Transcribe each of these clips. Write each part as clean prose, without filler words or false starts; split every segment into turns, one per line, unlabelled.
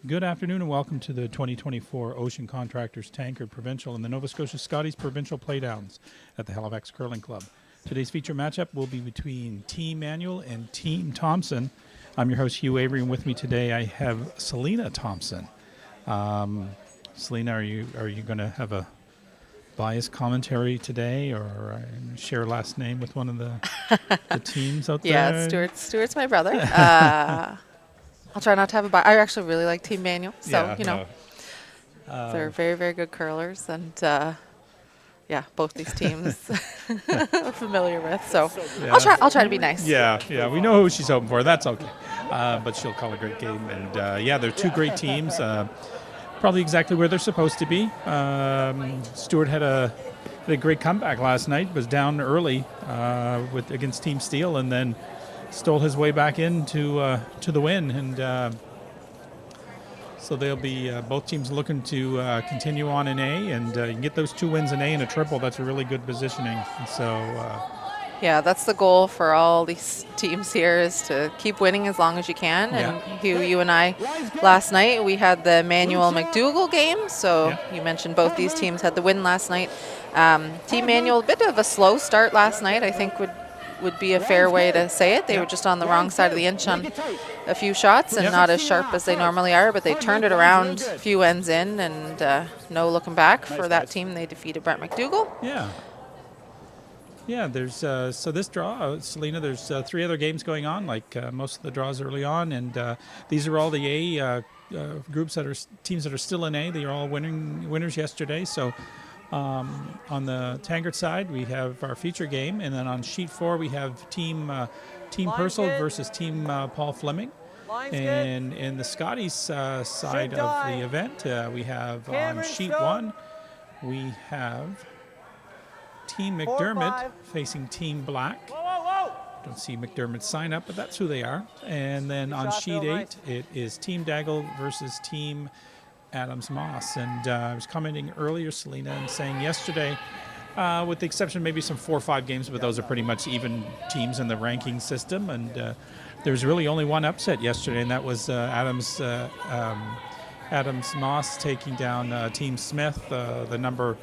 Good afternoon and welcome to the 2024 Ocean Contractors Tankard Provincial and the Nova Scotia Scotties Provincial Playdowns at the Halifax Curling Club. Today's feature matchup will be between Team Manuel and Team Thompson. I'm your host, Hugh Avery, and with me today I have Selena Thompson. Selena, are you going to have a biased commentary today or share last name with one of the teams out there?
Yeah, Stuart's my brother. I'll try not to have a bias. I actually really like Team Manuel, so they're very, very good curlers, and both these teams I'm familiar with. So yeah. I'll try to be nice.
Yeah, we know who she's hoping for. That's okay, but she'll call a great game, and they're two great teams. Probably exactly where they're supposed to be. Stuart had a great comeback last night. Was down early against Team Steel, and then stole his way back into to the win, and so they'll be both teams looking to continue on in A, and you can get those 2 wins in A and a triple. That's a really good positioning. And so
that's the goal for all these teams here, is to keep winning as long as you can. And Hugh, you and I last night we had the Manuel McDougall game. So you mentioned both these teams had the win last night. Team Manuel, a bit of a slow start last night, I think would be a fair way to say it. They were just on the wrong side of the inch on a few shots and not as sharp as they normally are, but they turned it around a few ends in, and no looking back for that team. They defeated Brent McDougall.
Yeah, there's so this draw, Selena, there's 3 other games going on, like most of the draws early on, and these are all the A groups teams that are still in A. They are all winners yesterday, so on the Tankard side, we have our feature game, and then on sheet 4 we have Team Purcell versus Team Paul Fleming. And in the Scotties side of the event, we have on sheet 1 we have Team McDermott facing Team Black. Don't see McDermott's sign up, but that's who they are. And then on sheet 8, it is Team Daggle versus Team Adams Moss. And I was commenting earlier, Selena, and saying yesterday, with the exception of maybe some 4 or 5 games, but those are pretty much even teams in the ranking system. And there's really only one upset yesterday, and that was Adams Moss taking down Team Smith, the number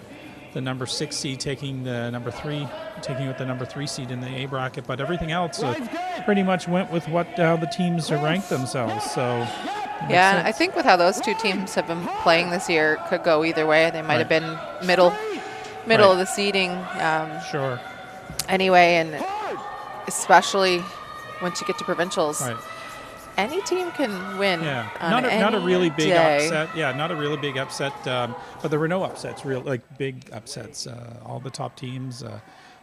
6 seed taking the number 3 seed in the A bracket. But everything else pretty much went with how the teams ranked themselves. So.
Yeah, I think with how those 2 teams have been playing this year, it could go either way. They might have been middle of the seeding.
Sure.
Anyway, and especially once you get to provincials, any team can win.
Yeah,
on
not a really big
day.
upset. Yeah, not a really big upset. But there were no upsets, big upsets. All the top teams,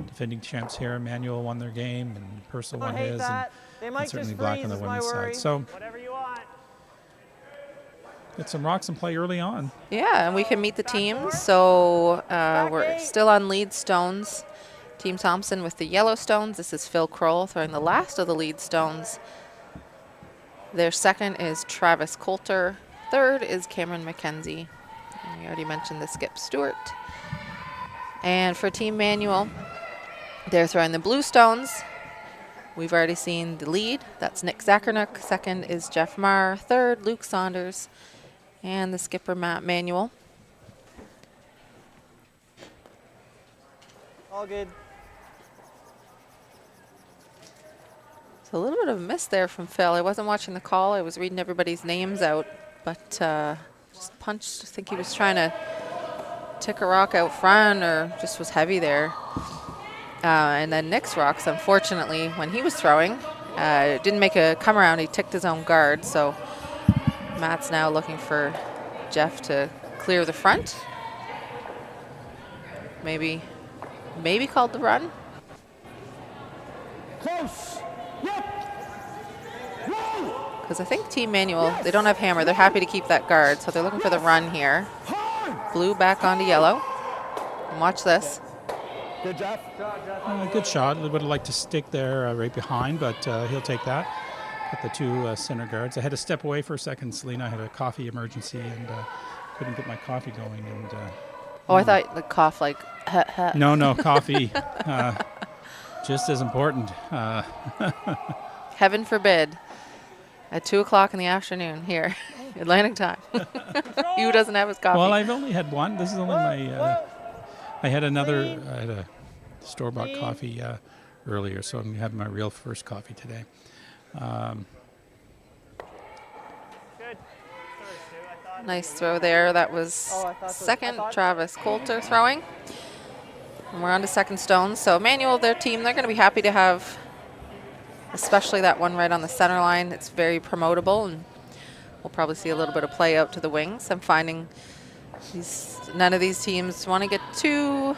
defending champs here. Manuel won their game, and Purcell won his, and certainly Black on the women's side. So. Get some rocks and play early on.
Yeah, and we can meet the teams. So we're still on lead stones. Team Thompson with the yellow stones. This is Phil Kroll throwing the last of the lead stones. Their second is Travis Coulter. Third is Cameron McKenzie. And we already mentioned the Skip Stewart. And for Team Manuel, they're throwing the blue stones. We've already seen the lead. That's Nick Zacharnock. Second is Jeff Marr. Third, Luke Saunders. And the skipper, Matt Manuel.
All good.
It's a little bit of a miss there from Phil. I wasn't watching the call. I was reading everybody's names out, but just punched. I think he was trying to tick a rock out front, or just was heavy there. And then Nick's rocks, unfortunately, when he was throwing, didn't make a come around. He ticked his own guard, so Matt's now looking for Jeff to clear the front. Maybe called the run.
Close.
Because I think Team Manuel, they don't have hammer. They're happy to keep that guard, so they're looking for the run here. Blue back onto yellow. And watch this.
Good job.
Good shot. Would have liked to stick there right behind, but he'll take that. Got the 2 center guards. I had to step away for a second, Selena. I had a coffee emergency and couldn't get my coffee going. And
I thought the cough like.
No, coffee. Just as important.
Heaven forbid. At 2 o'clock in the afternoon here. Atlantic time. Who doesn't have his coffee?
Well, I've only had one. This is only my. I had a store-bought coffee earlier, so I'm having my real first coffee today.
Nice throw there. That was second Travis Coulter throwing. And we're on to second stones. So Manuel, their team, they're going to be happy to have, especially that one right on the center line. It's very promotable, and we'll probably see a little bit of play out to the wings. I'm finding none of these teams want to get too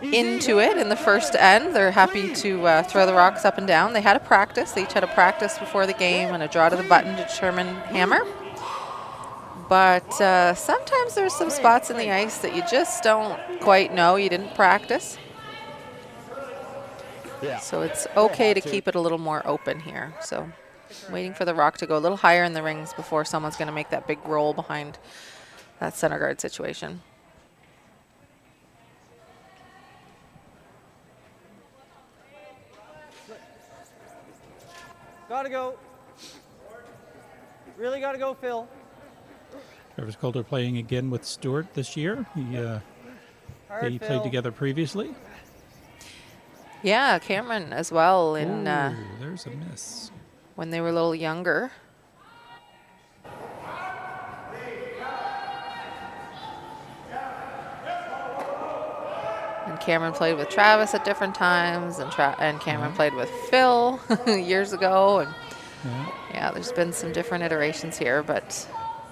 into it in the first end. They're happy to throw the rocks up and down. They had a practice. They each had a practice before the game and a draw to the button to determine hammer. But sometimes there's some spots in the ice that you just don't quite know. You didn't practice. So it's okay to keep it a little more open here. So waiting for the rock to go a little higher in the rings before someone's going to make that big roll behind that center guard situation.
Gotta go. Really gotta go, Phil.
Travis Coulter playing again with Stewart this year. They played together previously.
Yeah, Cameron as well in
there's a miss.
when they were a little younger. And Cameron played with Travis at different times, and Cameron played with Phil years ago. And yeah, there's been some different iterations here, but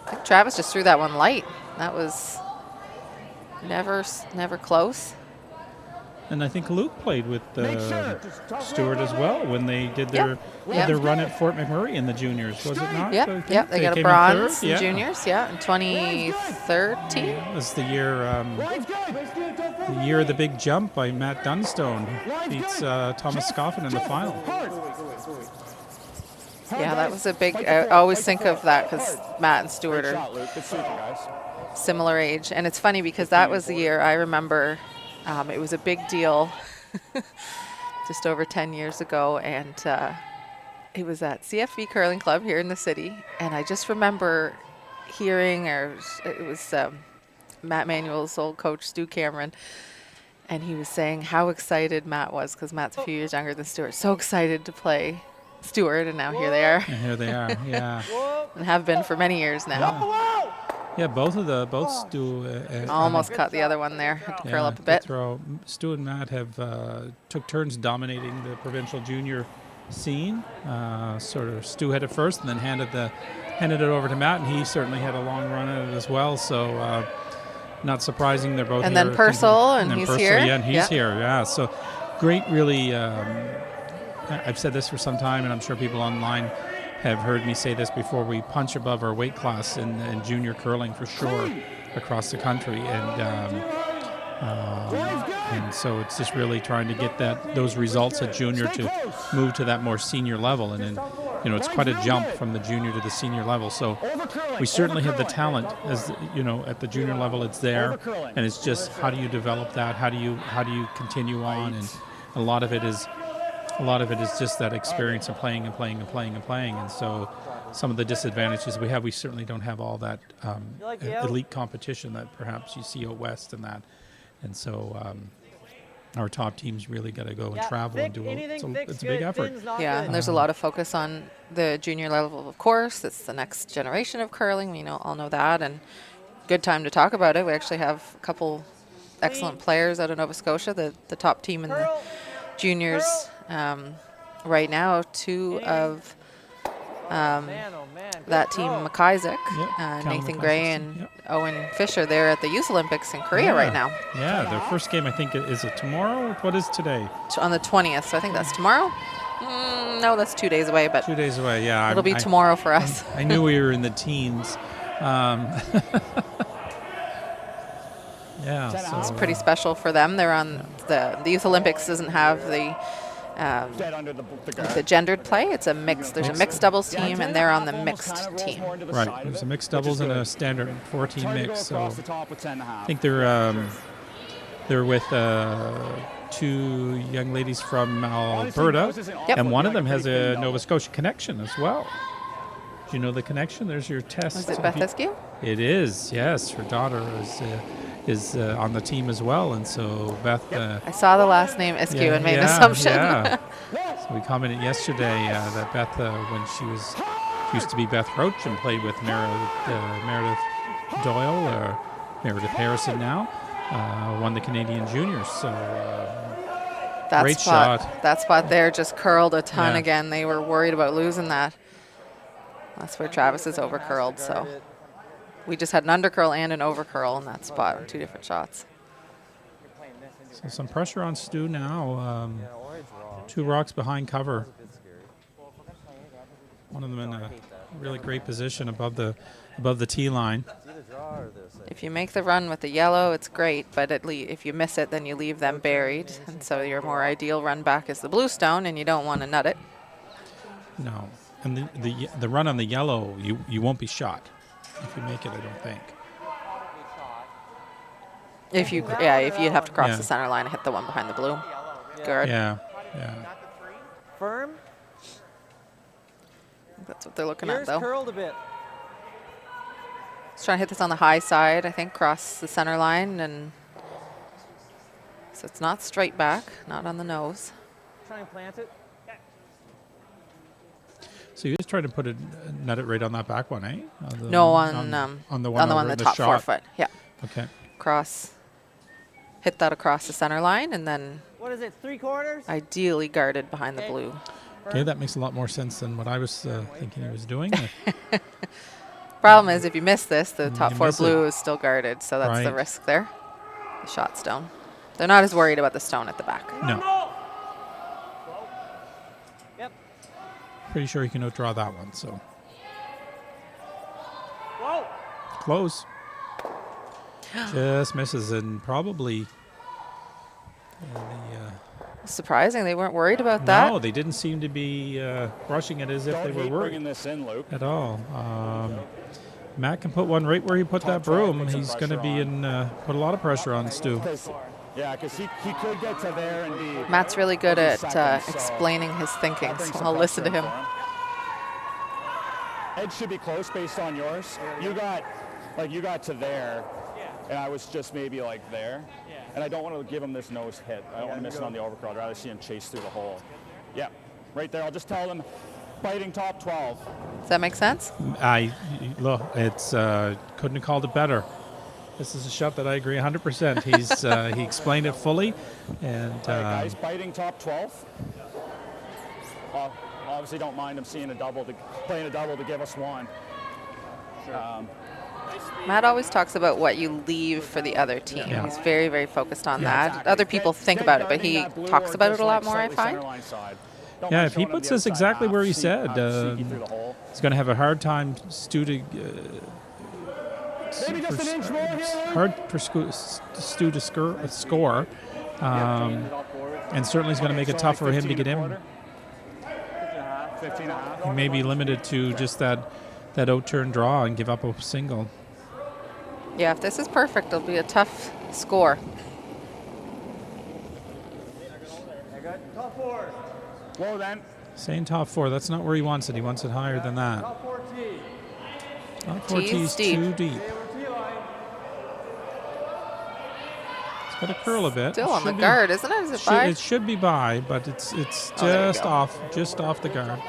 I think Travis just threw that one light. That was never close.
And I think Luke played with Stewart as well when they did their run at Fort McMurray in the juniors, was it not?
Yep, they got a bronze in juniors, in 2013.
It was the year of the big jump by Matt Dunstone. Beats Thomas Scoffin in the final.
Yeah, that was a big, I always think of that because Matt and Stewart are similar age. And it's funny because that was the year I remember it was a big deal just over 10 years ago. And it was at CFB Curling Club here in the city. And I just remember hearing, it was Matt Manuel's old coach, Stu Cameron. And he was saying how excited Matt was because Matt's a few years younger than Stewart. So excited to play Stewart, and now here they are.
And here they are, yeah.
And have been for many years now.
Yeah, both Stu
almost caught the other one there. Had to curl up a bit.
Stu and Matt have took turns dominating the provincial junior scene. Sort of Stu had it first, and then handed it over to Matt, and he certainly had a long run at it as well. So not surprising, they're both.
And
here
then Purcell, and he's here.
Yeah, and he's here. Yeah, so great, really. I've said this for some time, and I'm sure people online have heard me say this before. We punch above our weight class in junior curling for sure across the country, and so it's just really trying to get those results at junior to move to that more senior level, and then it's quite a jump from the junior to the senior level. So we certainly have the talent, as at the junior level. It's there, and it's just how do you develop that? How do you continue on? And a lot of it is just that experience of playing. And so some of the disadvantages we have, we certainly don't have all that elite competition that perhaps you see out west and that. And so our top teams really got to go and travel and do it's a big effort.
Yeah, and there's a lot of focus on the junior level, of course. It's the next generation of curling. We all know that, and good time to talk about it. We actually have a couple excellent players out of Nova Scotia, the top team in the juniors. Right now, two of that team, McIsaac, Nathan Gray and Owen Fisher, they're at the Youth Olympics in Korea right now.
Yeah, their first game, I think, is it tomorrow? What is today?
On the 20th, so I think that's tomorrow. No, that's 2 days away, but
2 days away, yeah.
It'll be tomorrow for us.
I knew we were in the teens. Yeah, so
it's pretty special for them. They're on the Youth Olympics doesn't have the gendered play. It's a mixed. There's a mixed doubles team, and they're on the mixed team.
Right. There's a mixed doubles and a standard 4-team mix. So I think they're with two young ladies from Alberta, and one of them has a Nova Scotia connection as well. Do you know the connection? There's your test.
Was it Beth Eskew?
It is, yes. Her daughter is on the team as well, and so Beth.
I saw the last name Eskew and made an assumption.
Yeah. So we commented yesterday that Beth, when she used to be Beth Roach and played with Meredith Doyle, or Meredith Harrison now, won the Canadian Juniors. So great shot.
That spot there just curled a ton
Yeah.
again. They were worried about losing that. That's where Travis is over curled. So we just had an undercurl and an overcurl in that spot, 2 different shots.
So some pressure on Stu now. 2 rocks behind cover. One of them in a really great position above the tee line.
If you make the run with the yellow, it's great, but if you miss it, then you leave them buried. And so your more ideal run back is the blue stone, and you don't want to nut it.
No. And the run on the yellow, you won't be shot if you make it, I don't think.
If you'd have to cross the center line and hit the one behind the blue. Good.
Yeah.
Firm.
That's what they're looking at, though.
Curled a bit.
Just trying to hit this on the high side, I think, cross the center line, and so it's not straight back, not on the nose.
Try and plant it.
So you just try to nut it right on that back one, eh?
On the one the top 4 foot. Yeah.
Okay.
Hit that across the center line, and then
What is it, 3/4?
ideally guarded behind the blue.
Okay, that makes a lot more sense than what I was thinking he was doing.
Problem is, if you miss this, the top
You
4
miss
blue is still guarded, so that's the
Right.
risk there. The shot stone. They're not as worried about the stone at the back.
No.
Yep.
Pretty sure he can outdraw that one, so.
Whoa.
Close. Just misses, and probably
Surprising, they weren't worried about that.
no, they didn't seem to be rushing it as if they were worried
this in, Luke.
at all. Matt can put one right where he put that broom. He's going to be put a lot of pressure on Stu.
Yeah, because he could get to there and be.
Matt's really good at
seconds, so
explaining his thinking,
that brings
so
some
I'll listen to
pressure
him.
for Edge should be close based on yours. You got to there, and I was just maybe like there. And I don't want to give him this nose hit. I don't want to miss it on the overcurl. I'd rather see him chase through the hole. Yeah, right there. I'll just tell him, biting top 12.
Does that make sense?
Look, it's couldn't have called it better. This is a shot that I agree 100%. He explained it fully, and
All right, guys, biting top 12. Obviously, don't mind him seeing playing a double to give us one.
Matt always talks about what you leave for the other team.
Yeah.
He's very, very focused on that.
Exactly.
Other people think about it, but he talks about it a lot more, I find.
yeah, if he puts this exactly where he said, he's going to have a hard time Stu to
Maybe just an inch more here,
hard for Stu to score, and certainly is going to make it tough for him to get in.
15 and a half.
He may be limited to just that out-turn draw and give up a single.
Yeah, if this is perfect, it'll be a tough score.
Top 4.
Whoa, then.
Saying top 4, that's not where he wants it. He wants it higher than that.
Top 4 tee.
Top 4
Tee's
tees
deep.
too deep.
Tee line.
It's got to curl a bit.
Still
It
on the
should be-
guard, isn't it? Is it by?
It should be by, but it's
there you
just
go.
off the guard.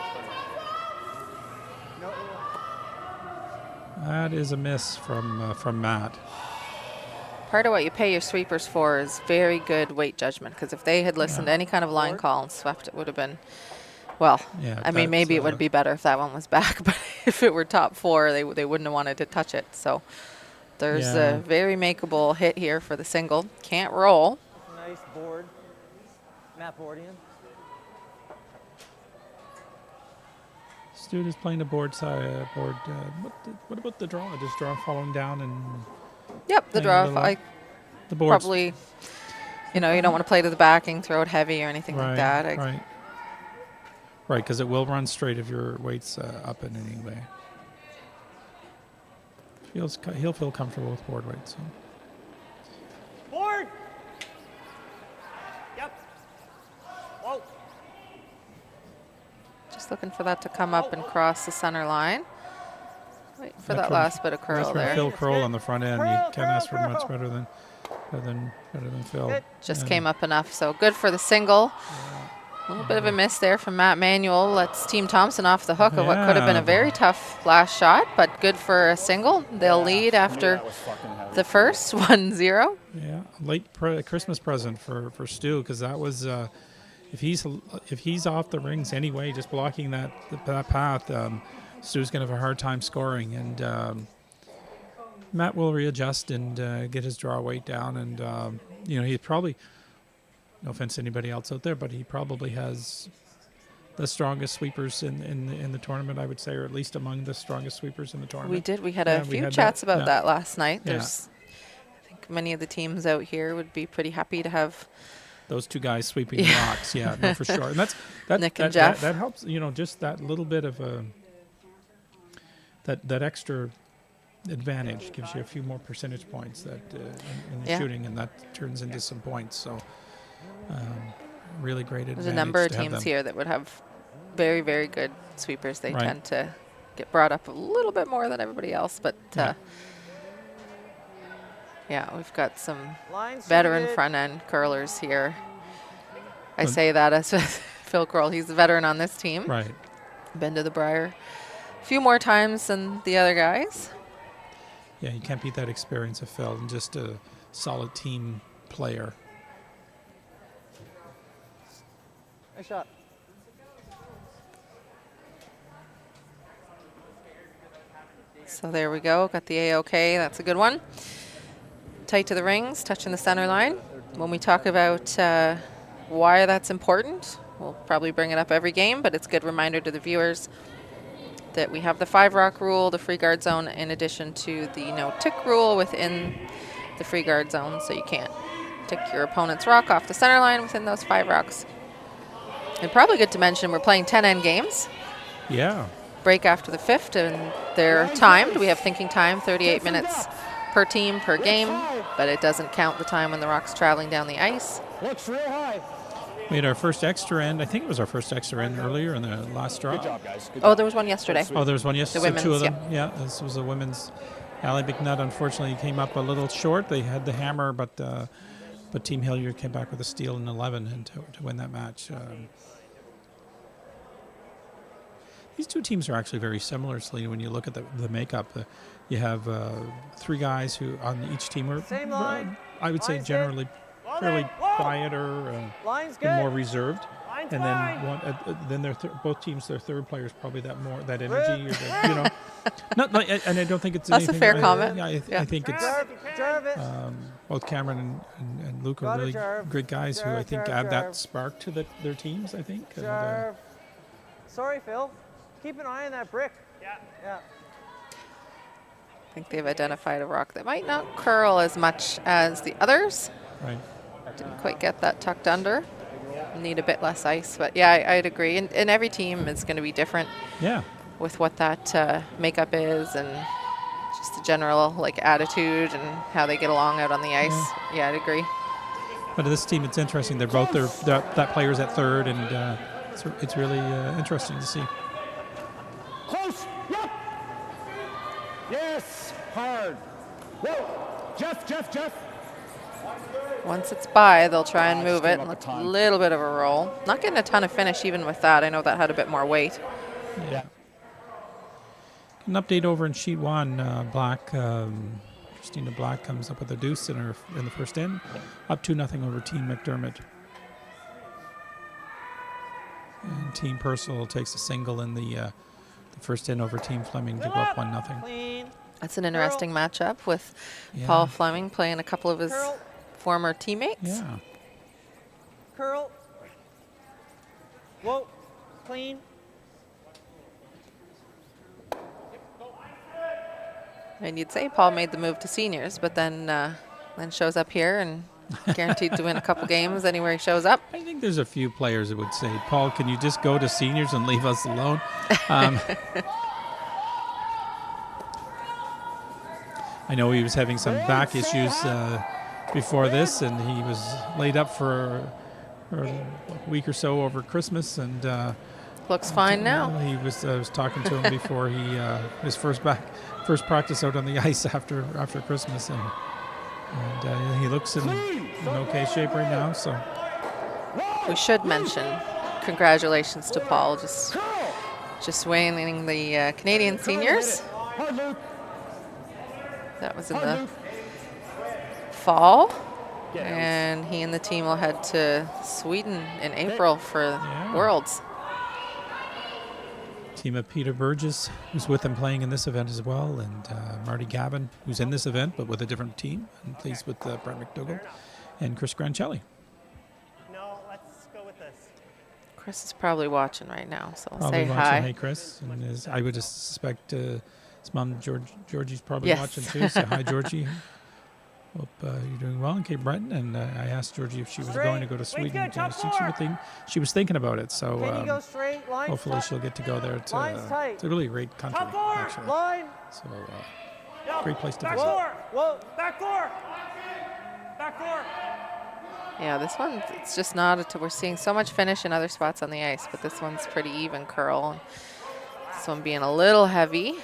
That is a miss from Matt.
Part of what you pay your sweepers for is very good weight judgment, because if they had listened to any kind of line call and swept, it would have been, well,
Yeah,
I mean, maybe it would be better if that one was back, but if it were top 4, they wouldn't have wanted to touch it. So there's
Yeah.
a very makeable hit here for the single. Can't roll.
Nice board. Matt Bordian.
Stu is playing the board side. What about the draw? Just draw falling down and
Yep, the
Yeah,
draw.
little-
I
the board.
probably, you don't want to play to the backing, throw it heavy or anything like that.
Right, because it will run straight if your weight's up in any way. He'll feel comfortable with board weight. So.
Board. Yep. Whoa.
Just looking for that to come up and cross the center line. Wait for that last bit of curl
That's from
there.
Phil Kroll on the front end. You can't ask for much better than Phil.
Just
And
came up enough, so good for the single. A little bit of a miss there from Matt Manuel. Lets Team Thompson off the hook of what could have been a very tough last shot, but good for a single. They'll lead after
That was fucking heavy.
the first 1-0.
Yeah, late Christmas present for Stu, because that was if he's off the rings anyway, just blocking that path, Stu's gonna have a hard time scoring, and Matt will readjust and get his draw weight down, and he probably, no offense to anybody else out there, but he probably has the strongest sweepers in the tournament, I would say, or at least among the strongest sweepers in the tournament.
We had a few chats about that last night.
Yeah.
There's, I think many of the teams out here would be pretty happy to have
Those two guys sweeping the rocks, yeah, no, for sure. And that
Nick and Jeff.
That helps, just that little bit of that extra advantage gives you a few more percentage points that in the
Yeah.
shooting, and that turns into some points. So really great advantage.
There's a number of
to have
teams
them.
here that would have very, very good sweepers. They
Right.
tend to get brought up a little bit more than everybody else, but yeah, we've got some
Line
veteran
suited.
front end curlers here. I
But-
say that as Phil Kroll. He's the veteran on this team.
Right.
Been to the Briar a few more times than the other guys.
Yeah, you can't beat that experience of Phil, and just a solid team player.
Nice shot.
So there we go. Got the A-OK. That's a good one. Tight to the rings, touching the center line. When we talk about why that's important, we'll probably bring it up every game, but it's a good reminder to the viewers that we have the 5-rock rule, the free guard zone, in addition to the no-tick rule within the free guard zone, so you can't tick your opponent's rock off the center line within those 5 rocks. And probably good to mention we're playing 10-end games.
Yeah.
Break after the 5th, and they're timed. We have thinking time, 38 minutes per team per game, but it doesn't count the time when the rock's traveling down the ice.
Looks real high.
We had our first extra end. I think it was our first extra end earlier in the last draw.
Good job, guys. Good
Oh,
job.
there was one yesterday.
Oh, there was one yesterday.
The
Two of them.
women's,
Yeah, this was a women's. Allie McNutt unfortunately came up a little short. They had the hammer, but Team Hilliard came back with a steal in 11 and to win that match. These two teams are actually very similar, Selena, when you look at the makeup. You have 3 guys who on each team are,
Same line.
I would say,
Line's
generally
Well
fairly
done. Whoa.
quieter
Line's
and more
good.
reserved.
Line's
And
fine.
then both teams, their third player is probably that energy, or and I don't think it's
That's a
anything,
fair comment.
Yeah,
Yeah.
I think it's
Jarve it.
both Cameron and Luke are
Got it,
really
Jarve.
good guys who I
Jarve,
think
Jarve,
add
Jarve.
that spark to their teams. I think. And,
Jarve. Sorry, Phil. Keep an eye on that brick. Yeah. Yeah.
I think they've identified a rock that might not curl as much as the others.
right.
Didn't quite get that tucked under. Need a bit less ice, but yeah, I'd agree. And every team is going to be different
Yeah.
with what that makeup is, and just the general attitude and how they get along out on the ice. Yeah, I'd agree.
But this team, it's interesting. They're both that player's at third, and it's really interesting to see.
Close. Yep. Yes. Hard. Whoa. Jeff.
Once it's by, they'll try and
Ah,
move
just
it.
came up a
Look,
ton.
little bit of a roll. Not getting a ton of finish even with that. I know that had a bit more weight.
Yeah. An update over in sheet 1. Black. Christina Black comes up with a deuce in the first end, up 2-0 over Team McDermott. And Team Purcell takes a single in the first end over Team Fleming to go up 1-0.
Clean.
That's an interesting matchup with
Yeah.
Paul Fleming playing a couple of his
Curl.
former teammates.
Yeah.
Curl. Whoa. Clean.
And you'd say Paul made the move to seniors, but then shows up here and guaranteed to win a couple games anywhere he shows up.
I think there's a few players that would say, Paul, can you just go to seniors and leave us alone? I know he was having some back issues before this, and he was laid up for a week or so over Christmas, and
Looks fine now.
Well, he was. I was talking to him before his first practice out on the ice after Christmas, and he looks in okay shape right now. So
We should mention congratulations to Paul, just winning the Canadian seniors. That was in the fall, and he and the team will head to Sweden in April for Worlds.
team of Peter Burgess, who's with him playing in this event as well, and Marty Gavin, who's in this event but with a different team and plays with Brett McDougall, and Chris Grancelli.
No, let's go with this.
Chris is probably watching right now, so I'll
Probably
say
watching.
hi.
Hey, Chris. And I would just suspect his mom, Georgie's probably
Yes.
watching too. So hi, Georgie. Hope you're doing well. Okay, Brenton. And I asked Georgie if she was going to go to Sweden.
good, top four.
She was thinking about it. So
Can you go straight? Line
hopefully she'll get to go there.
Line's tight.
It's a really great country,
Top four.
actually.
Line.
So great place to visit.
Whoa. Back four. Back four.
Yeah, this one, it's just not, we're seeing so much finish in other spots on the ice, but this one's pretty even curl. This one being a little heavy.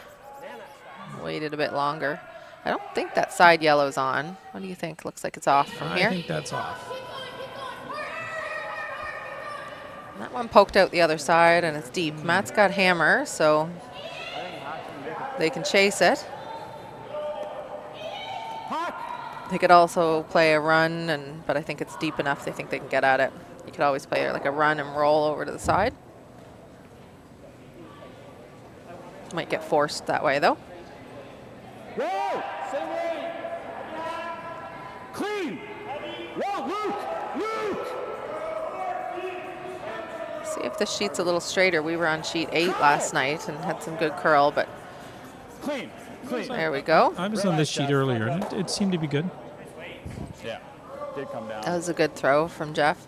Waited a bit longer. I don't think that side yellow's on. What do you think? Looks like it's off from here.
I think that's off.
That one poked out the other side, and it's deep. Matt's got hammer, so they can chase it. They could also play a run, but I think it's deep enough. They think they can get at it. You could always play like a run and roll over to the side. Might get forced that way, though.
Whoa! Same way! Clean! Whoa, Luke!
See if the sheet's a little straighter. We were on sheet 8 last night and had some good curl, but
Clean!
there we go.
I was on this sheet earlier, and it seemed to be good.
Yeah, did come down.
That was a good throw from Jeff.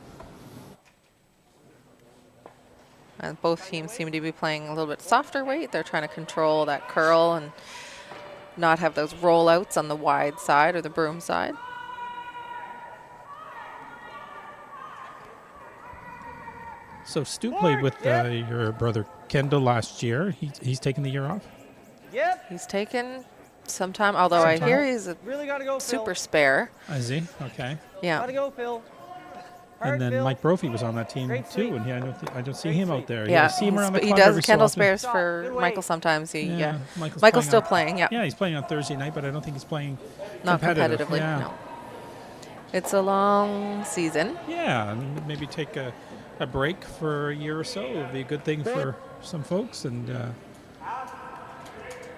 And both teams seem to be playing a little bit softer weight. They're trying to control that curl and not have those rollouts on the wide side or the broom side.
So Stu played with your brother Kendall last year. He's taken the year off.
Yep.
He's taken some time, although I hear he's a
Really got to go, Phil.
super spare.
Is he? Okay.
Got to
Yeah.
go, Phil.
And
Hard,
then
Phil.
Mike Brophy was on that team
Great
too,
sweep.
and I don't see
Great
him out
sweep.
there.
Yeah,
You see him around the
he
corner every
does
so
Kendall
often.
spares
Stop.
for
Good weight.
Michael sometimes.
Yeah,
Michael's
playing
still
on-
playing, yeah.
Yeah, he's playing on Thursday night, but I don't think he's playing
Not
competitive.
competitively,
Yeah.
no. It's a long season.
Yeah, and maybe take a break for a year or so. It would be a good thing for some folks, and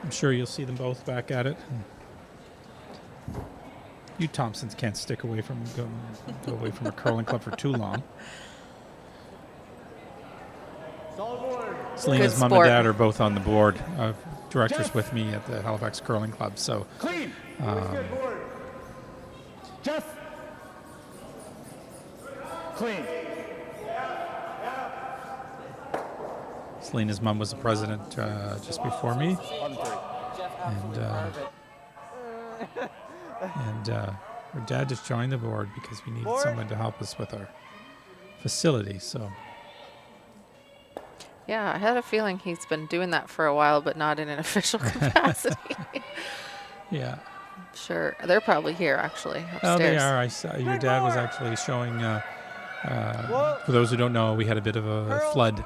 I'm sure you'll see them both back at it. You Thompsons can't stick away from go away from a curling club for too long. Selena's
Good
mom
sport.
and dad are both on the board of directors with me at the Halifax Curling Club. So
Clean! Jeff! Clean!
Selena's mom was the president just before me, and her dad just joined the board because we needed someone to help us with our facility. So
Yeah, I had a feeling he's been doing that for a while, but not in an official capacity.
yeah.
Sure. They're probably here, actually, upstairs.
Oh, they are. I saw your dad was actually showing. For those who don't know, we had a bit of a flood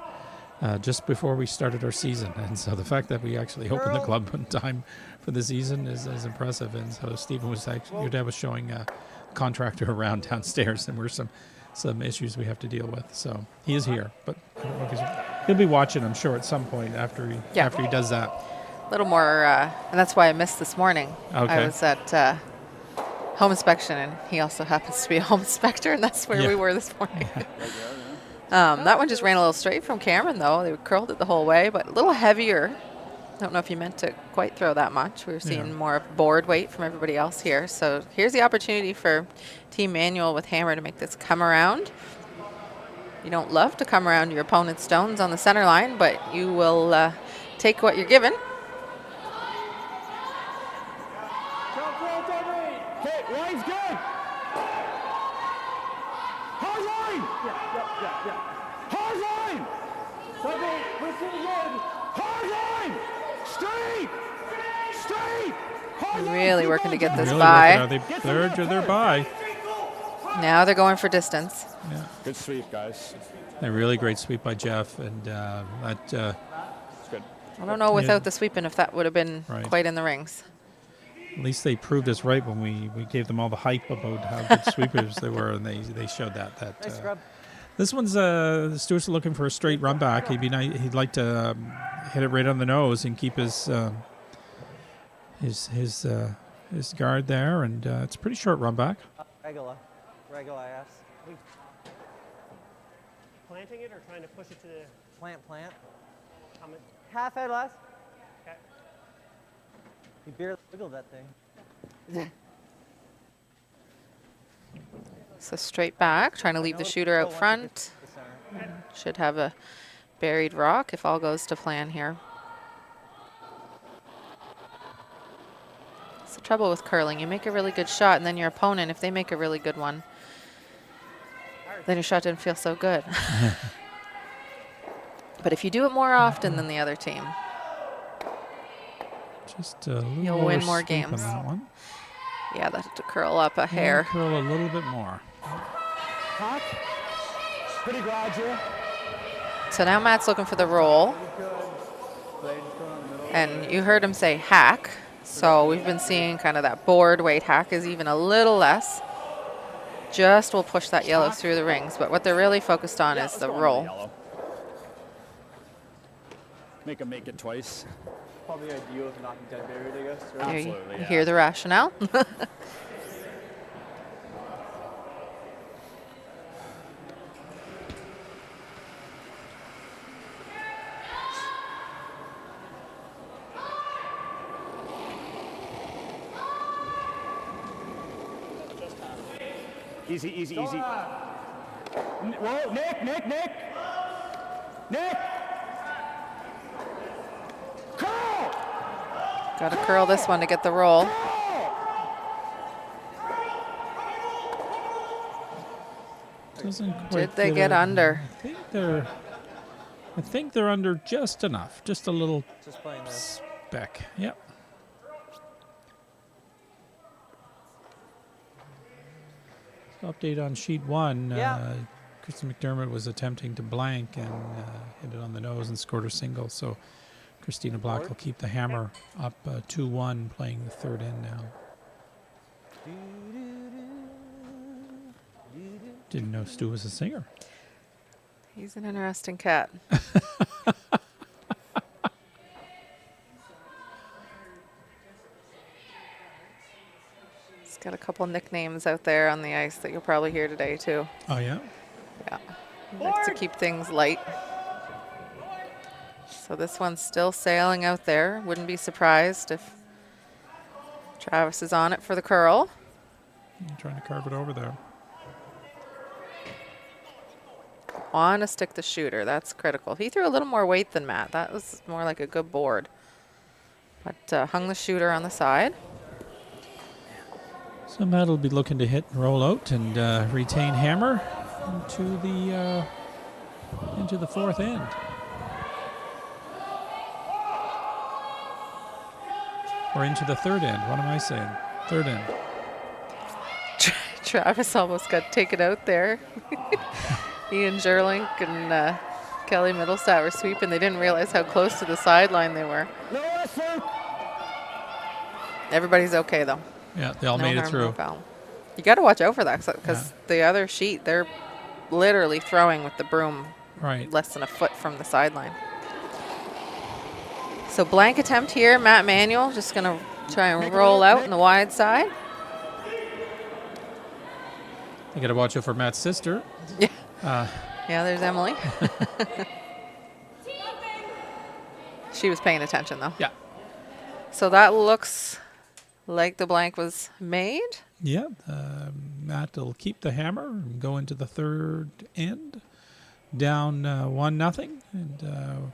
just before we started our season, and so the fact that we actually opened the club in time for the season is impressive. And so Stephen was your dad was showing a contractor around downstairs, and we're some issues we have to deal with. So he is here, but I don't know if he'll be watching, I'm sure, at some point after he does that.
A little more, and that's why I missed this morning.
Okay.
I was at home inspection, and he also happens to be a home inspector, and that's where we were this morning. That one just ran a little straight from Cameron, though. They curled it the whole way, but a little heavier. Don't know if you meant to quite throw that much. We were seeing more of board weight from everybody else here. So here's the opportunity for Team Manuel with hammer to make this come around. You don't love to come around your opponent's stones on the center line, but you will take what you're given.
Okay, line's good! Hard line! Hard line! Hard line! Straight! Straight! Hard line!
Really
Keep
working to
going,
get
Jeff.
this
Really
by.
working out. They're by.
Now they're going for distance.
Yeah.
Good sweep, guys.
A really great sweep by Jeff, and that
It's good.
I don't know without the sweeping if that would have been
Right.
quite in the rings.
at least they proved us right when we gave them all the hype about how good sweepers they were, and they showed that.
Nice scrub.
This one's Stuart's looking for a straight run back. He'd like to hit it right on the nose and keep his guard there, and it's a pretty short run back.
Regula, yes.
Planting it or trying to push it to the
Plant.
comment?
Half head less.
Okay.
You barely wiggled that thing.
So straight back, trying to leave the shooter out front.
The center.
Should have a buried rock if all goes to plan here. It's the trouble with curling. You make a really good shot, and then your opponent, if they make a really good one, then your shot didn't feel so good. But if you do it more often than the other team,
Just a little
You'll win
lower
more
sweep
games.
on that one.
yeah, that had to curl up a hair.
Curl a little bit more.
Hot. Pretty gradual.
So now Matt's looking for the roll. And you heard him say hack. So we've been seeing kind of that board weight hack is even a little less. Just will push that yellow through the rings. But what they're really focused on
Yeah,
is
let's
the
go on
roll.
yellow. Make him make it twice.
Probably ideal if knocking dead buried, I guess.
There you
Absolutely, yeah.
hear the rationale.
Easy. Whoa, Nick! Curl!
Got to curl this one to get the roll.
Doesn't quite
Did they get
it.
under?
I think they're under just enough, just a little
Just playing this.
speck. Yep. So update on sheet one.
Yeah.
Kristen McDermott was attempting to blank and hit it on the nose and scored her single. So Christina Black will keep the hammer up 2-1, playing the third end now. Didn't know Stu was a singer.
He's an interesting cat. He's got a couple nicknames out there on the ice that you'll probably hear today too.
Oh, yeah?
Yeah. He likes to keep things light. So this one's still sailing out there. Wouldn't be surprised if Travis is on it for the curl.
I'm trying to carve it over there.
Want to stick the shooter. That's critical. He threw a little more weight than Matt. That was more like a good board. But hung the shooter on the side.
So Matt will be looking to hit and roll out and retain hammer into the fourth end. Or into the third end. What am I saying? Third end.
Travis almost got taken out there. Ian Jerlink and Kelly Middlestat were sweeping. They didn't realize how close to the sideline they were. Everybody's okay, though.
Yeah, they all
No
made it
harm,
through.
no foul. You got to watch out for that because the other sheet, they're literally throwing with the broom
Right.
less than a foot from the sideline. So blank attempt here. Matt Manuel just going to try and roll out in the wide side.
You got to watch out for Matt's sister.
Yeah. Yeah, there's Emily. She was paying attention, though.
Yeah.
So that looks like the blank was made.
Yeah. Matt will keep the hammer and go into the third end. Down 1-0. And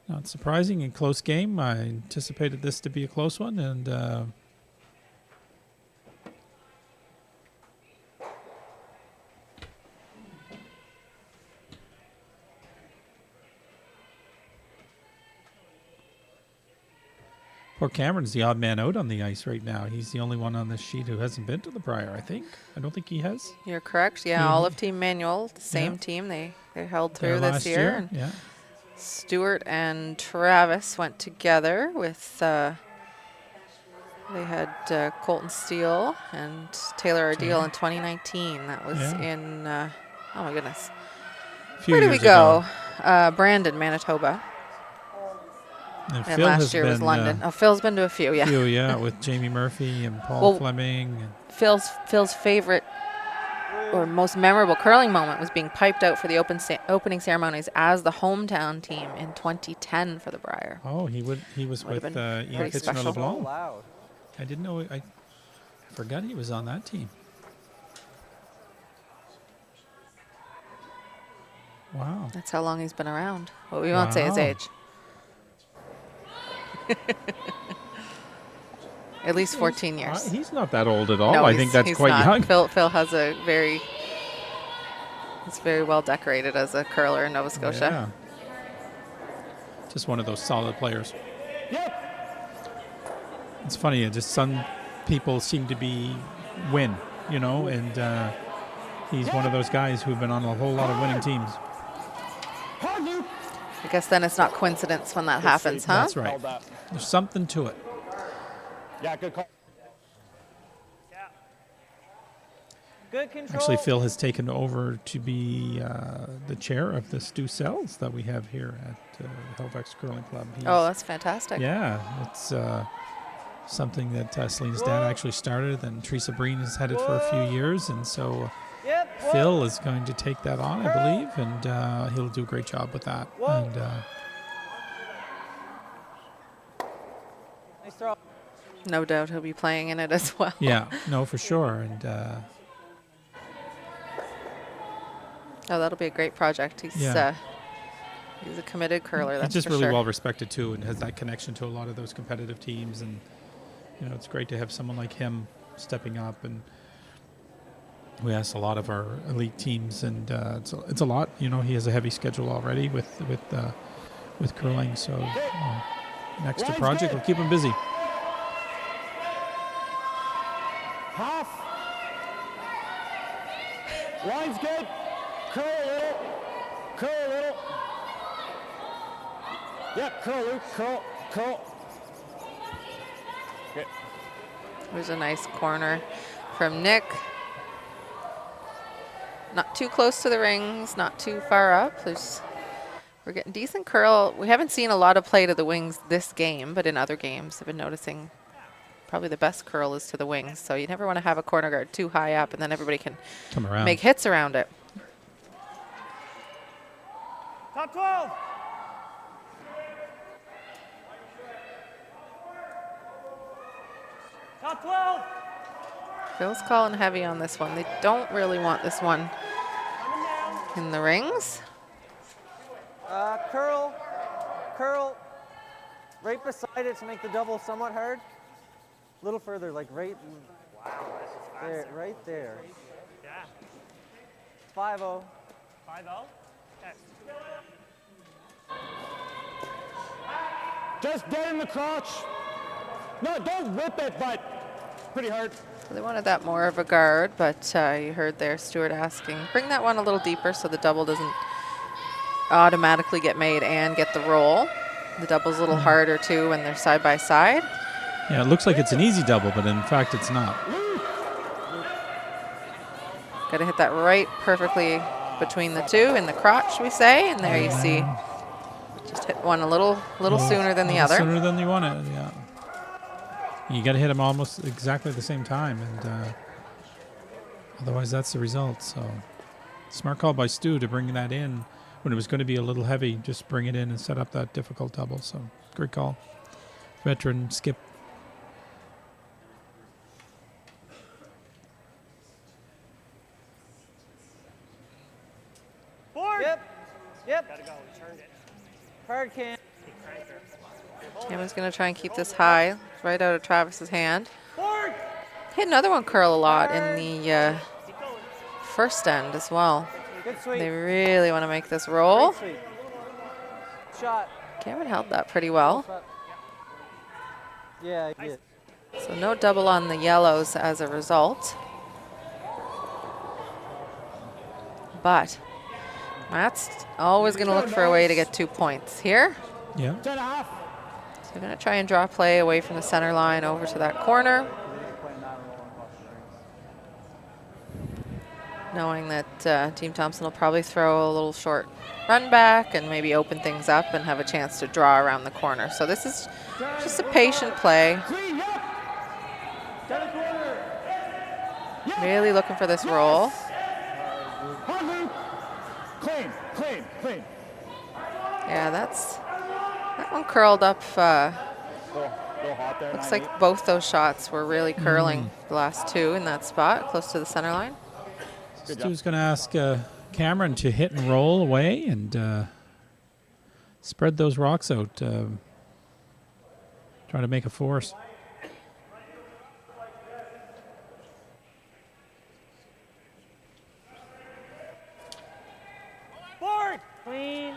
not surprising, in close game. I anticipated this to be a close one. And Cameron's the odd man out on the ice right now. He's the only one on this sheet who hasn't been to the Briar, I think. I don't think he has.
You're correct. Yeah,
Mhm.
all of Team Manuel, the same
Yeah.
team. They held
There
through this
last
year. And
Yeah.
Stuart and Travis went together with. They had Colton Steele and Taylor Ardeal in 2019. That was
Yeah.
in. Oh my goodness.
A few
Where did we
years
go?
ago.
Brandon, Manitoba.
And
And
Phil
last
has
year was
been,
London. Oh, Phil's been to a few, yeah.
few, yeah, with Jamie Murphy and Paul
Well,
Fleming. And
Phil's favorite or most memorable curling moment was being piped out for the opening ceremonies as the hometown team in 2010 for the Briar.
he was
Would've
with
been
Ian
pretty
Kitchener
special.
So
LeBlanc.
loud.
I didn't know. I forgot he was on that team. Wow.
That's how long he's been around. Well, we won't say his
Wow.
age. At least 14 years.
He's not that old at all.
No,
I
he's-
think that's
he's
quite
not.
young.
Phil has a very. He's very well decorated as a curler in Nova Scotia.
Yeah. Just one of those solid players.
Yep.
It's funny. Just some people seem to win, and he's one of those guys who've been on a whole lot of winning teams.
Hard Luke.
I guess then it's not coincidence when that happens, huh?
That's right.
Held that.
There's something to it.
Yeah, good call.
Yeah.
Good control.
Actually, Phil has taken over to be the chair of the Stu Cells that we have here at Halifax Curling Club.
Oh, that's fantastic.
Yeah, it's something that Selena's dad actually started, and Teresa Breen has had it for a few years, and so
Yep. whoa.
Phil is going to take that on, I believe, and he'll do a great job with that.
Whoa.
And
Nice throw.
No doubt he'll be playing in it as well.
yeah, no, for sure. And
Oh, that'll be a great project. He's
Yeah.
he's a committed curler.
he's
That's
just
for
really
sure.
well respected too, and has that connection to a lot of those competitive teams. And it's great to have someone like him stepping up. And we ask a lot of our elite teams, and it's a lot. He has a heavy schedule already with curling, so an extra
Line's
project
good.
will keep him busy.
Half. Line's good. Curl a little. Curl a little. Yep, curl, Luke. Curl. Curl. Okay.
There's a nice corner from Nick. Not too close to the rings, not too far up. We're getting decent curl. We haven't seen a lot of play to the wings this game, but in other games I've been noticing probably the best curl is to the wings. So you never want to have a corner guard too high up, and then everybody can
Come around.
make hits around it.
Top 12. Top 12.
Phil's calling heavy on this one. They don't really want this one
Coming down.
in the rings.
Curl. Right beside it to make the double somewhat hard. A little further, like right
Wow, this is fast.
there, right there.
Yeah.
5-0.
5-0. Okay.
Just dead in the crotch. No, don't whip it, but pretty hard.
So they wanted that more of a guard, but you heard there Stuart asking, bring that one a little deeper so the double doesn't automatically get made and get the roll. The double's a little harder too when they're side by side.
Yeah, it looks like it's an easy double, but in fact it's not.
Got to hit that right perfectly between the two in the crotch, we say, and there you see. Just hit one a little sooner than the other.
Sooner than you want it, yeah. You got to hit them almost exactly at the same time, and otherwise that's the result. So smart call by Stu to bring that in when it was going to be a little heavy. Just bring it in and set up that difficult double. So great call, veteran Skip.
Board.
Yep.
Gotta go. We turned it.
Hard can.
Keep cranker.
Cameron's going to try and keep this high, right out of Travis's hand.
Board.
Hit another one curl a lot in the
Keep going.
first end as well.
Good sweep.
They really want to make this roll.
Great sweep. Shot.
Cameron held that pretty well.
Yeah, he did.
So no double on the yellows as a result. But Matt's always going to look for a way to get 2 points here.
Yeah.
10.5.
So we're going to try and draw play away from the center line over to that corner, knowing that Team Thompson will probably throw a little short run back and maybe open things up and have a chance to draw around the corner. So this is just a patient play.
Clean, yep. Down the corner.
Really looking for this roll.
Hard loop. Clean, clean, clean.
Yeah, that one curled up.
Go hot there.
Looks
98.
like both those shots were really curling, the last two in that spot, close to the center line.
Stu's going to ask Cameron to hit and roll away and spread those rocks out. Try to make a force.
Board! Clean.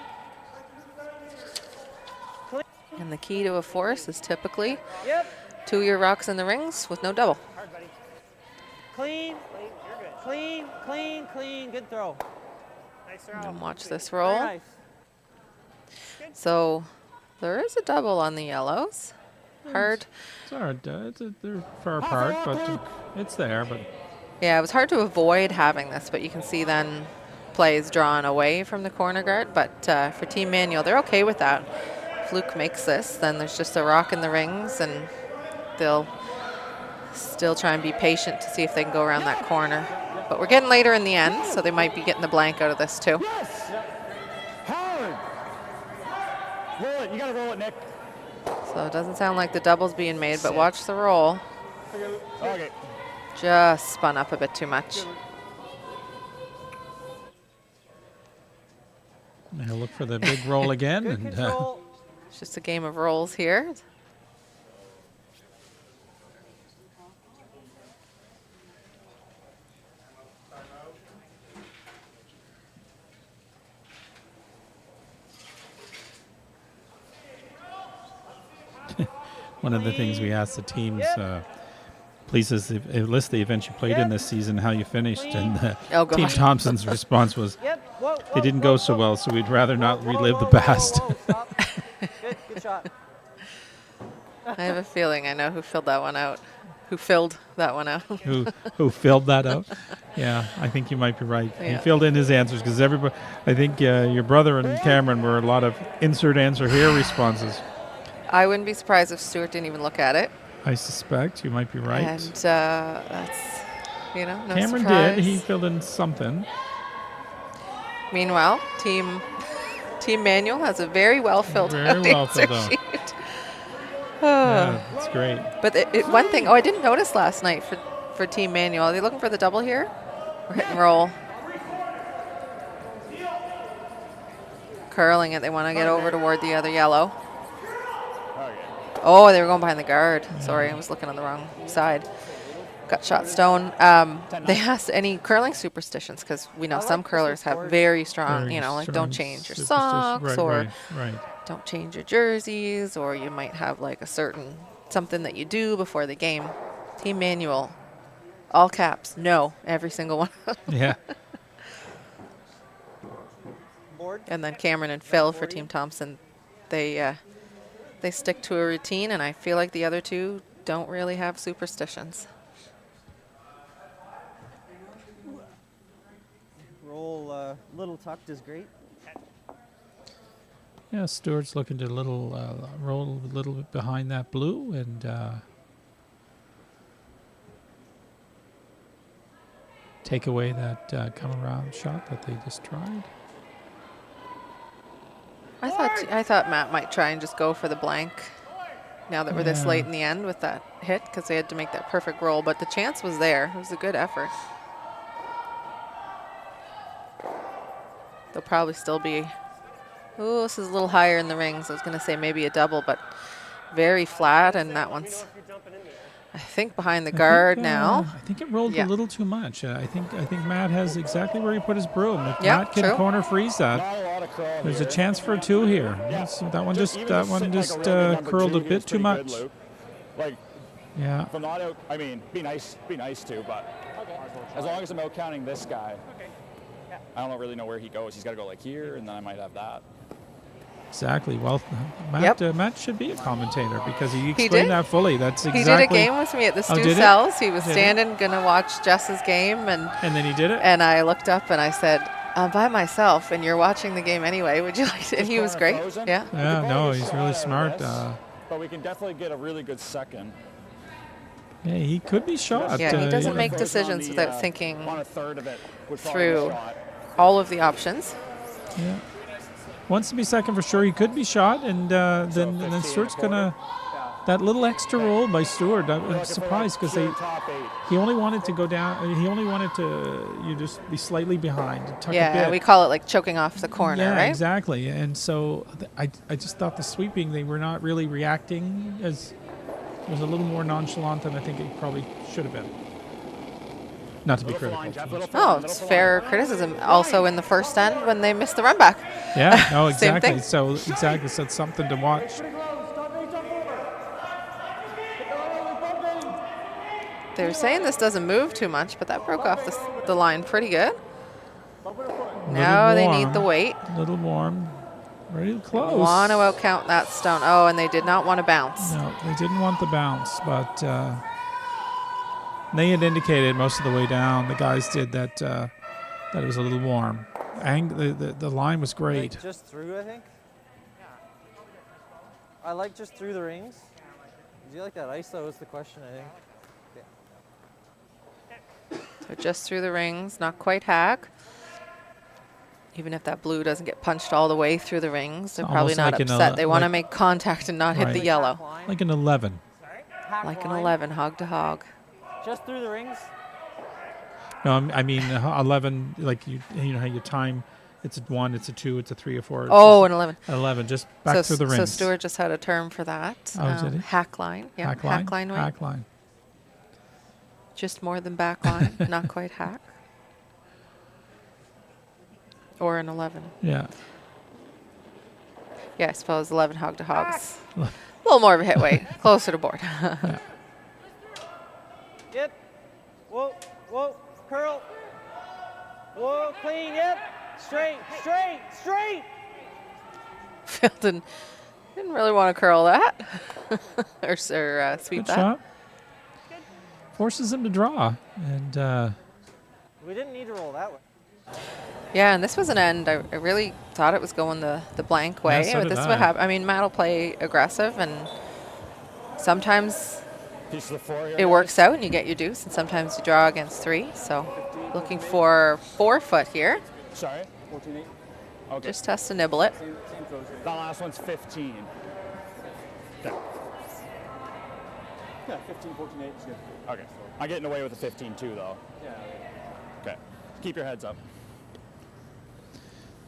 And the key to a force is typically
Yep.
2 of your rocks in the rings with no double.
Hard, buddy.
Clean.
You're good.
Clean, clean, clean. Good throw.
Nice throw.
And watch this
Very
roll.
nice.
So there is a double on the yellows. Hard.
It's hard. They're far apart, but it's there. But
Yeah, it was hard to avoid having this, but you can see then play is drawn away from the corner guard. But for Team Manuel, they're okay with that. If Luke makes this, then there's just a rock in the rings, and they'll still try and be patient to see if they can go around that corner. But we're getting later in the end, so they might be getting the blank out of this too.
Yes. Hard. Roll it. You gotta roll it, Nick.
So it doesn't sound like the double's being made, but watch the roll.
Okay.
Just spun up a bit too much.
and he'll look for the big roll again.
Good
And
control.
It's just a game of rolls here.
one of the things we asked the teams, please list the events you played in this season, how you finished. And
Oh,
Team
gosh.
Thompson's response was,
Yep. Whoa,
they
whoa,
didn't
whoa,
go so
whoa,
well, so we'd rather not
whoa,
relive
whoa,
the
whoa,
past.
whoa, whoa, stop. Good shot.
I have a feeling I know who filled that one out. Who filled that one out?
who filled that out. Yeah, I think you might be right. He
Yeah.
filled in his answers because everybody, I think your brother and Cameron were a lot of insert answer here responses.
I wouldn't be surprised if Stuart didn't even look at it.
I suspect you might be right.
And that's, no
Cameron
surprise.
did. He filled in something.
Meanwhile, Team Manuel has a very well filled
Very
out
well
answer
filled out.
sheet.
Yeah, that's great.
But one thing, I didn't notice last night for Team Manuel. Are they looking for the double here? Or hit and roll? Curling it. They want to get over toward the other yellow.
Okay.
Oh, they were going behind the guard. Sorry, I was looking on the wrong side. Got shot stone. They asked any curling superstitions because we know some curlers have very strong,
Very
like
strong
don't change your
superstition.
socks or
Right.
don't change your jerseys, or you might have like a certain something that you do before the game. Team Manuel, all caps, no, every single one.
Yeah.
Board.
And then Cameron and Phil for Team Thompson, they stick to a routine, and I feel like the other two don't really have superstitions.
Roll little tucked is great.
Yeah, Stewart's looking to roll a little bit behind that blue and take away that come around shot that they just tried.
I thought Matt might try and just go for the blank now that we're this
Yeah.
late in the end with that hit, because they had to make that perfect roll, but the chance was there. It was a good effort. They'll probably still be, oh, this is a little higher in the rings. I was going to say maybe a double, but very flat, and that one's,
If you're jumping in there.
I think, behind the guard
I
now.
think it rolled
Yeah.
a little too much. I think Matt has exactly where he put his broom. If
Yeah,
Matt can
true.
corner freeze that,
Not a lot of curl
there's
here.
a chance for a two here.
Yeah.
So that one
Even
just
sit like a real good number
curled
two,
a
he
bit
was
too
pretty good,
much.
Luke. like
Yeah.
if I'm not out, I mean, be nice to, but as long as I'm out counting this guy, I don't really know where he goes. He's got to go like here, and then I might have that.
Exactly. Well, Matt should be a commentator because he
did?
explained that fully. That's exactly.
He did a game with me at the
Oh,
Stu
did he?
Cells. He was
Did he?
standing, gonna watch Jess's game, and
And then he did it.
and I looked up and I said, "I'm by myself, and you're watching the game anyway. Would you like to?" And he was great.
Frozen?
Yeah.
We
Yeah,
could
no,
probably
he's
get
really
a shot out of
smart.
this, but we can definitely get a really good second.
Yeah, he could be shot.
Yeah, he doesn't
yeah.
make
Frozen
decisions
on the,
without thinking
on a third of it would probably
through
be a shot.
all of the options.
Yeah. Wants to be second for sure. He could be shot, and then Stuart's gonna. That little extra roll by Stewart, I'm surprised because he only wanted to go down. He only wanted to just be slightly behind, tuck a
Yeah,
bit.
we call it like choking off the corner,
Yeah,
right?
exactly. And so I just thought the sweeping, they were not really reacting as it was a little more nonchalant than I think it probably should have been. Not to be critical.
Oh, it's fair criticism. Also in the first end when they missed the run back.
Yeah, no,
Same
exactly.
thing.
So it's something to watch.
They were saying this doesn't move too much, but that broke off the line pretty good. Now they need the weight.
A little warm. Ready to close.
Want to outcount that stone. Oh, and they did not want to bounce.
No, they didn't want the bounce, but they had indicated most of the way down. The guys did that it was a little warm. The line was great.
Like just through, I think. I like just through the rings. Do you like that ice, though, is the question, I think.
So just through the rings, not quite hack. Even if that blue doesn't get punched all the way through the rings, they're probably
Almost
not
like
upset. They want to
like-
make contact and not hit the
Right.
yellow.
Like an 11.
Like an 11, hog to hog.
Just through the rings.
No, I mean 11. Like you know how you time. It's a 1, it's a 2, it's a 3 or 4. It's
Oh,
just
an 11.
11. Just back through the
So
rings.
Stuart just had a term for that.
Oh, did he?
Hack line. Yeah,
Hack line.
weight.
Hack line.
Just more than back line, not quite hack. Or an 11.
Yeah.
Yeah, I suppose 11 hog to hogs. A little more of a hit weight, closer to board.
Yep. Whoa, whoa, curl. Whoa, clean, yep. Straight, straight, straight.
Phil didn't really want to curl that or sweep
Good
that.
shot. Forces him to draw, and
We didn't need to roll that way.
Yeah, and this was an end. I really thought it was going the blank way.
so
but
did
this is
I.
what happened. I mean, Matt will play aggressive, and sometimes
Piece of the four here,
it works out and you get your deuce, and sometimes you draw against 3. So looking for 4 foot here.
Sorry? 14-8. Okay.
Just has to nibble it.
That last one's 15. Okay.
Yeah, 15, 14, 8 is good.
Okay. I'm getting away with the 15 too, though.
Yeah.
Okay. Keep your heads up.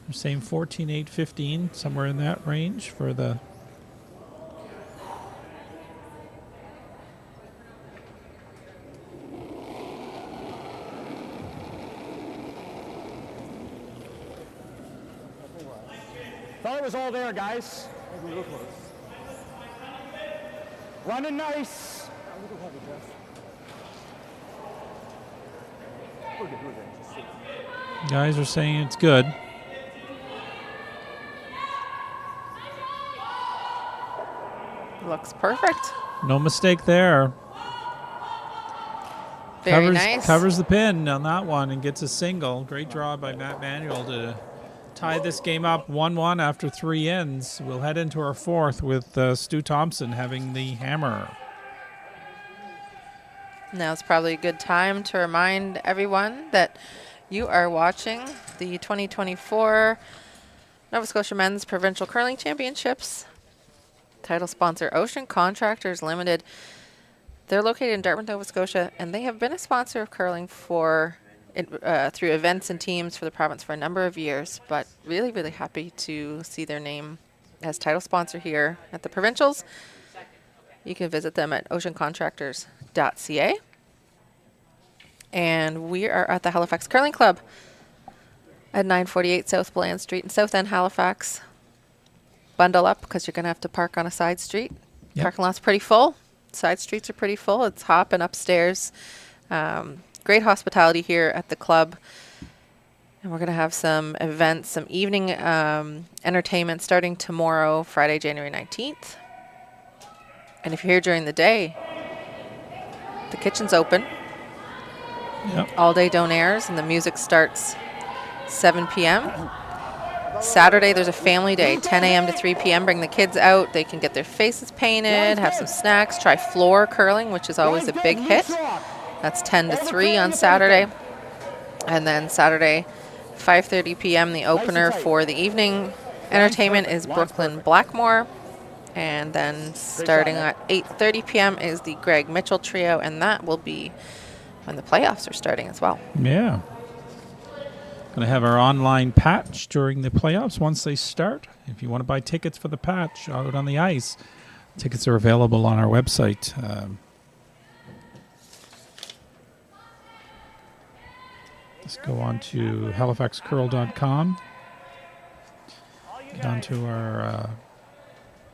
they're saying 14, 8, 15, somewhere in that range for the.
Thought it was all there, guys. Running nice.
Guys are saying it's good.
Looks perfect.
No mistake there.
Very nice.
Covers the pin on that one and gets a single. Great draw by Manuel to tie this game up 1-1 after 3 ends. We'll head into our 4th with Stu Thompson having the hammer.
Now's probably a good time to remind everyone that you are watching the 2024 Nova Scotia Men's Provincial Curling Championships. Title sponsor Ocean Contractors Limited. They're located in Dartmouth, Nova Scotia, and they have been a sponsor of curling for through events and teams for the province for a number of years. But really, really happy to see their name as title sponsor here at the provincials. You can visit them at oceancontractors.ca. And we are at the Halifax Curling Club at 948 South Bland Street in South End, Halifax. Bundle up because you're going to have to park on a side street.
Yep.
Parking lot's pretty full. Side streets are pretty full. It's hopping upstairs. Great hospitality here at the club. And we're going to have some events, some evening entertainment starting tomorrow, Friday, January 19th. And if you're here during the day, the kitchen's open.
Yep.
All day donaires, and the music starts 7 p.m. Saturday, there's a family day, 10 a.m. to 3 p.m. Bring the kids out. They can get their faces painted, have some snacks, try floor curling, which is always a big hit. That's 10 to 3 on Saturday. And then Saturday, 5:30 p.m., the opener for the evening entertainment is Brooklyn Blackmore. And then starting at 8:30 p.m. is the Greg Mitchell Trio, and that will be when the playoffs are starting as well.
Yeah. Going to have our online patch during the playoffs once they start. If you want to buy tickets for the patch out on the ice, tickets are available on our website. Let's go on to halifaxcurl.com. Get onto our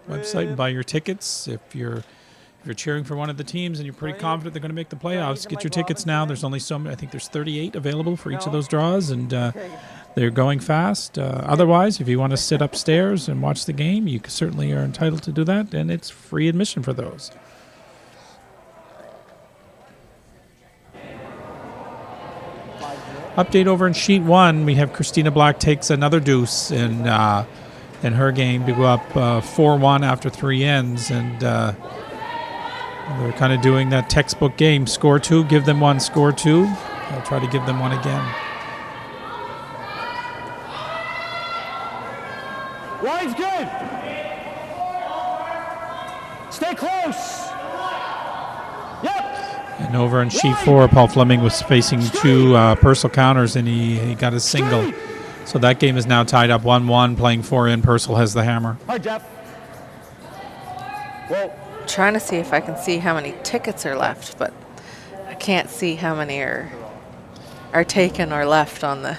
website and buy your tickets. If you're cheering for one of the teams and you're pretty confident they're going to make the playoffs, get your tickets now. There's only so many. I think there's 38 available for each of those draws, and they're going fast. Otherwise, if you want to sit upstairs and watch the game, you certainly are entitled to do that, and it's free admission for those. Update over in Sheet 1, we have Christina Black takes another deuce in her game to go up 4-1 after 3 ends, and they're kind of doing that textbook game. Score 2, give them 1, score 2. I'll try to give them 1 again.
Line's good. Stay close. Yep.
And over in Sheet 4, Paul Fleming was facing 2 Purcell counters, and he got a single. So that game is now tied up 1-1, playing 4 in. Purcell has the hammer.
Hi, Jeff. Whoa.
Trying to see if I can see how many tickets are left, but I can't see how many are taken or left on the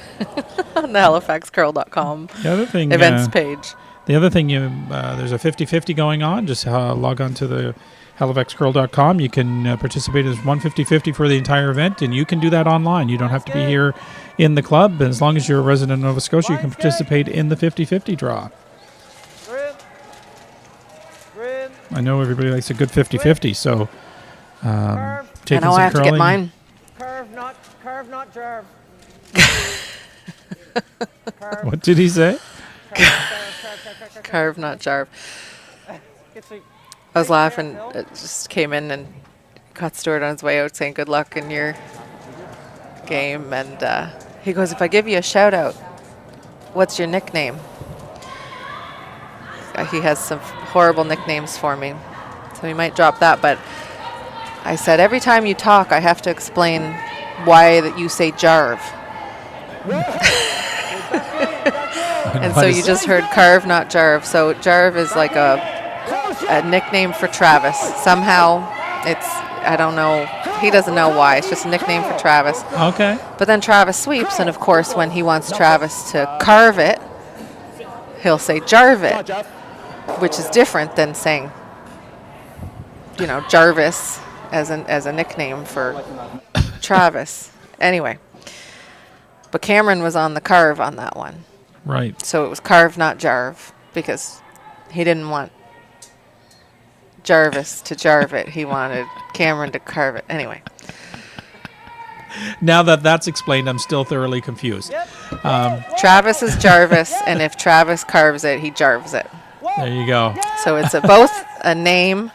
on the halifaxcurl.com
The other thing,
events page.
The other thing, there's a 50-50 going on. Just log on to the halifaxcurl.com. You can participate as 150-50 for the entire event, and you can do that online. You don't have to be here in the club. As long as you're a resident of Nova Scotia, you can participate in the 50-50 draw. I know everybody likes a good 50-50, so
I
taking
know
some
I have
curling.
to get mine.
Curve, not jerv.
What did he say?
Carve, not jarve.
Get sweet.
I was laughing. It just came in and caught Stuart on his way out saying good luck in your game. And he goes, if I give you a shout out, what's your nickname? He has some horrible nicknames for me, so he might drop that. But I said, every time you talk, I have to explain why that you say jarve. And so you just heard carve, not jarve. So jarve is like a nickname for Travis. Somehow it's, I don't know, he doesn't know why. It's just a nickname for Travis.
Okay.
But then Travis sweeps, and of course when he wants Travis to carve it, he'll say jarve it, which is different than saying, Jarvis as a nickname for Travis. Anyway, but Cameron was on the carve on that one.
Right.
So it was carve, not jarve, because he didn't want Jarvis to jarve it. He wanted Cameron to carve it. Anyway.
Now that that's explained, I'm still thoroughly confused.
Travis is Jarvis, and if Travis carves it, he jarves it.
There you go.
So it's both a name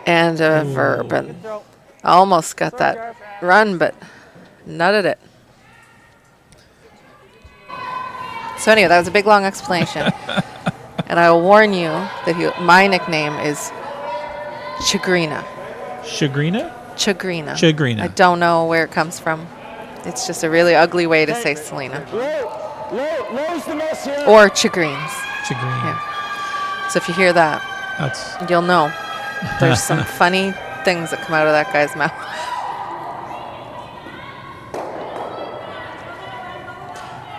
and a verb. And I almost got that run, but nutted it. So anyway, that was a big, long explanation. And I will warn you that my nickname is Chagrina.
Chagrina?
Chagrina.
Chagrina.
I don't know where it comes from. It's just a really ugly way to say Selena.
Low's the mess here.
Or Chagrins.
Chagrina.
Yeah. So if you hear that,
That's
you'll know. There's some funny things that come out of that guy's mouth.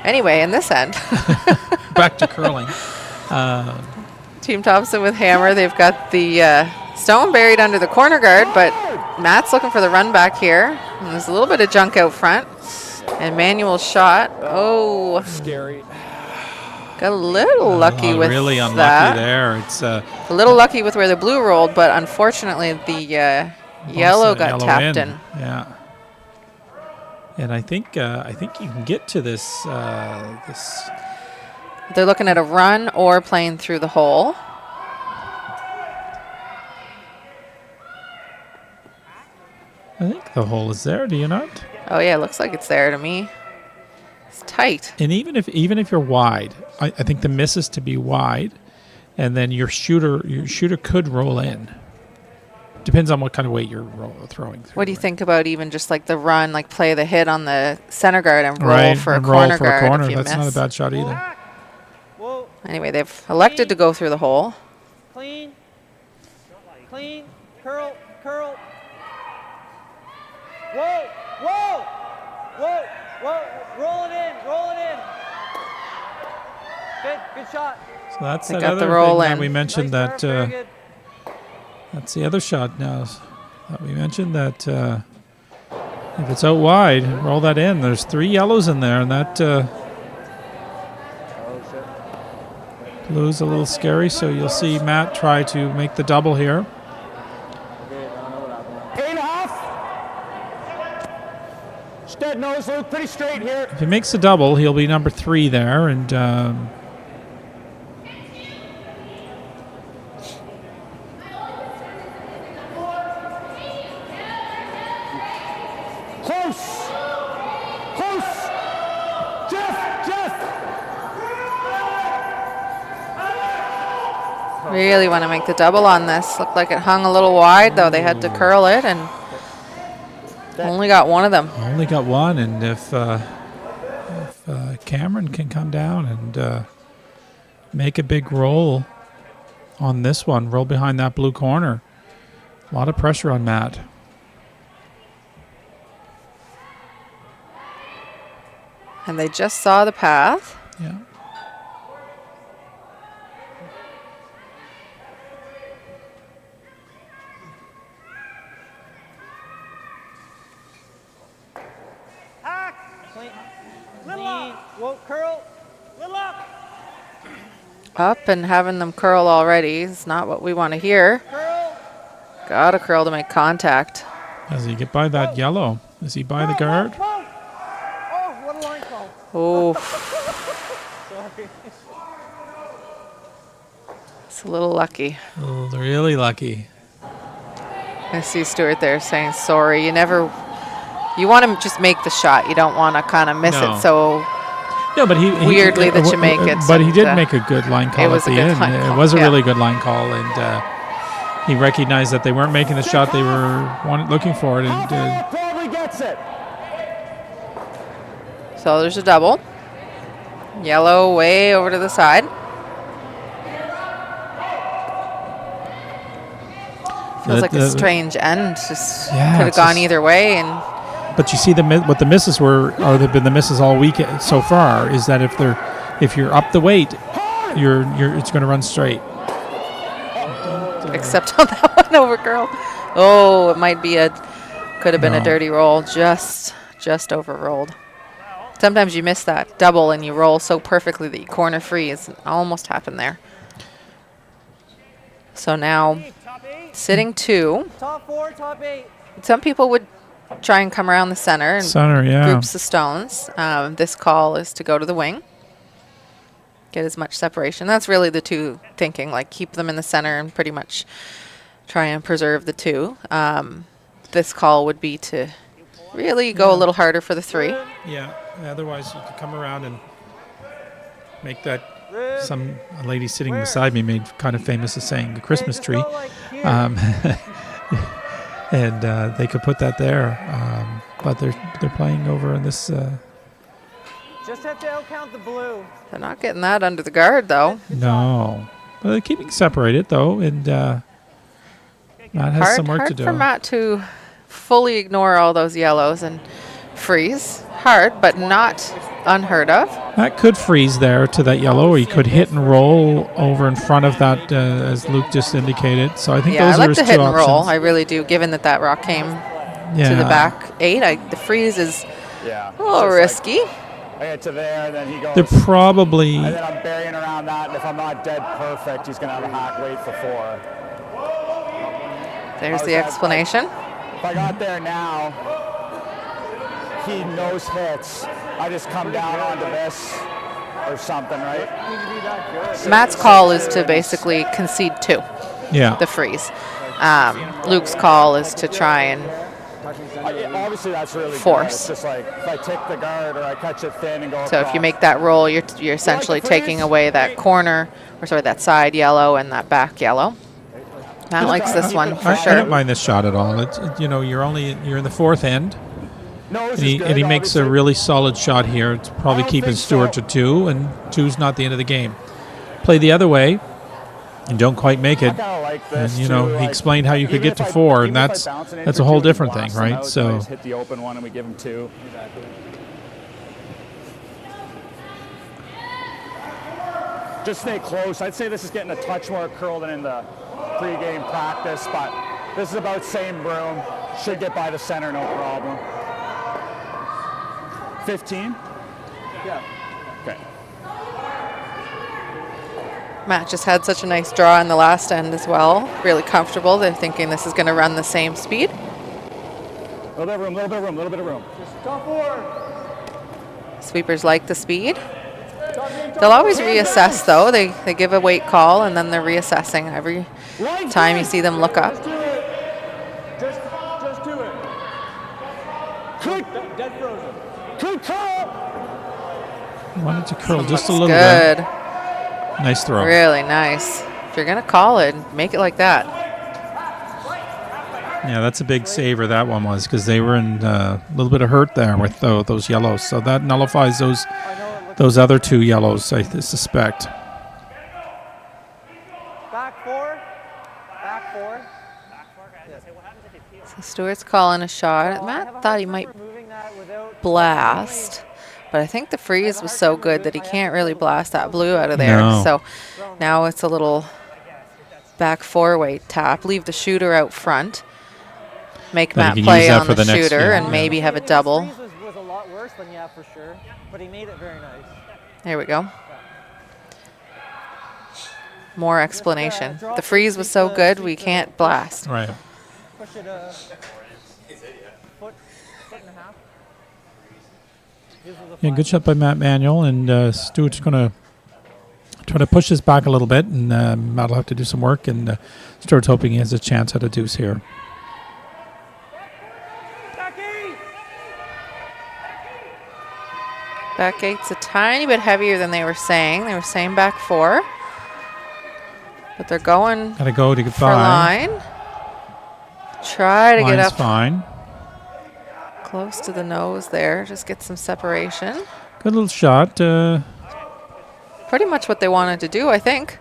Anyway, in this end,
back to curling.
Team Thompson with hammer. They've got the Stone buried under the corner guard, but Matt's looking for the run back here. And there's a little bit of junk out front. And Manuel's shot. Oh,
Scary.
got a little lucky with
really unlucky
that.
there. It's
A little lucky with where the blue rolled, but unfortunately the yellow got tapped in.
Yeah. And I think you can get to this this.
They're looking at a run or playing through the hole.
I think the hole is there. Do you not?
Oh yeah, looks like it's there to me. It's tight.
And even if you're wide, I think the miss is to be wide, and then your shooter could roll in. Depends on what kind of weight you're throwing through.
What do you think about even just like the run, like play the hit on the center guard and roll
Right,
for a
and roll
corner
for a
guard
corner.
if you
That's not a
miss?
bad shot either.
Whoa.
Anyway, they've elected to go through the hole.
Clean. Clean. Curl. Curl. Whoa. Whoa. Whoa. Whoa. Roll it in. Roll it in. Good shot.
So that's
They
that
got
other
the roll
thing that
in.
we mentioned
Nice serve, very
that
good.
that's the other shot now. That we mentioned that if it's out wide, roll that in. There's 3 yellows in there, and that blue's a little scary. So you'll see Matt try to make the double here.
8.5. Dead nose, Luke. Pretty straight here.
If he makes the double, he'll be number 3 there, and
Close. Close. Jeff.
Really want to make the double on this. Looked like it hung a little wide, though. They had to curl it and only got one of them.
only got one. And if Cameron can come down and make a big roll on this one, roll behind that blue corner, a lot of pressure on Matt.
And they just saw the path.
Yeah.
Hack. Clean. Clean. Whoa. Curl. Little up.
Up and having them curl already is not what we want to hear.
Curl.
Got to curl to make contact.
Does he get by that yellow? Is he by the guard?
Whoa. Oh, what a line call.
Oh,
Sorry.
it's a little lucky.
Oh, they're really lucky.
I see Stuart there saying sorry. You want to just make the shot. You don't want to kind of miss
No.
it. So
Yeah, but he
Weirdly that you make it,
But he did
and,
make a good line call
it was
at
a
the
good
end.
line
It
call,
was a
yeah.
really good line call, and he recognized that they weren't making the shot they were looking for, and
Probably gets it.
So there's a double. Yellow way over to the side. Feels like a strange end. Just
Yeah,
could have
it's
gone
just-
either way. And
But you see what the misses were, or have been the misses all week so far, is that if you're up the weight, it's going to run straight.
except on that one over curl. Oh, it might be could have been a
No.
dirty roll. Just over-rolled. Sometimes you miss that double and you roll so perfectly that you corner freeze. It almost happened there. So now
Top 8.
sitting 2.
Top 4, top 8.
Some people would try and come around the center and
Center, yeah.
groups of stones. This call is to go to the wing. Get as much separation. That's really the two thinking, like keep them in the center and pretty much try and preserve the 2. This call would be to really go a little harder for the 3.
Yeah. Otherwise, you could come around and make that.
Rib.
A lady sitting beside me made kind of famous as saying the Christmas
Just
tree.
go like here.
And they could put that there, but they're playing over in this.
Just have to outcount the blue.
They're not getting that under the guard, though.
No, but they're keeping separated though, and Matt has some work to do.
for Matt to fully ignore all those yellows and freeze. Hard, but not unheard of.
Matt could freeze there to that yellow, or he could hit and roll over in front of that, as Luke just indicated. So I think
Yeah,
those
I
are
like
his
the
two
hit and roll.
options.
I really do, given that that rock came
Yeah.
to the back 8. The freeze is
Yeah.
a little risky.
I get to there, and then he goes.
They're probably.
And then I'm burying around that, and if I'm not dead perfect, he's going to have a hack weight for 4.
There's the explanation.
If I got there now, he nose hits. I just come down onto this or something, right?
Matt's call is to basically concede 2,
Yeah.
the freeze. Luke's call is to try and
Obviously, that's really
Force.
good. It's just like if I take the guard or I catch it thin and go
so if you
across.
make that roll, you're essentially taking away that corner, or sorry, that side yellow and that back yellow. Matt likes this one for
I
sure.
don't mind this shot at all. It's, you're in the 4th end,
Nose
and he,
is good,
and he makes a
obviously.
really solid shot here. It's probably
I don't
keeping
think
Stewart
so.
to 2, and 2's not the end of the game. Play the other way, and don't quite make
I
it.
kind of like
And
this
you know,
too,
he
like,
explained how you could
even
get to
if I-
4,
even
and
if I
that's
bounce an inch
that's
or
a whole
two, we
different thing,
blast him
right?
out, then I
So
just hit the open one and we give him 2. Just stay close. I'd say this is getting a touch more curl than in the pre-game practice, but this is about same broom. Should get by the center, no problem. 15? Yeah. Okay.
Matt just had such a nice draw in the last end as well. Really comfortable. They're thinking this is going to run the same speed.
Little bit of room, little bit of room, little bit of room.
Sweepers like the speed. They'll always reassess, though. They give a weight call, and then they're reassessing every time you see them look up.
Just do it.
Quick,
Dead frozen.
quick call!
wanted to curl just a
Looks
little
good.
bit. Nice throw.
Really nice. If you're going to call it, make it like that.
Yeah, that's a big saver, that one was, because they were in a little bit of hurt there with those yellows. So that nullifies those other 2 yellows, I suspect.
Back 4. Back 4.
So Stewart's calling a shot. Matt thought he might blast, but I think the freeze was so good that he can't really blast that blue out of there.
No.
So now it's a little back 4-weight tap. Leave the shooter out front. Make
Then
Matt
he can
play
use that
on
for
the
the next
shooter
game,
and
yeah.
maybe have a double.
Freeze was a lot worse than yeah, for sure, but he made it very nice.
There we go. More explanation. The freeze was so good, we can't blast.
Right.
Push it foot and a half.
Yeah, good shot by Matt Manuel, and Stewart's going to try to push this back a little bit, and Matt will have to do some work, and Stewart's hoping he has a chance at a deuce here.
Back 8's a tiny bit heavier than they were saying. They were saying back 4. But they're going
Got to go to get
for
by.
line. Try to get
Line's
up
fine.
close to the nose there. Just get some separation.
Good little shot.
Pretty much what they wanted to do, I think.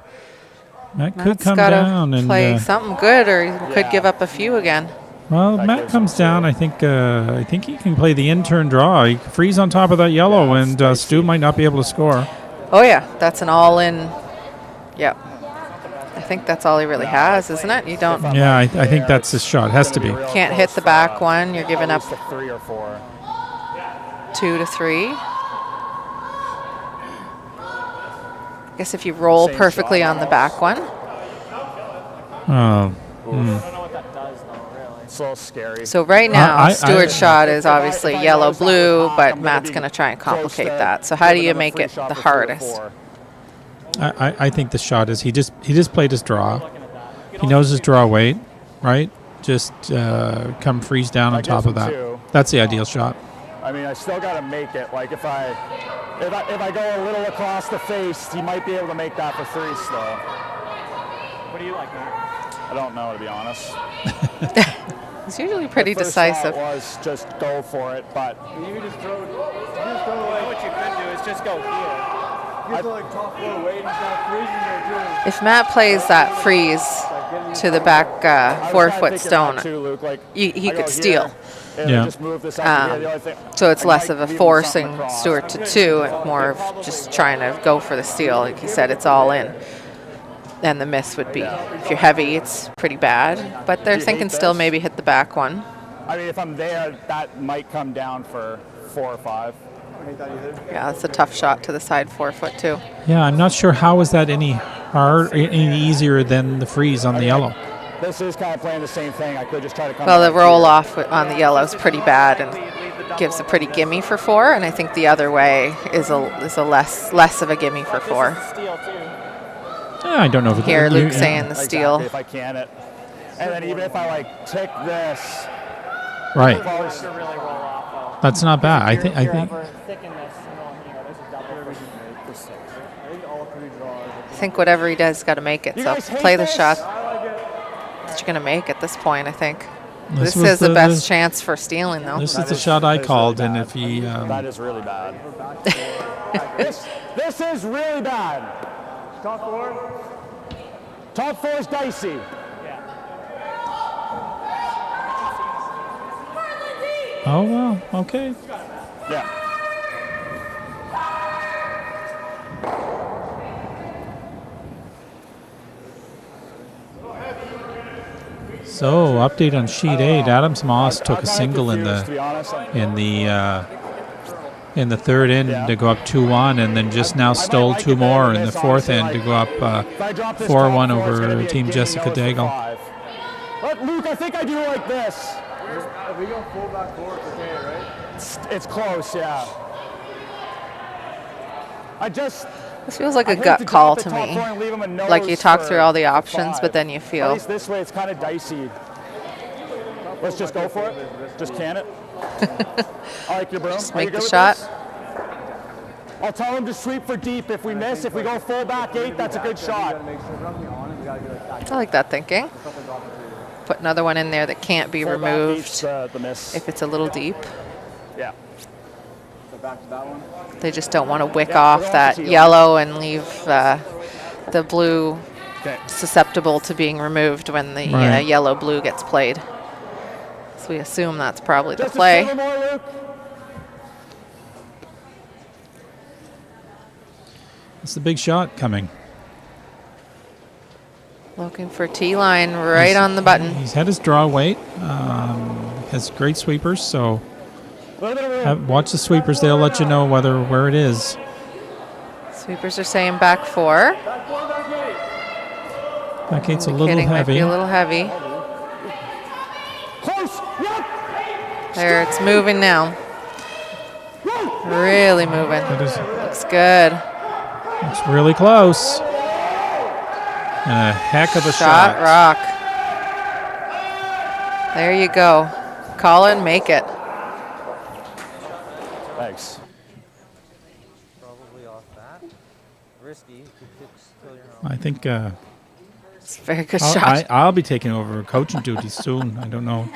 Matt could
Matt's
come
got
down
to
and
play something good, or he could give up a few again.
well,
That
Matt
gives
comes
him
down. I think he can play the in-turn draw. He can freeze on top of that yellow,
Yeah,
and Stu might not be able to score.
Oh, yeah. That's an all-in. Yep. I think that's all he really has, isn't it? You don't
Yeah, I think that's his shot. Has to be.
can't hit the back one. You're giving up
At least a 3 or 4.
2 to 3. I guess if you roll
Same
perfectly
shot
on the back one.
Oh,
It's a little scary.
So right now,
I-
Stewart's shot is
If I-
obviously
if I
yellow
notice that
blue,
I'm
but
gonna
Matt's
be
going to try and
close
complicate
to
that. So how do
giving
you
him a
make
free
it
shot
the
for 3 or
hardest?
4.
I think the shot is he just played his draw. He knows his draw weight, right? Just come freeze down on
That
top
gives
of
him
that.
2.
That's the ideal shot.
I mean, I still got to make it. Like if I go a little across the face, he might be able to make that for 3 still.
What do you like, Matt?
I don't know, to be honest.
He's usually pretty
First
decisive.
thought was just go for it, but
You know what you could do is just go here.
Get to like top floor weight, he's got a freeze in there too.
If Matt plays that freeze to the back
I was
4
kinda
foot
thinking
stone,
that too, Luke. Like,
he
I go
could steal.
here, and
Yeah.
just move this up here. The only thing,
So it's
I
less
might
of a
leave him
forcing
something across.
Stewart to 2 and more of just trying to go for the steal. Like he said, it's all in. And the miss would be, if you're heavy, it's pretty bad. But they're
you
thinking
hate
still
this?
maybe hit the back one.
I mean, if I'm there, that might come down for 4 or 5.
I hate that either.
Yeah, it's a tough shot to the side 4 foot too.
Yeah, I'm not sure how is that any any easier than the freeze on the yellow.
This is kind of playing the same thing. I could just try to come
Well, the
back
roll
here.
off on the yellow is pretty bad and gives a pretty gimme for 4. And I think the other way is a less of a gimme for 4.
Steal too.
I don't know if
Here,
you-
Luke's
you-
saying the steal.
Exactly, if I can it. And then even if I like tick this,
Right.
probably
To really roll off though.
That's not bad. I think.
Thicken this,
I think all 3 draws.
I think whatever he does, got to make it.
You
So
guys hate
play the
this?
shot
I like it.
that you're going to make at this point, I think.
This
This
was
is the best chance for stealing, though.
This is
That
the
is-
shot I
that is
called,
really
and
bad.
if he,
that is really bad. this is really bad.
Top 4.
Top 4 is dicey.
oh well, okay.
Yeah.
So update on sheet 8. Adams Moss took
I'm
a
kinda
single
confused, to be honest.
in the third end
Yeah.
to go up 2-1, and then just now stole
like
2
it better
more
than
in the
this,
fourth
honestly,
end to
like,
go up
If I drop this
4-1
top 4, it's gonna
over
be a
Team
gimme
Jessica
nose for
Daigle.
5. But Luke, I think I do like this.
If we go full back 4, it's okay, right?
It's close, yeah. I just
This feels like
I
a
hate
gut
to
call
drop the
to
top
me.
4 and leave 'em a nose
Like you talk
for-
through all the
for
options,
5.
but then you
At
feel
least this way, it's kind of dicey. Let's just go for it. Just can it. I like your broom.
Just
Are you
make the
good with
shot.
this? I'll tell him to sweep for deep. If we miss, if we go full back 8, that's a good
We
shot.
gotta make sure we're on it. We gotta get it back.
I like that thinking. Put another one in there that can't be
Full back
removed
8's the miss.
if it's a little deep.
Yeah.
So back to that one.
They just don't want to wick
Yeah,
off
we're going
that
to teal.
yellow and leave the blue
Okay.
susceptible to being removed when the
Right.
yellow-blue gets played. So we assume that's probably the
Just a
play.
sliver more, Luke.
It's the big shot coming.
Looking for T-line right
He's-
on the button.
He's had his draw weight. Has great sweepers, so
Little bit of room.
watch the sweepers. They'll let you know where it is.
Sweepers are saying back 4.
Back 8's a little
Kidding, might
heavy.
be a little heavy.
Close. Yep.
There, it's moving now. Really moving.
That is,
Looks good.
it's really close. And a heck of a
Shot
shot.
rock. There you go. Call it and make it.
Thanks.
Probably off that. Risky. Still your
I think
It's a very good shot.
I'll be taking over coaching duties soon. I don't know.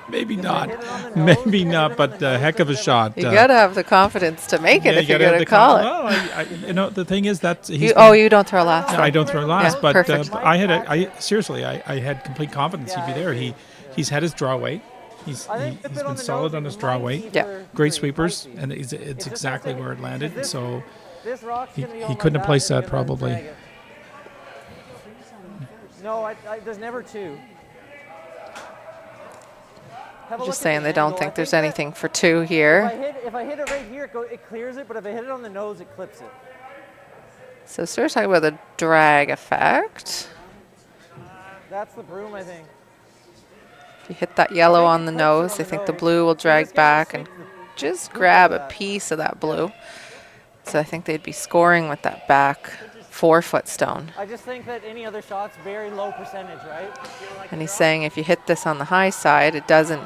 Maybe not. Maybe not, but a heck of a shot.
You gotta have the confidence to make it
yeah,
if you're
gotta have
gonna
the
call it.
Well, the thing is that he's
You don't throw last.
I don't throw last,
Yeah,
but
perfect.
I had complete confidence he'd be there. He's had his draw weight. He's been solid on his draw weight.
Yeah.
Great sweepers, and it's exactly where it landed. So
This rock's
he,
gonna be
he
on
couldn't
my
have placed
back,
that
I'm gonna
probably.
drag it. No, there's never 2. Have a look
Just
at
saying
the
they don't
angle.
think
I
there's
that
anything for 2
If
here.
I hit it right here, it clears it, but if I hit it on the nose, it clips it.
So Stuart's talking about the drag effect.
That's the broom, I think.
If you hit that yellow on the nose, I think the blue will drag back and just grab a piece of that blue. So I think they'd be scoring with that back 4-foot stone.
I just think that any other shot's very low percentage, right?
And he's saying if you hit this on the high side, it doesn't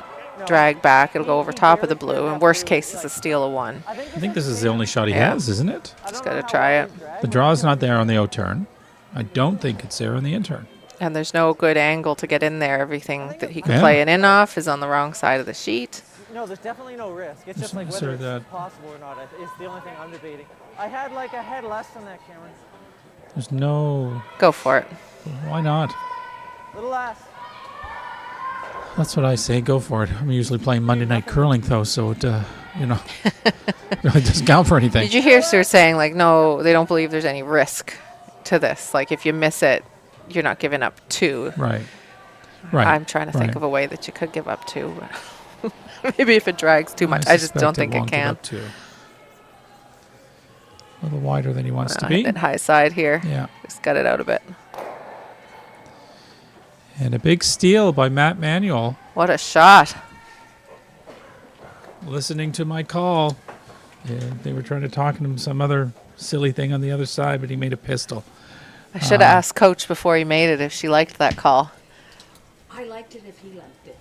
drag back. It'll go over top of the blue. And worst case is a steal of 1.
I think this is the only shot he
Yeah.
has, isn't it?
Just got to try it.
The draw is not there on the out-turn. I don't think it's there on the in-turn.
And there's no good angle to get in there. Everything that he could
Yeah.
play it in off is on the wrong side of the sheet.
No, there's definitely no risk. It's just like
Sir,
whether
that-
it's possible or not. It's the only thing I'm debating. I had like a head less than that, Cameron.
There's no.
Go for it.
Why not?
Little less.
That's what I say. Go for it. I'm usually playing Monday Night Curling, though, so it, it doesn't count for anything.
Did you hear Sir saying, like, no, they don't believe there's any risk to this? Like, if you miss it, you're not giving up 2.
Right. Right.
I'm trying to think of a way that you could give up 2. Maybe if it drags too much. I just
suspect
don't think it
won't give
can.
up 2. A little wider than he wants to
Hit
be.
it high side here.
Yeah.
Just got it out a bit.
And a big steal by Manuel.
What a shot.
Listening to my call. Yeah, they were trying to talk to him some other silly thing on the other side, but he made a pistol.
I should have asked Coach before he made it if she liked that call.
I liked it if he liked it.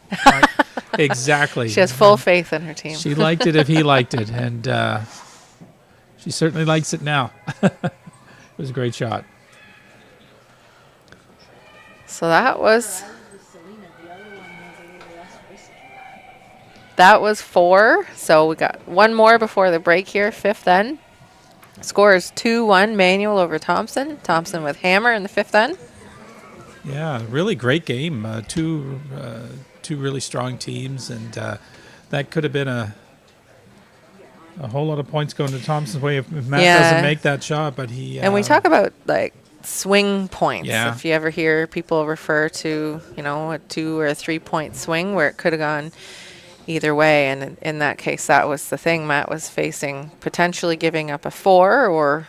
Exactly.
She has full faith in her team.
She liked it if he liked it, and she certainly likes it now. It was a great shot.
So that was
Selena, the other one was a little less risky.
that was 4. So we got one more before the break here, 5th end. Score is 2-1 Manuel over Thompson. Thompson with hammer in the 5th end.
Yeah, really great game. Two really strong teams, and that could have been a whole lot of points going to Thompson's way if Matt doesn't make that shot. But he
And we talk about like swing points.
Yeah.
If you ever hear people refer to, a 2 or a 3 point swing where it could have gone either way. And in that case, that was the thing. Matt was facing potentially giving up a 4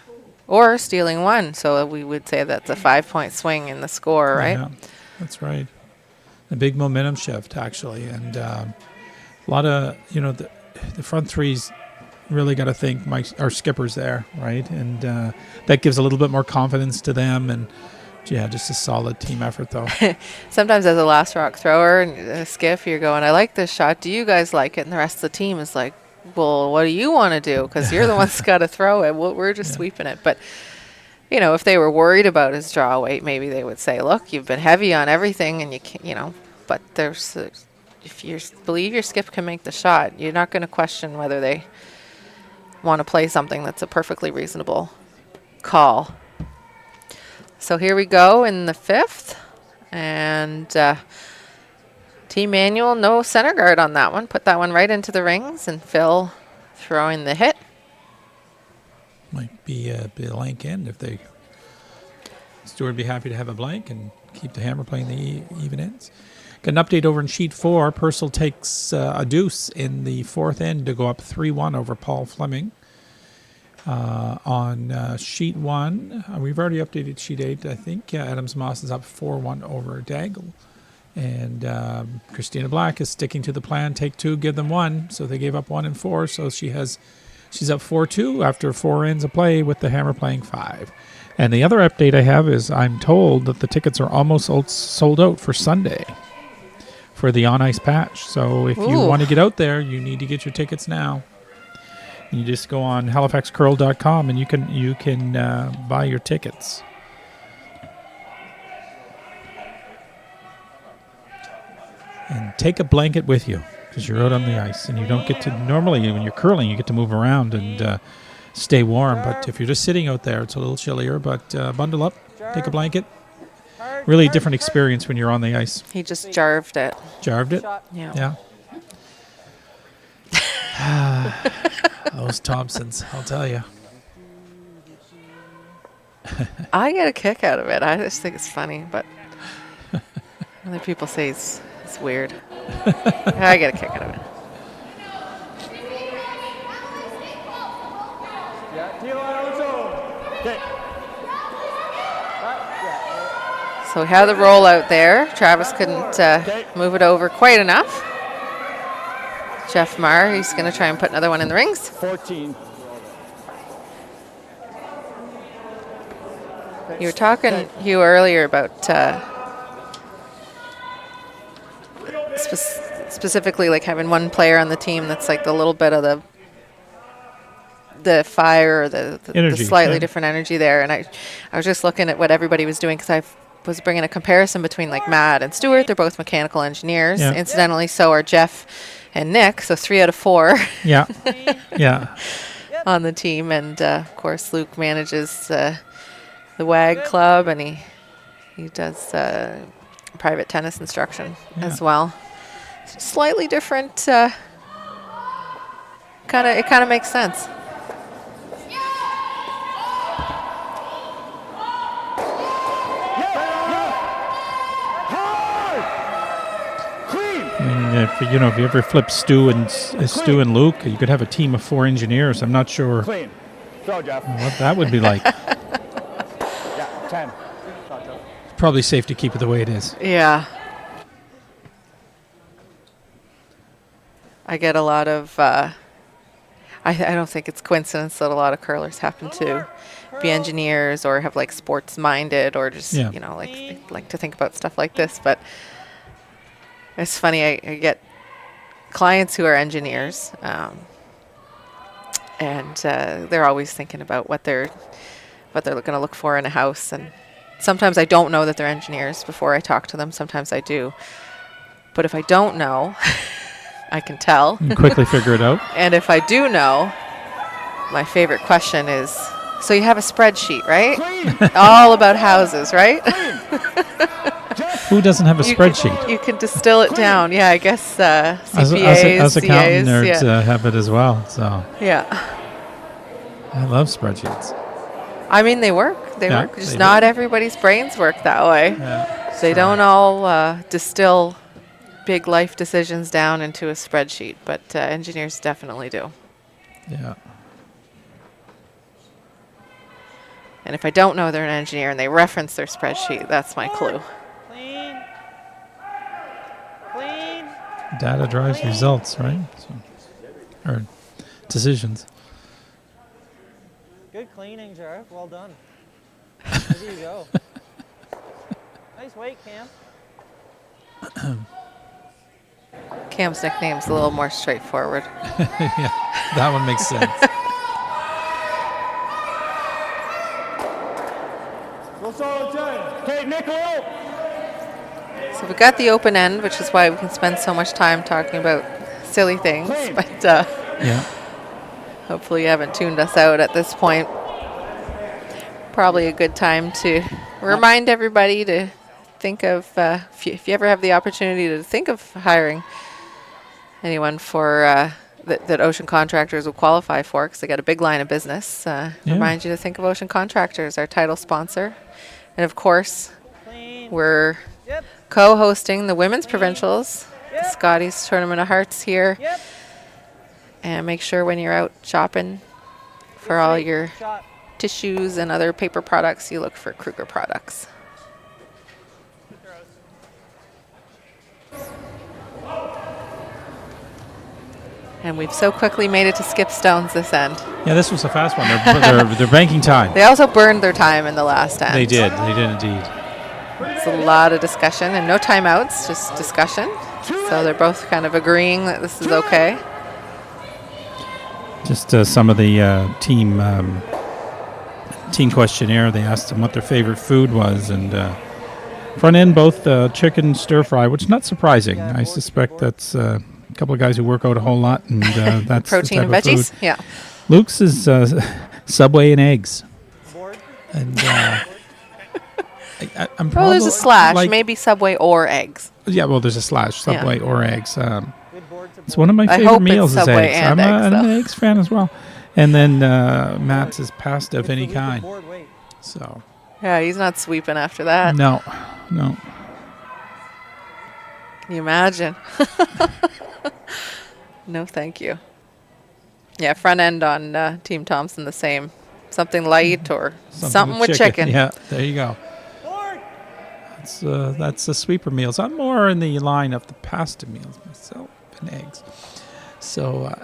or stealing 1. So we would say that's a 5 point swing in the score, right?
Yeah, that's right. A big momentum shift, actually. And a lot of, the front threes really got to thank our skippers there, right? And that gives a little bit more confidence to them. And, yeah, just a solid team effort, though.
Sometimes as a last rock thrower and a skiff, you're going, I like this shot. Do you guys like it? And the rest of the team is like, well, what do you want to do? Because you're the ones that's got to throw it. Well, we're just sweeping it. But, if they were worried about his draw weight, maybe they would say, look, you've been heavy on everything and you can't, but there's, if you believe your skip can make the shot, you're not going to question whether they want to play something that's a perfectly reasonable call. So here we go in the 5th, and Team Manuel, no center guard on that one. Put that one right into the rings, and Phil throwing the hit.
Might be a blank end if they. Stewart would be happy to have a blank and keep the hammer playing the even ends. Got an update over in sheet 4. Purcell takes a deuce in the 4th end to go up 3-1 over Paul Fleming. On sheet 1, we've already updated sheet 8. I think Adams Moss is up 4-1 over Daggle. And Christina Black is sticking to the plan. Take 2, give them 1. So they gave up 1 and 4. So she's up 4-2 after 4 ends of play with the hammer playing 5. And the other update I have is I'm told that the tickets are almost sold out for Sunday for the on ice patch. So if you want to get out there, you need to get your tickets now. You just go on halifaxcurl.com and you can buy your tickets. And take a blanket with you because you're out on the ice and you don't get to, normally when you're curling, you get to move around and stay warm. But if you're just sitting out there, it's a little chillier, but bundle up, take a blanket. Really different experience when you're on the ice.
He just jarved it.
Jarved it?
Yeah.
Those Thompsons, I'll tell you.
I get a kick out of it. I just think it's funny, but other people say it's weird. I get a kick out of it.
Okay.
So we have the rollout there. Travis couldn't move it over quite enough. Jeff Marr, he's going to try and put another one in the rings.
14.
You were talking, Hugh, earlier about specifically like having one player on the team that's like the little bit of the fire or the
Energy,
slightly
yeah.
different energy there. And I was just looking at what everybody was doing because I've was bringing a comparison between like Matt and Stuart. They're both mechanical engineers.
Yeah.
Incidentally, so are Jeff and Nick. So 3 out of 4
Yeah. Yeah.
on the team. And of course, Luke manages the WAG club, and he does private tennis instruction as well. Slightly different. It kind of makes sense.
I mean, if you ever flip Stu and Luke, you could have a team of 4 engineers. I'm not sure
Clean. Throw, Jeff.
what that would be like.
Yeah, 10.
Probably safe to keep it the way it is.
Yeah. I get a lot of, I don't think it's coincidence that a lot of curlers happen to be engineers or have like sports minded or just,
Yeah.
like to think about stuff like this. But it's funny, I get clients who are engineers, and they're always thinking about what they're going to look for in a house. And sometimes I don't know that they're engineers before I talk to them. Sometimes I do. But if I don't know, I can tell.
You quickly figure it out.
And if I do know, my favorite question is, so you have a spreadsheet, right? All about houses, right?
Who doesn't have a spreadsheet?
You can distill it down. Yeah, I guess CPAs,
Us accountant
CAs,
nerds have it as well. So
yeah.
I love spreadsheets.
I mean, they work. They
Yeah,
work. Just
they
not everybody's brains work that way.
Yeah,
They don't all distill big life decisions down into a spreadsheet, but engineers definitely do.
Yeah.
And if I don't know they're an engineer and they reference their spreadsheet, that's my clue.
Clean. Clean.
Data drives results, right? So, or decisions.
Good cleaning, Jareth. Well done. There you go. Nice weight, Cam.
Cam's nickname's a little more straightforward.
Yeah, that one makes sense.
Okay, Nickel.
So we got the open end, which is why we can spend so much time talking about silly things. But
Yeah.
hopefully you haven't tuned us out at this point. Probably a good time to remind everybody to think of, if you ever have the opportunity to think of hiring anyone for that Ocean Contractors will qualify for, because they got a big line of business. Remind you to think of Ocean Contractors, our title sponsor. And of course,
Clean.
we're
Yep.
co-hosting the Women's Provincials, the Scotties Tournament of Hearts here.
Yep.
And make sure when you're out shopping for all your
Shot.
tissues and other paper products, you look for Kruger products. And we've so quickly made it to skip stones this end.
Yeah, this was a fast one. They're banking time.
They also burned their time in the last end.
They did indeed.
It's a lot of discussion and no timeouts, just discussion. So they're both kind of agreeing that this is okay.
Just some of the team questionnaire. They asked them what their favorite food was, and front end both chicken stir fry, which is not surprising. I suspect that's a couple of guys who work out a whole lot, and that's
Protein
the
and
type of
veggies,
food.
yeah.
Luke's is Subway and eggs,
Board.
and I'm
Oh,
probably
there's a slash,
like-
maybe Subway or eggs.
Yeah, well, there's a slash,
Yeah.
Subway or eggs.
Good board to
It's
board.
one of my
I
favorite
hope it's
meals is
Subway
eggs.
and
I'm
eggs,
an
though.
eggs fan as well. And then Matt's is pasta of
Good
any
for Luke with
kind.
board weight.
So
Yeah, he's not sweeping after that.
no.
Can you imagine? No, thank you. Yeah, front end on Team Thompson the same. Something light or something with chicken.
Yeah, there you go.
Board.
That's the sweeper meals. I'm more in the line of the pasta meals myself and eggs. So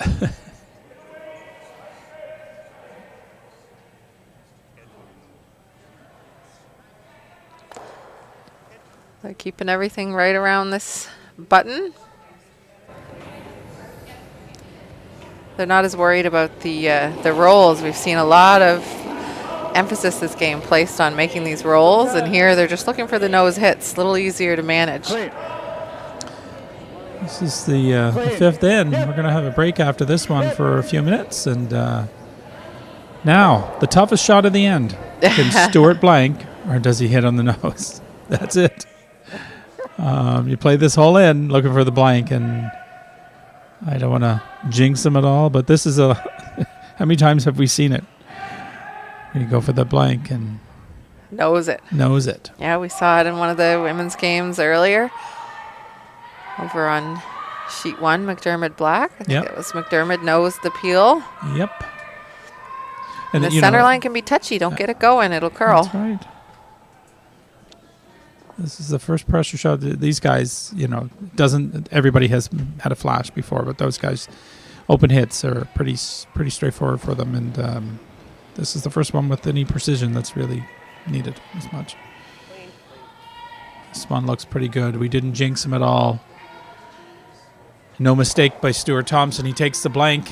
They're keeping everything right around this button. They're not as worried about the rolls. We've seen a lot of emphasis this game placed on making these rolls, and here they're just looking for the nose hits. A little easier to manage.
Clean.
This is the fifth in. We're going to have a break after this one for a few minutes. And now, the toughest shot of the end. Can Stuart blank, or does he hit on the nose? That's it. You play this hole in looking for the blank, and I don't want to jinx him at all, but this is a... How many times have we seen it? You go for the blank and...
Knows it.
Knows it.
Yeah, we saw it in one of the women's games earlier. Over on sheet 1, McDermott Black. I think
Yep.
it was McDermott knows the peel.
Yep.
And the
you
center
know,
line can be touchy. Don't get it going. It'll curl.
That's right. This is the first pressure shot. These guys, doesn't everybody has had a flash before, but those guys, open hits are pretty straightforward for them, and this is the first one with any precision that's really needed as much. This one looks pretty good. We didn't jinx him at all. No mistake by Stuart Thompson. He takes the blank.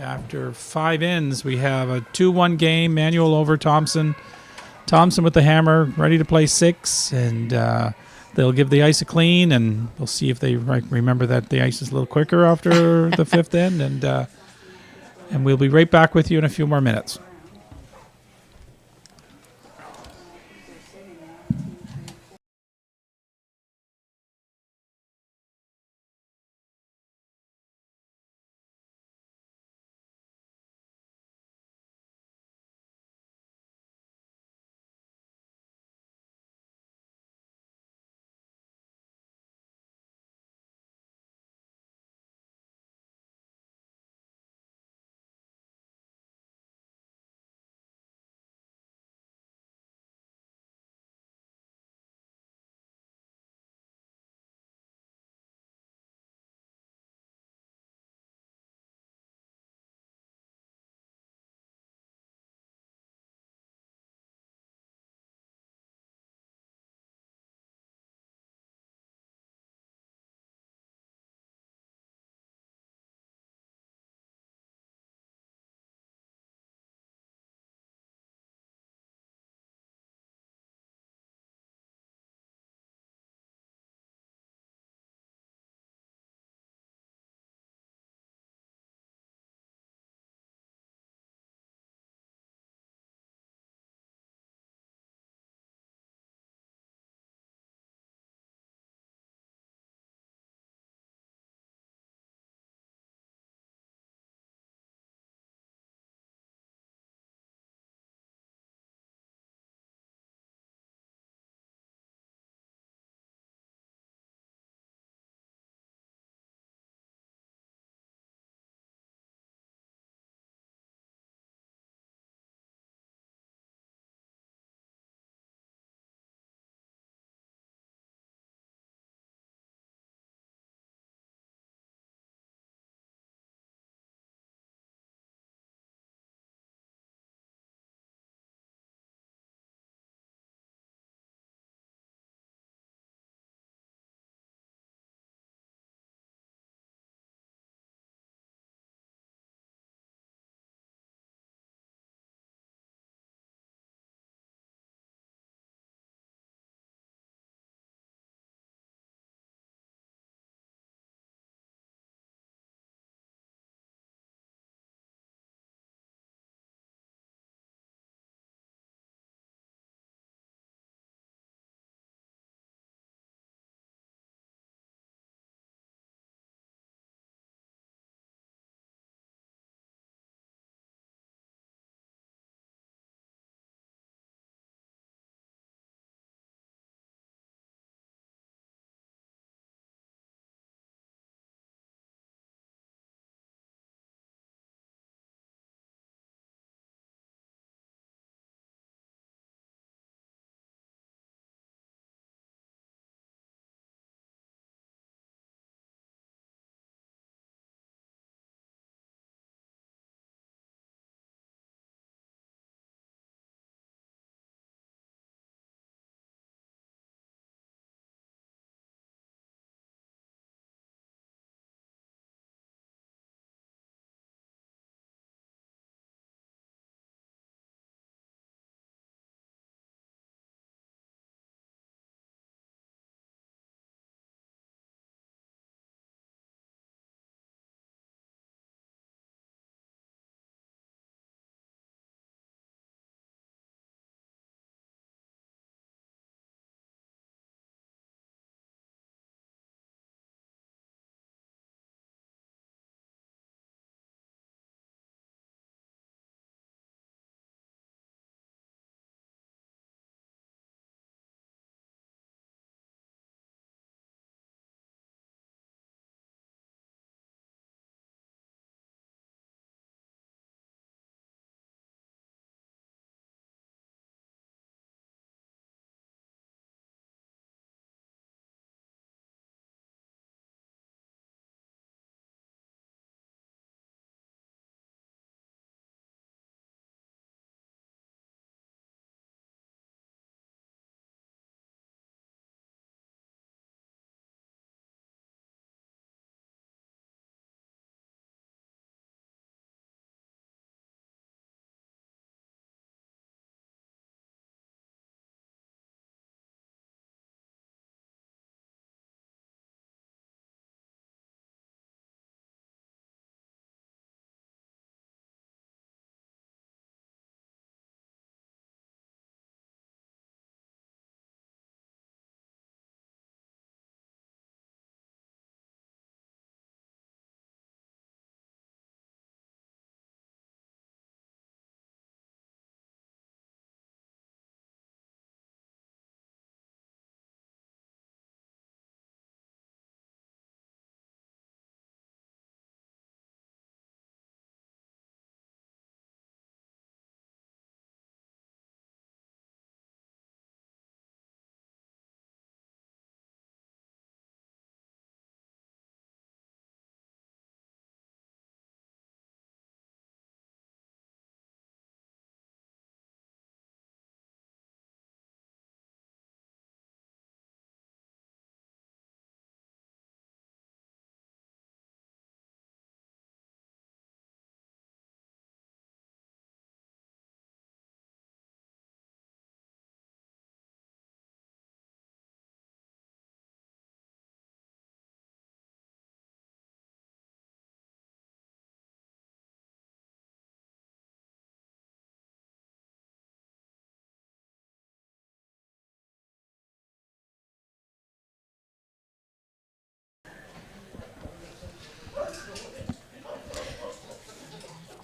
After 5 ins, we have a 2-1 game. Manuel over Thompson. Thompson with the hammer, ready to play 6, and they'll give the ice a clean, and we'll see if they remember that the ice is a little quicker after the 5th end, and we'll be right back with you in a few more minutes.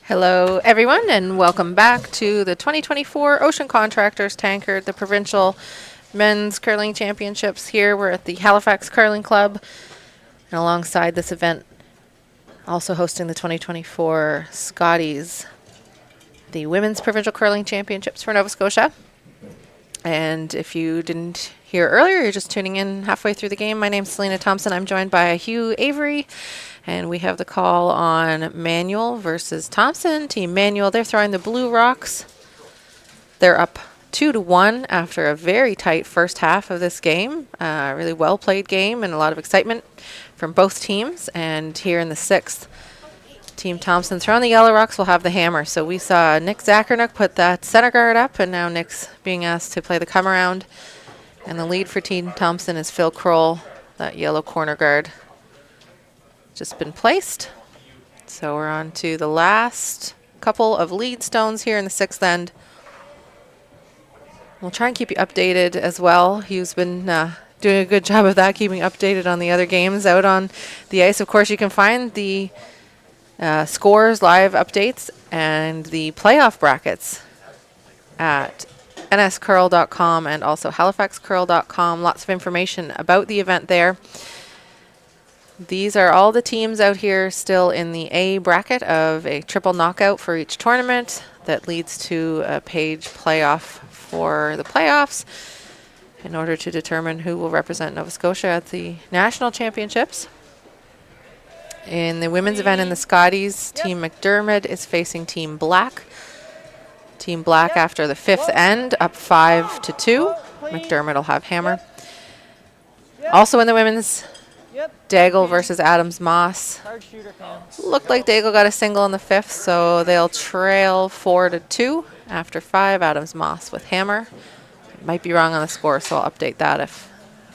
Hello, everyone, and welcome back to the 2024 Ocean Contractors Tankard, the provincial men's curling championships. Here we're at the Halifax Curling Club, and alongside this event, also hosting the 2024 Scotties, the women's provincial curling championships for Nova Scotia. And if you didn't hear earlier, you're just tuning in halfway through the game. My name's Selena Thompson. I'm joined by Hugh Avery. And we have the call on Manuel versus Thompson. Team Manuel, they're throwing the blue rocks. They're up 2-1 after a very tight first half of this game. Really well played game and a lot of excitement from both teams. And here in the sixth, Team Thompson throwing the yellow rocks will have the hammer. So we saw Nick Zacharnock put that center guard up, and now Nick's being asked to play the come around. And the lead for Team Thompson is Phil Kroll, that yellow corner guard. Just been placed. So we're on to the last couple of lead stones here in the sixth end. We'll try and keep you updated as well. Hugh's been doing a good job of that, keeping updated on the other games out on the ice. Of course, you can find the scores, live updates, and the playoff brackets at nscurl.com and also halifaxcurl.com. Lots of information about the event there. These are all the teams out here still in the A bracket of a triple knockout for each tournament that leads to a page playoff for the playoffs in order to determine who will represent Nova Scotia at the national championships. In the women's event in the Scotties, Team McDermott is facing Team Black. Team Black after the fifth end, up 5-2. McDermott will have hammer. Also in the women's, Daigle versus Adams Moss. Looked like Daigle got a single in the fifth, so they'll trail 4-2 after 5. Adams Moss with hammer. Might be wrong on the score, so I'll update that if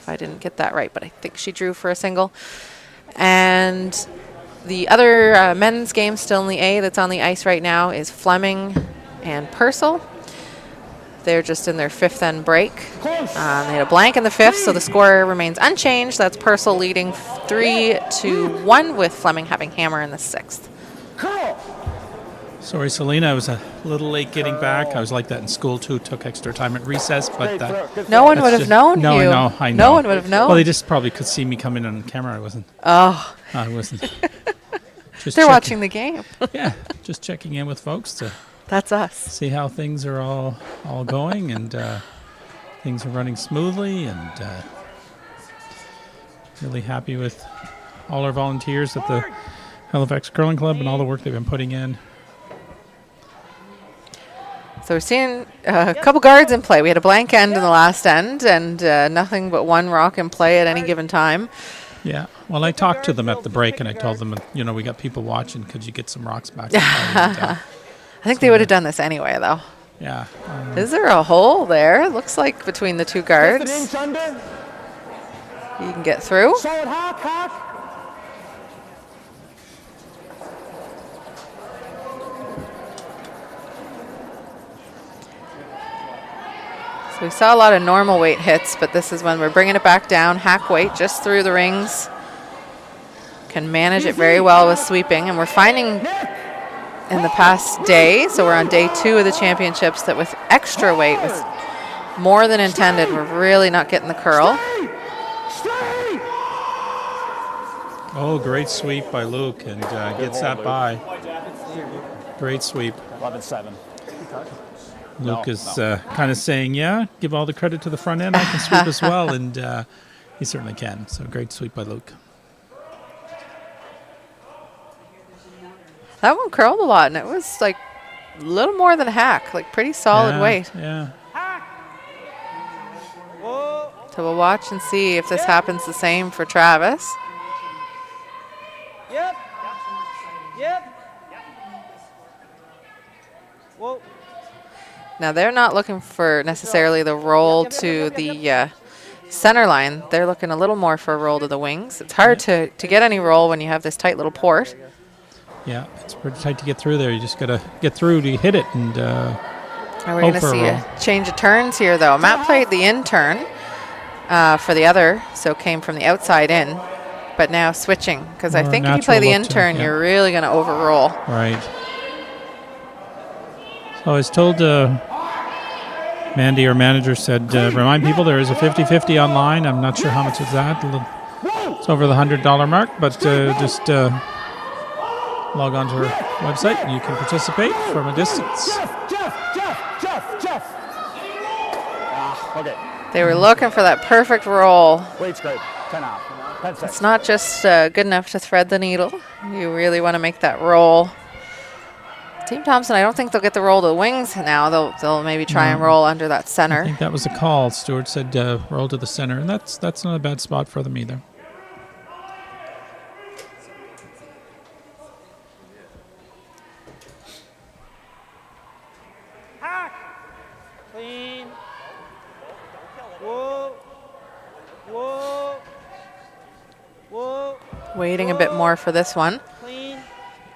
I didn't get that right, but I think she drew for a single. And the other men's game still in the A that's on the ice right now is Fleming and Purcell. They're just in their fifth end break. They had a blank in the fifth, so the score remains unchanged. That's Purcell leading 3-1 with Fleming having hammer in the sixth.
Sorry, Selena, I was a little late getting back. I was like that in school too. Took extra time at recess, but
no one would have known
No,
you.
I know.
No one would have known.
Well, they just probably could see me coming on camera. I wasn't.
Oh,
I wasn't. Just
they're
checking.
watching the game.
Yeah, just checking in with folks to
That's us.
see how things are all going, and things are running smoothly, and really happy with all our volunteers at the Halifax Curling Club and all the work they've been putting in.
So we're seeing a couple guards in play. We had a blank end in the last end, and nothing but one rock in play at any given time.
Yeah. Well, I talked to them at the break, and I told them, we got people watching. Could you get some rocks back?
I think they would have done this anyway, though.
Yeah.
Is there a hole there? Looks like between the two guards. You can get through.
Solid hack.
So we saw a lot of normal weight hits, but this is when we're bringing it back down. Hack weight just through the rings. Can manage it very well with sweeping, and we're finding in the past day, so we're on day 2 of the championships, that with extra weight, with more than intended, we're really not getting the curl.
Oh, great sweep by Luke, and gets that by. Great sweep.
11-7.
Luke is kind of saying, yeah, give all the credit to the front end. I can sweep as well, and he certainly can. So great sweep by Luke.
That one curled a lot, and it was like a little more than a hack, like pretty solid weight.
Yeah.
So we'll watch and see if this happens the same for Travis.
Yep. Whoa.
Now they're not looking for necessarily the roll to the center line. They're looking a little more for a roll to the wings. It's hard to get any roll when you have this tight little port.
Yeah, it's pretty tight to get through there. You just got to get through to hit it. And
we're going to see a change of turns here, though. Matt played the in turn for the other, so came from the outside in. But now switching, because I think if you play the in turn, you're really going to overroll.
Right. I was told, Mandy, our manager, said, remind people there is a 50-50 online. I'm not sure how much is that. It's over the $100 mark, but just log on to her website and you can participate from a distance.
Jeff. Okay.
They were looking for that perfect roll.
Weight's great. 10 off. 10 seconds.
It's not just good enough to thread the needle. You really want to make that roll. Team Thompson, I don't think they'll get the roll to the wings now. They'll maybe try and roll under that
I
center.
think that was a call. Stuart said roll to the center, and that's not a bad spot for them either.
Clean. Whoa. Whoa. Whoa.
Waiting a bit more for this one.
Clean.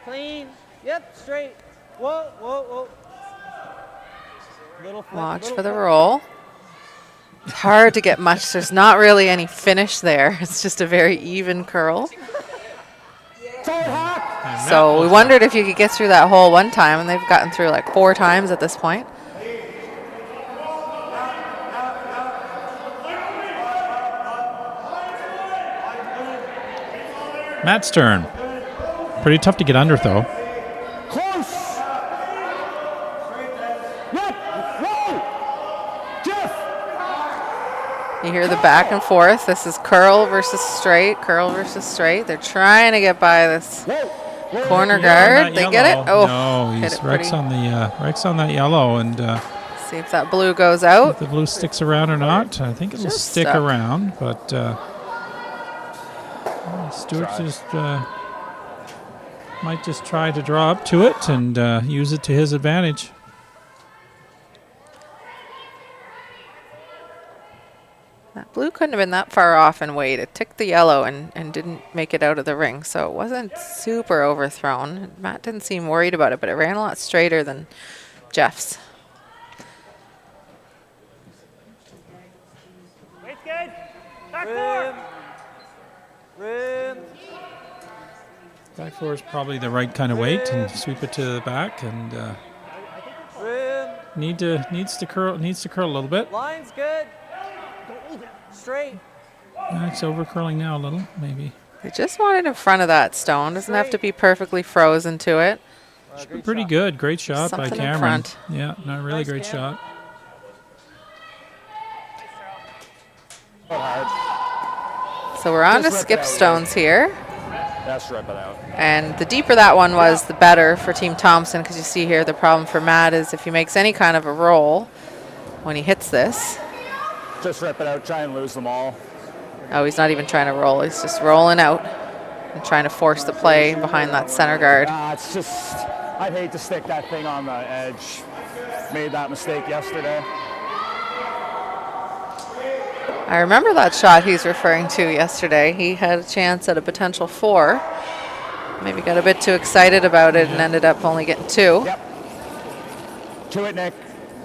Clean. Yep, straight. Whoa, whoa, whoa. Little flick,
Watch
little
for the
flick.
roll. It's hard to get much. There's not really any finish there. It's just a very even curl. So we wondered if you could get through that hole one time, and they've gotten through like 4 times at this point.
Matt's turn. Pretty tough to get under, though.
Close. Yep. Whoa. Jeff.
You hear the back and forth. This is curl versus straight, curl versus straight. They're trying to get by this corner guard. They get it? Oh,
no,
hit
he's
it
Rex
pretty.
on the Rex on that yellow, and
See if that blue goes out.
if the blue sticks around or not. I think it'll
Just
stick
stuck.
around, but Stuart just might just try to draw up to it and use it to his advantage.
That blue couldn't have been that far off in weight. It ticked the yellow and didn't make it out of the ring, so it wasn't super overthrown. Matt didn't seem worried about it, but it ran a lot straighter than Jeff's.
Weight's good. Back
Rim.
4.
Rim.
Back four is probably the right kind of weight, and sweep it to the back, and
Rim.
needs to curl a little bit.
Line's good. Straight.
It's over curling now a little, maybe.
They just want it in front of that stone. Doesn't have to be perfectly frozen to it.
Great
Pretty
shot.
good. Great shot by
Something in
Cameron.
front.
Yeah, no, really
Nice,
great
Cam.
shot.
So we're on to
Just rip it
skip
out,
stones here.
That's rip it out.
And the deeper that one was, the better for Team Thompson, because you see here the problem for Matt is if he makes any kind of a roll when he hits this.
Just rip it out. Try and lose them all.
Oh, he's not even trying to roll. He's just rolling out and trying to force the play behind that center guard.
It's just, I'd hate to stick that thing on the edge. Made that mistake yesterday.
I remember that shot he's referring to yesterday. He had a chance at a potential 4. Maybe got a bit too excited about it and ended up only getting 2.
Yep. To it, Nick.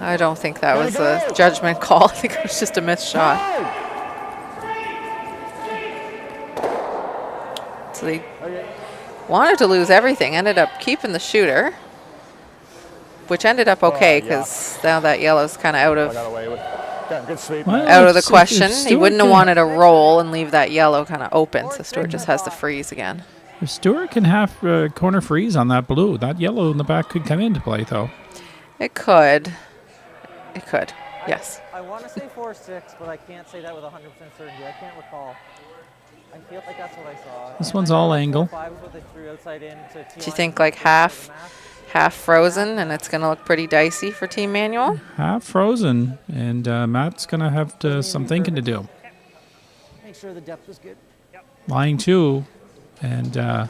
I don't think that was a judgment call. I think it was just a missed shot. So they wanted to lose everything, ended up keeping the shooter, which ended up okay because now that yellow's kind of out
I
of
got away with got a good sweep.
Well,
out of the
if
question. He
Stuart
wouldn't have
can-
wanted to roll and leave that yellow kind of open, so Stuart just has to freeze again.
If Stuart can have corner freeze on that blue, that yellow in the back could come into play, though.
It could. It could. Yes.
I want to say 4-6, but I can't say that with 100% certainty. I can't recall. I feel like that's what I saw.
This
And
one's
I know
all
like
angle.
4-5 is what they threw outside in to
Do you think like half frozen and it's going to look pretty dicey for Team Manuel?
Half frozen, and Matt's going to have some thinking to do.
Make sure the depth is good.
Lying 2, and if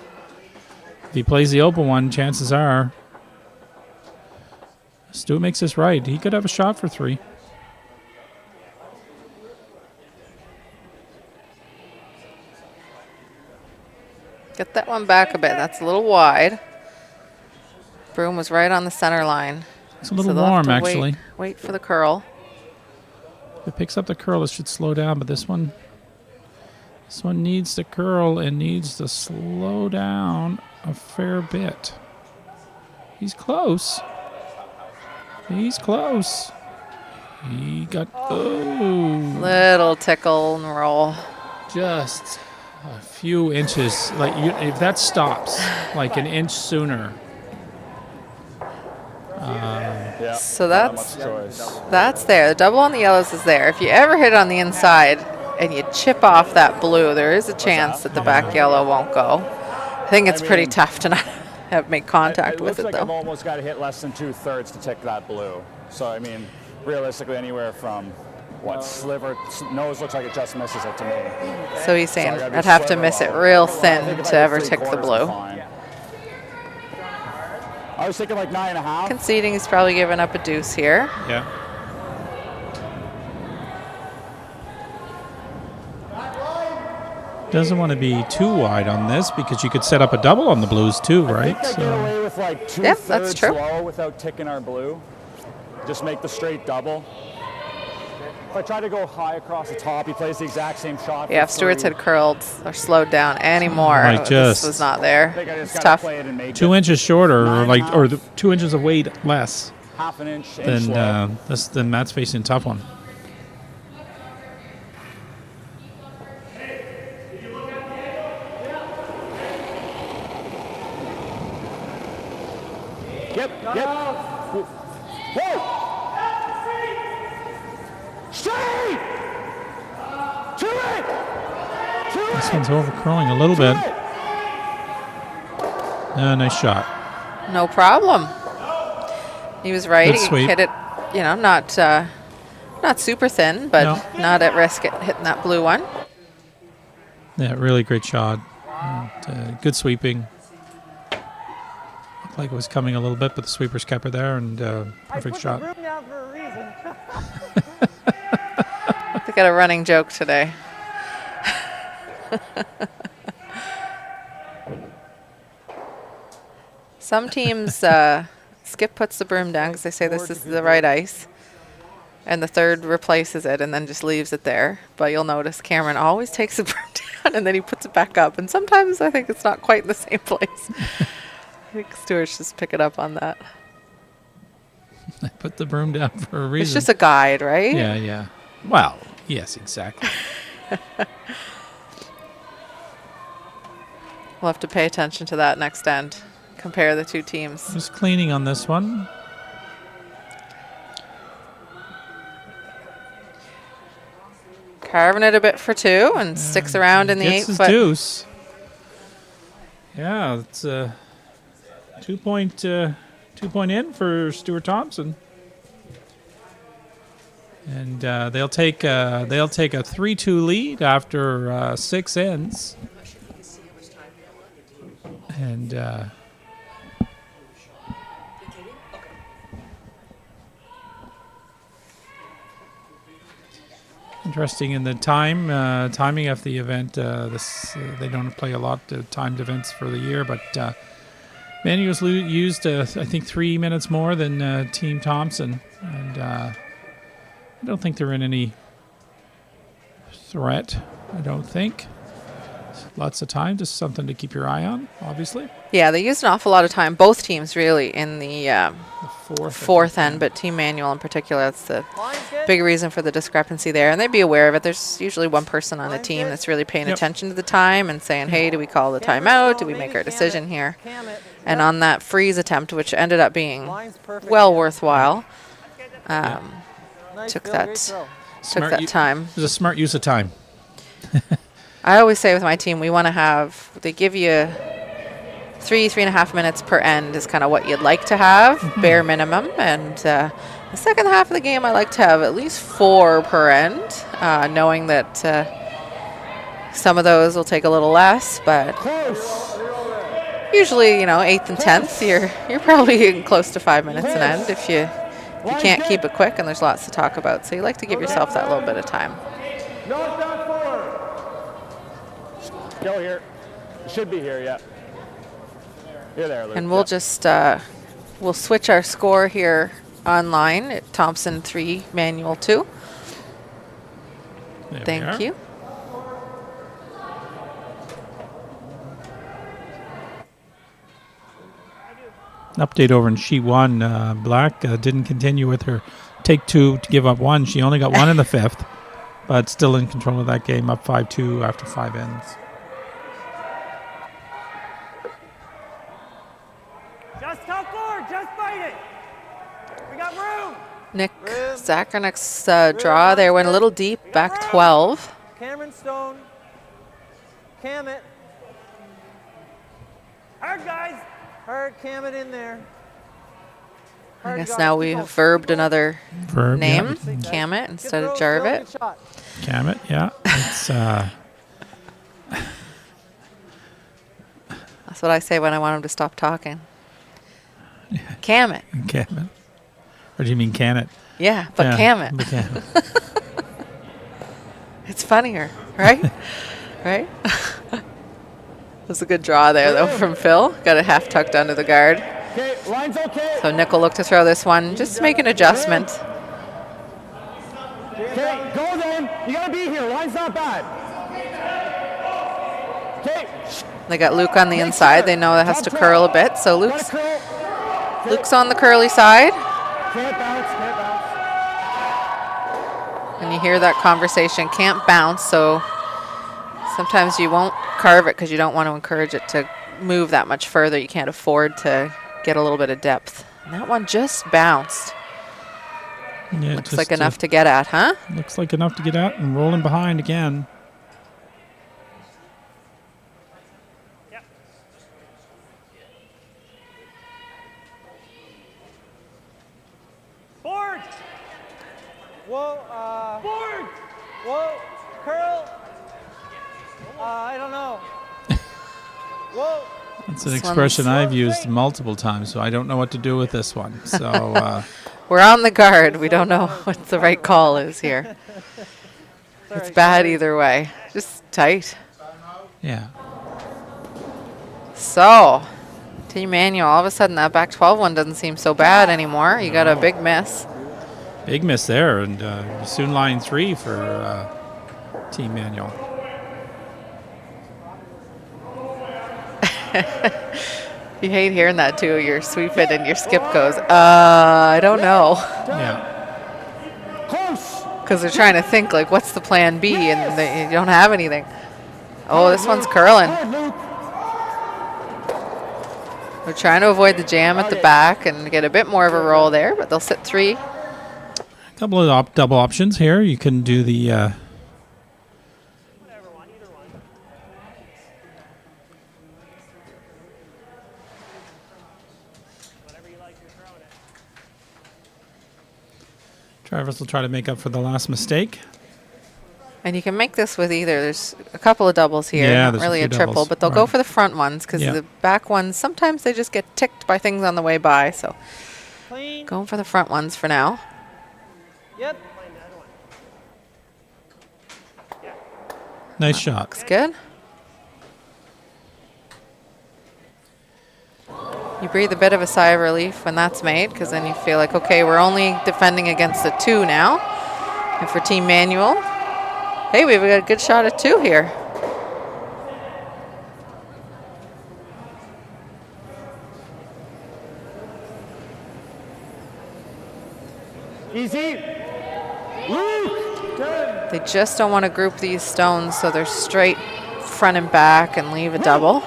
he plays the open one, chances are Stu makes this right. He could have a shot for 3.
Get that one back a bit. That's a little wide. Broom was right on the center line.
It's a little
So they'll have
warm,
to
actually.
Wait for the curl.
If it picks up the curl, it should slow down, but this one needs to curl and needs to slow down a fair bit. He's close. He's close. He got
Little tickle and roll.
just a few inches. Like if that stops like an inch sooner.
Yeah.
So
not
that's-
much choice.
That's there. The double on the yellows is there. If you ever hit on the inside and you chip off that blue, there is a chance that the back yellow won't go. I think it's pretty
mean-
tough to not have make contact with
looks
it
like I've
though.
almost got to hit less than 2/3 to tick that blue. So I mean, realistically, anywhere from sliver nose looks like it just misses it to me.
So he's saying
So I gotta be
I'd have to
sliver
miss it
low.
real
I think
thin
if I
to
hit
ever tick the
3/4, I'm
blue.
fine. I was thinking like 9.5.
Conceding he's probably giving up a deuce here.
Yeah. Doesn't want to be too wide on this because you could set up a double on the blues too, right?
I think I get away with like 2/3
Yep, that's true.
low without ticking our blue. Just make the straight double. If I try to go high across the top, he plays the exact same shot.
Yeah,
for
if Stewart's
3.
had curled or slowed down anymore,
Like
this
just-
was not there.
I think I
It's
just gotta
tough.
play it and make
2
it
inches shorter, or like,
9.5.
or the 2 inches of weight less
half an inch
than
low.
then Matt's facing a tough one.
Yep. Whoa! Straight! To it!
This one's over curling a little bit. Nice shot.
No problem. He was right.
Good
He
sweep.
hit it, not super thin, but
No.
not at risk at hitting that blue one.
Yeah, really great shot. And, good sweeping. Looked like it was coming a little bit, but the sweepers kept her there, and perfect shot.
I put the broom down for a reason.
They got a running joke today. Some teams, Skip puts the broom down because they say this is the right ice. And the third replaces it and then just leaves it there. But you'll notice Cameron always takes the broom down and then he puts it back up. And sometimes I think it's not quite in the same place. I think Stewart's just pick it up on that.
I put the broom down for a reason.
It's just a guide, right?
Yeah, yeah. Well, yes, exactly.
We'll have to pay attention to that next end. Compare the two teams.
Just cleaning on this one.
Carving it a bit for two and sticks around in the
Gets his
8-foot.
deuce. Yeah, it's a 2-point in for Stuart Thompson. And they'll take a 3-2 lead after 6 ends. And interesting in the timing of the event. They don't play a lot of timed events for the year, but Manuel's used I think 3 minutes more than Team Thompson, and I don't think they're in any threat. I don't think. Lots of time, just something to keep your eye on, obviously.
Yeah, they used an awful lot of time, both teams really, in the
The
fourth end, but Team Manuel in particular, that's the
Line's good.
big reason for the discrepancy there. And they'd be aware of it. There's usually one person on a team that's really paying
Yep.
attention to the time and saying, hey, do we call the
Cam it
timeout?
slow,
Do we
maybe
make our
cam
decision
it,
here?
cam it.
And
Yep.
on that freeze attempt, which ended up being
Line's perfect.
well worthwhile,
Nice
took
throw,
that-
great throw.
took that time.
It was a smart use of time.
I always say with my team, we want to have, they give you 3.5 minutes per end is kind of what you'd like to have, bare minimum. And the second half of the game, I like to have at least 4 per end, knowing that some of those will take a little less, but usually, 8th and 10th, you're probably getting close to 5 minutes an end if you can't keep it quick, and there's lots to talk about. So you like to give yourself that little bit of time.
Go here. Should be here, yeah. You're there, Luke.
And we'll
yeah.
just we'll switch our score here online at Thompson 3, Manuel 2.
There we
Thank
are.
you.
Update over in sheet 1. Black didn't continue with her take 2 to give up 1. She only got 1 in the 5th, but still in control of that game, up 5-2 after 5 ends.
Just come forward. Just fight it. We got room.
Nick Zacharnik's draw there went a little deep, back 12.
Cameron Stone. Cam it.
Hard, guys.
Hard cam it in there.
I
Hard
guess
got
now
it.
we
Keep
have
going.
verbed another
Verb,
name,
yeah.
Camet instead
Good
of
throw,
Jarvit.
good shot.
Camet, yeah. It's,
That's what I say when I want him to stop talking. Camet.
Camet. Or do you mean can it?
Yeah, but
Yeah,
Camet.
but Camet.
It's funnier, right? Right? That's a good draw there, though, from Phil. Got it half tucked under the guard.
Okay, line's okay.
So Nick will look to throw this one. Just make an adjustment.
Okay, go then. You gotta be here. Line's not bad. Okay.
They got Luke on the inside. They know that has to curl a bit. So
Gotta curl.
Luke's on the curly side.
Can't bounce. Can't bounce.
And you hear that conversation, can't bounce. So sometimes you won't carve it because you don't want to encourage it to move that much further. You can't afford to get a little bit of depth. And that one just bounced.
Yeah,
Looks
just,
like enough to get at, huh?
Looks like enough to get out and rolling behind again.
Yep. Board.
Whoa,
Board.
whoa, curl. I don't know. Whoa.
That's an
This
expression
one's-
I've used multiple times, so I don't know what to do with this one. So,
We're on the guard. We don't know what the right call is here. It's bad either way. Just tight.
yeah.
So, Team Manuel, all of a sudden that back 12 one doesn't seem so bad anymore. You got a big miss.
Big miss there, and soon line 3 for Team Manuel.
You hate hearing that too. Your sweep it and your skip goes, I don't know.
Yeah.
Close.
Because they're trying to think, like, what's the plan B? And they don't have anything. Oh, this one's curling.
Hard, Luke.
They're trying to avoid the jam at the back and get a bit more of a roll there, but they'll sit 3.
A couple of double options here. You can do the
Whatever one. Either one. Whatever you like, you're throwing it.
Travis will try to make up for the last mistake.
And you can make this with either. There's a couple of doubles here,
Yeah,
not
there's a
really
few
a triple,
doubles.
but they'll go
Right.
for the front ones because
Yeah.
the back ones, sometimes they just get ticked by things on the way by. So
Clean.
going for the front ones for now.
Yep.
Nice shot.
Looks good. You breathe a bit of a sigh of relief when that's made because then you feel like, okay, we're only defending against the 2 now. And for Team Manuel, hey, we've got a good shot at 2 here.
Easy. Luke. Good.
They just don't want to group these stones so they're straight front and back and leave a double.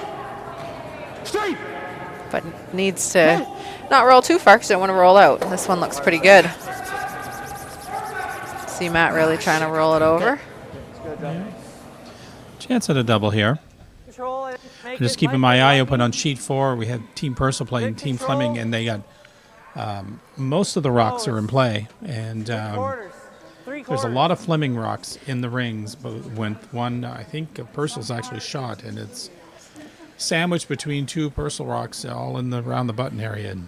Straight.
But needs to not roll too far because they don't want to roll out. This one looks pretty good. See Matt really trying to roll it over.
Chance at a double here.
Control it. Make
Just
it,
keeping
Mike,
my eye
Mike.
open on sheet 4. We had Team Purcell playing
Good
Team
control.
Fleming, and they got most of the rocks are in play. And
Quarters. 3
there's
quarters.
a lot of Fleming rocks in the rings, but when one, I think Purcell's actually shot, and it's sandwiched between 2 Purcell rocks all in the around the button area. And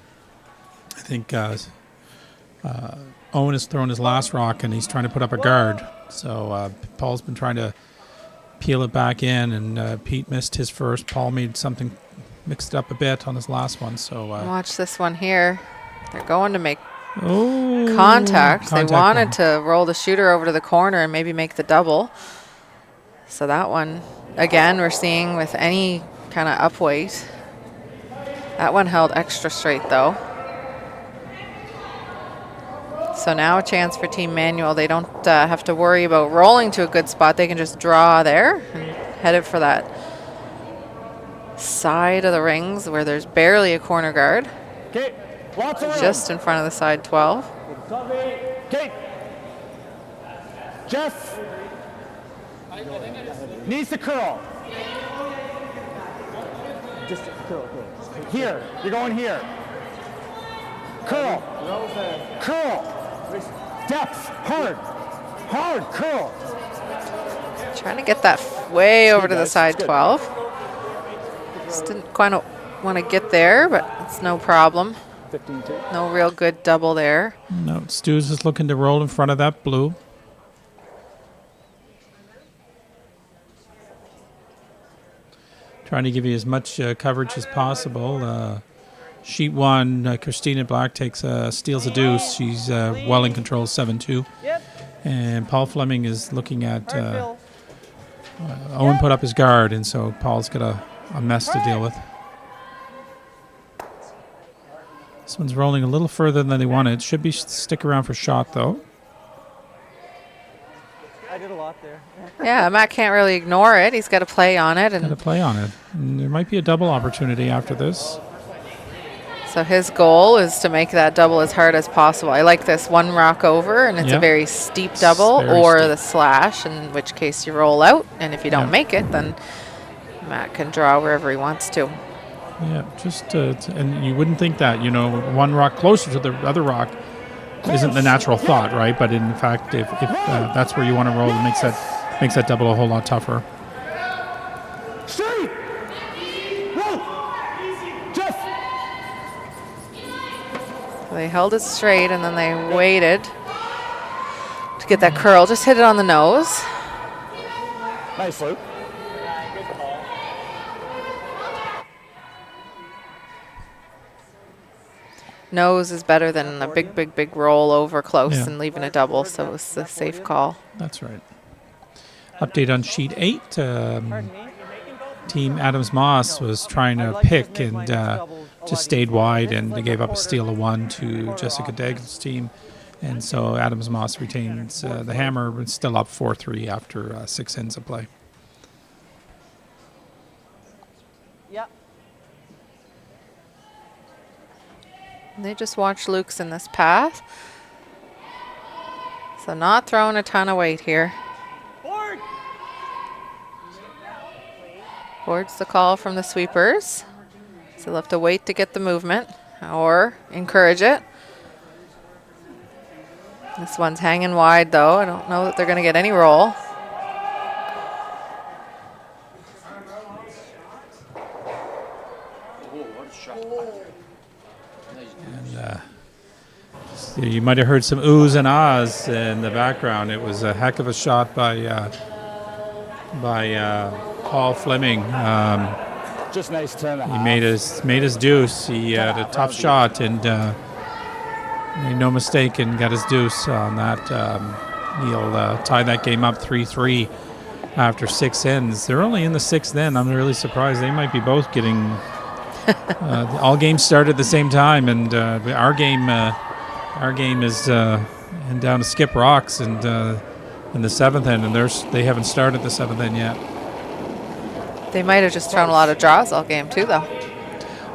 I think Owen has thrown his last rock, and he's trying to put up a guard. So Paul's been trying to peel it back in, and Pete missed his first. Paul made something, mixed it up a bit on his last one. So
Watch this one here. They're going to make
oh,
contact. They wanted
ball.
to roll the shooter over to the corner and maybe make the double. So that one, again, we're seeing with any kind of up weight, That one held extra straight though. So now a chance for Team Manuel. They don't have to worry about rolling to a good spot. They can just draw there and head it for that side of the rings where there's barely a corner guard.
Okay, lots of room.
Just in front of the side 12.
Okay. Jeff needs to curl.
Just curl.
Here, you're going here. Curl. Curl. Depth. Hard. Curl.
Trying to get that way over to the
guys.
side
It's good.
12. Just didn't quite want to get there, but it's no problem.
15-2.
No real good double there.
No, Stu's is looking to roll in front of that blue. Trying to give you as much coverage as possible. Sheet 1, Christina Black steals a deuce. She's well in control, 7-2.
Yep.
And Paul Fleming is looking at
All right, Phil.
Owen put up his guard, and so Paul's got a mess to deal with. This one's rolling a little further than they wanted. Should be stick around for shot, though.
I did a lot there.
Yeah, Matt can't really ignore it. He's got to play on it.
Got to
And
play on it. And there might be a double opportunity after this.
so his goal is to make that double as hard as possible. I like this one rock over, and it's
Yeah.
a very steep double,
very
or
steep.
the slash, in which case you roll out. And if you don't
Yeah.
make it, then Matt can draw wherever he wants to.
Yeah, just and you wouldn't think that, one rock closer to the other rock isn't the natural thought, right? But in fact, if that's where you want to roll, it makes that double a whole lot tougher.
Straight. Roll. Jeff.
They held it straight, and then they waited to get that curl. Just hit it on the nose.
Nice, Luke.
Nose is better than a big roll over close
Yeah.
and leaving a double, so it was a safe call.
That's right. Update on sheet 8.
Pardon me?
Team Adams Moss was trying to pick and just stayed wide, and they gave up a steal of 1 to Jessica Daggle's team. And so Adams Moss retains the hammer, but still up 4-3 after 6 ends of play.
Yeah.
They just watch Luke's in this path. So not throwing a ton of weight here.
Board.
Board's the call from the sweepers. So they'll have to wait to get the movement or encourage it. This one's hanging wide though. I don't know that they're going to get any roll.
So you might have heard some oohs and ahs in the background. It was a heck of a shot by Paul Fleming.
Just nice 10.5.
He made his deuce. He had a tough shot and made no mistake and got his deuce on that. He'll tie that game up 3-3 after 6 ends. They're only in the 6th end. I'm really surprised. They might be both getting. All games start at the same time, and our game is and down to Skip Rocks and in the 7th end, and they haven't started the 7th end yet.
They might have just thrown a lot of draws all game too though.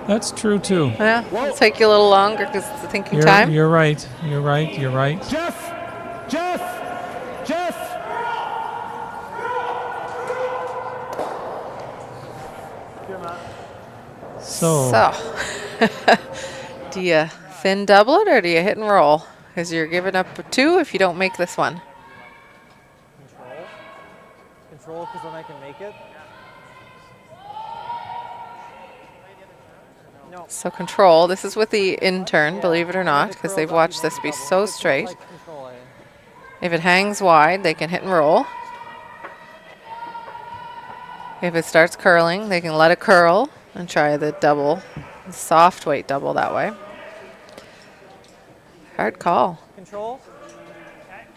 That's true too.
Yeah, it'll take you a little longer because it's the thinking
You're,
time.
you're right. You're right. You're right.
Jeff.
So,
Do you thin double it or do you hit and roll? Because you're giving up a 2 if you don't make this one.
Control, because then I can make it. No.
So control. This is with the intern, believe it or not, because they've watched this be so straight.
Like control, eh?
If it hangs wide, they can hit and roll. If it starts curling, they can let it curl and try the double, soft weight double that way. Hard call.
Control.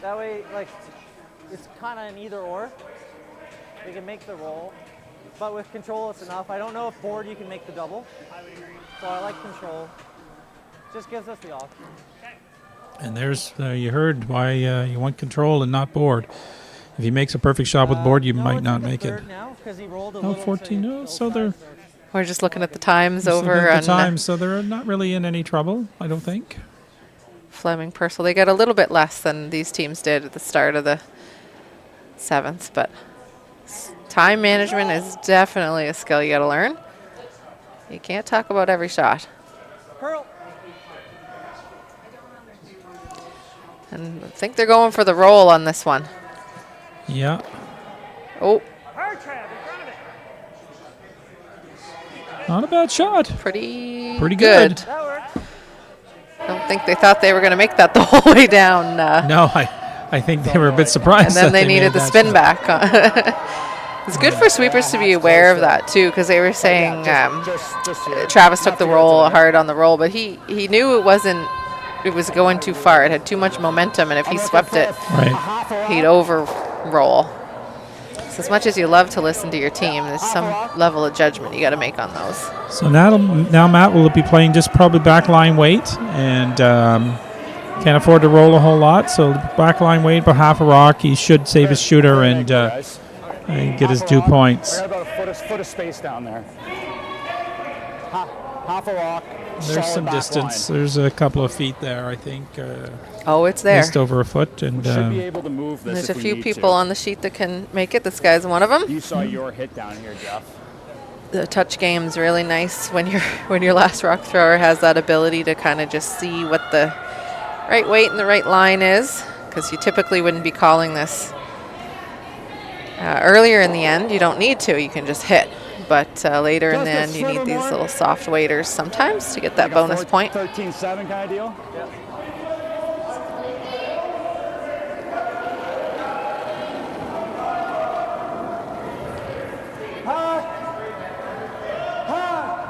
That way, like, it's kind of an either or. They can make the roll, but with control, it's enough. I don't know if board you can make the double. So I like control. Just gives us the option.
And there's, you heard why you want control and not board. If he makes a perfect shot with board, you
No,
might
it's
not
like a
make it.
third now, 'cause he rolled a
Oh,
little,
14.
so
No,
both
so they're
sides are-
We're just looking at the times
so
over
they're at
on
the time, so they're not really in any trouble, I don't think.
Fleming Purcell. They get a little bit less than these teams did at the start of the 7th, but time management is definitely a skill you got to learn. You can't talk about every shot.
Curl.
And I think they're going for the roll on this one.
Yeah.
Oh,
Hard trap in front of it.
Not a bad shot.
pretty
Pretty
good.
good.
That works.
I don't think they thought they were going to make that the whole way down.
No, I think they were a bit surprised.
And then
that
they
made
needed the
that
spin
shot.
back. It's good for sweepers to be aware of that too, because they were saying
Just here.
Travis took
Not
the
to get
roll
to
hard on the roll, but he knew it was going too far. It had too much momentum, and if he swept it,
Right.
he'd over roll. So as much as you love to listen to your team, there's some level of judgment you got to make on those.
So now Matt will be playing just probably backline weight and can't afford to roll a whole lot. So backline weight, but half a rock. He should save his shooter and get his 2 points.
I got about a foot of space down there. Half a rock.
There's some
solid back
distance.
line.
There's a couple of feet there, I think.
Oh, it's there.
Just over a foot. And
Should be able to move this.
There's
if
a
we
few
need
people
to.
on the sheet that can make it. This guy's one of them.
You saw your hit down here, Jeff.
The touch game's really nice when your last rock thrower has that ability to kind of just see what the right weight and the right line is, because you typically wouldn't be calling this earlier in the end. You don't need to. You can just hit. But later in the end, you need these little soft waiters sometimes to get that bonus point.
13-7 kind of deal.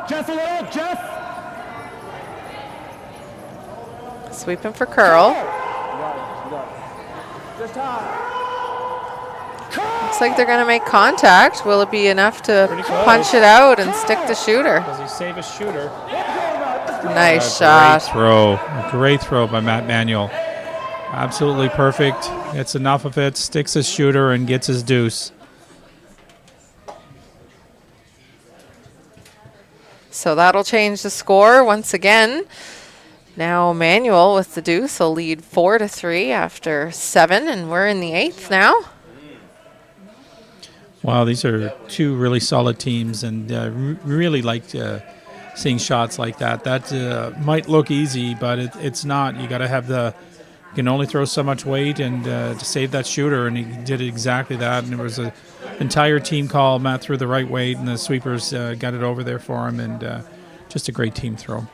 Jeff, a little, Jeff.
Sweeping for curl.
Just high.
Looks like they're going to make contact. Will it be enough to
Pretty close.
punch it out and stick the shooter?
does he save his shooter?
Nice shot.
Great throw. A great throw by Matt Manuel. Absolutely perfect. Gets enough of it, sticks his shooter, and gets his deuce.
So that'll change the score once again. Now Manuel with the deuce will lead 4-3 after 7, and we're in the 8th now.
Wow, these are two really solid teams, and really liked seeing shots like that. That might look easy, but it's not. You got to have you can only throw so much weight and to save that shooter, and he did exactly that. And there was an entire team call. Matt threw the right weight, and the sweepers got it over there for him, and just a great team throw.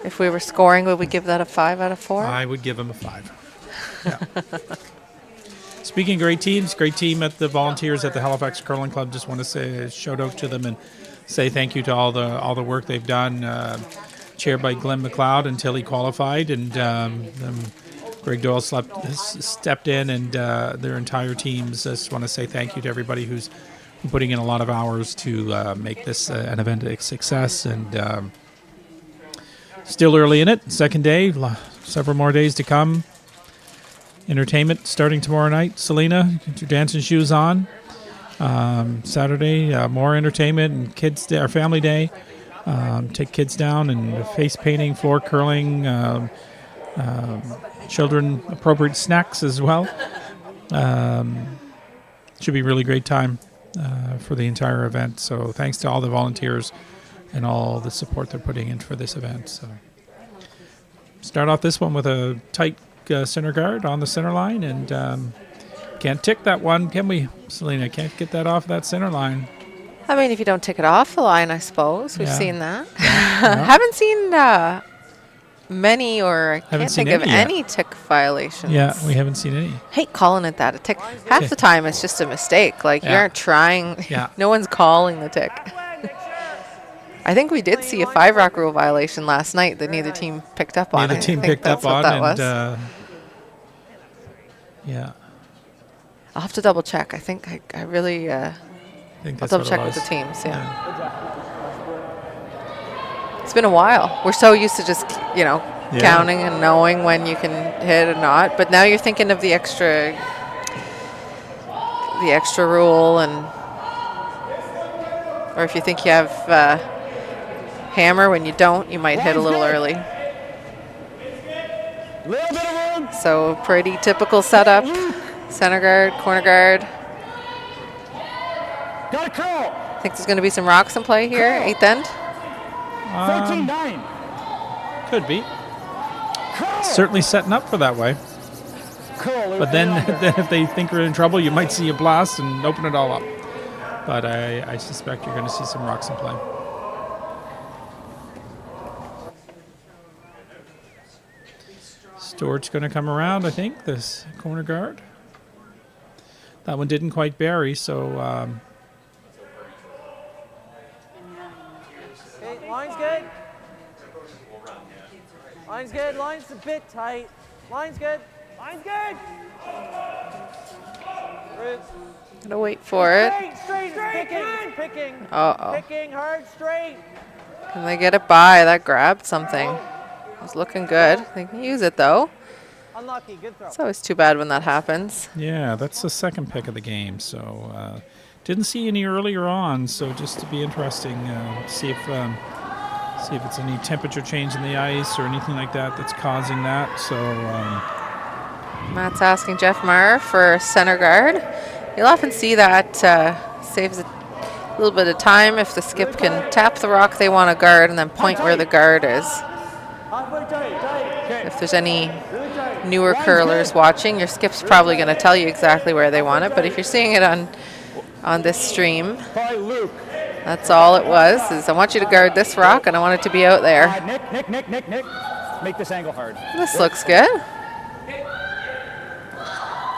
If we were scoring, would we give that a 5 out of 4?
I would give him a 5. Yeah. Speaking of great teams, great team at the Volunteers at the Halifax Curling Club. Just want to say a shout out to them and say thank you to all the work they've done. Chaired by Glenn McLeod until he qualified, and Greg Doyle stepped in, and their entire teams. Just want to say thank you to everybody who's putting in a lot of hours to make this an event a success. And still early in it, second day, several more days to come. Entertainment starting tomorrow night. Selena, get your dancing shoes on. Saturday, more entertainment and kids' day, our family day. Take kids down and face painting, floor curling, children appropriate snacks as well. Should be a really great time for the entire event. So thanks to all the volunteers and all the support they're putting in for this event. So start off this one with a tight center guard on the center line, and can't tick that one, can we, Selena? Can't get that off that center line.
I mean, if you don't take it off the line, I suppose. We've
Yeah.
seen that.
Yeah.
Haven't seen many, or I
Haven't
can't
seen
think of
any yet.
any tick violations.
Yeah, we haven't seen any.
Hate calling it that, a tick. Half the time it's just a mistake. Like, you
Yeah.
aren't trying.
Yeah.
No one's calling the tick. I think we did see a 5-rock rule violation last night that neither team picked up on.
Neither
I
team
think
picked
that's
up
what
on,
that was.
and yeah.
I'll have to double check. I think I really,
I think
I'll
that's
double
what it
check with
was.
the teams, It's been a while. We're so used to just,
Yeah.
counting and knowing when you can hit and not. But now you're thinking of the extra rule, or if you think you have hammer when you don't, you might hit a little early.
Little bit of room.
So pretty typical setup. Center guard, corner guard.
Got a curl.
I think there's going to be some rocks in play here, 8th end.
13-9.
Could be.
Curl.
Certainly setting up for that way.
Curl.
But then if they think we're in trouble, you might see a blast and open it all up. But I suspect you're going to see some rocks in play. Stewart's going to come around, I think, this corner guard. That one didn't quite bury, so
Okay, line's good. Line's good. Line's a bit tight. Line's good. Line's good.
Gonna wait for it.
Straight, picking.
Uh-oh.
Picking hard, straight.
Can they get it by? That grabbed something. It was looking good. They can use it, though.
Unlucky, good throw.
It's always too bad when that happens.
yeah, that's the second pick of the game. So didn't see any earlier on. So just to be interesting, see if it's any temperature change in the ice or anything like that that's causing that. So
Matt's asking Jeff Meyer for center guard. You'll often see that saves a little bit of time if the skip can tap the rock they want to guard and then point where the guard is. If there's any newer curlers watching, your skip's probably going to tell you exactly where they want it. But if you're seeing it on this stream,
By Luke.
that's all it was, is I want you to guard this rock and I want it to be out there.
Nick. Make this angle hard.
This looks good.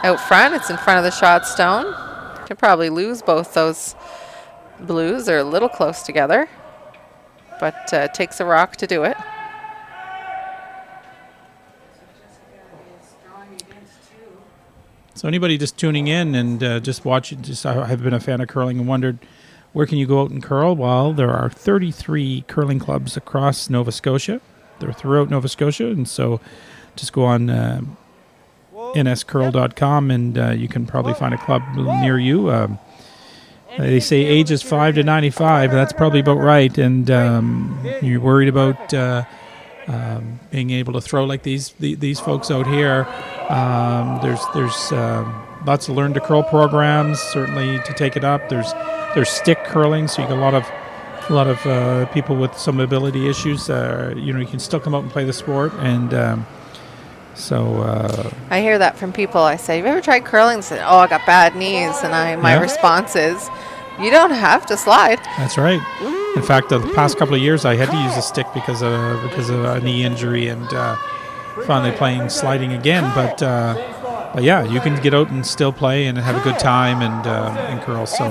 Out front, it's in front of the shot stone. Can probably lose both those blues. They're a little close together, but it takes a rock to do it.
So anybody just tuning in and just watching, have been a fan of curling and wondered, where can you go out and curl? Well, there are 33 curling clubs across Nova Scotia. They're throughout Nova Scotia, and so just go on nscurl.com and you can probably find a club near you. They say ages 5 to 95. That's probably about right. And you're worried about being able to throw like these folks out here. There's lots of learn to curl programs certainly to take it up. There's stick curling, so you got a lot of people with some mobility issues. You can still come out and play the sport, and so
I hear that from people. I say, have you ever tried curling? They say, oh, I got bad knees. And my response is, you don't have to slide.
That's right. In fact, the past couple of years, I had to use a stick because of a knee injury, and finally playing sliding again. But yeah, you can get out and still play and have a good time and curl. So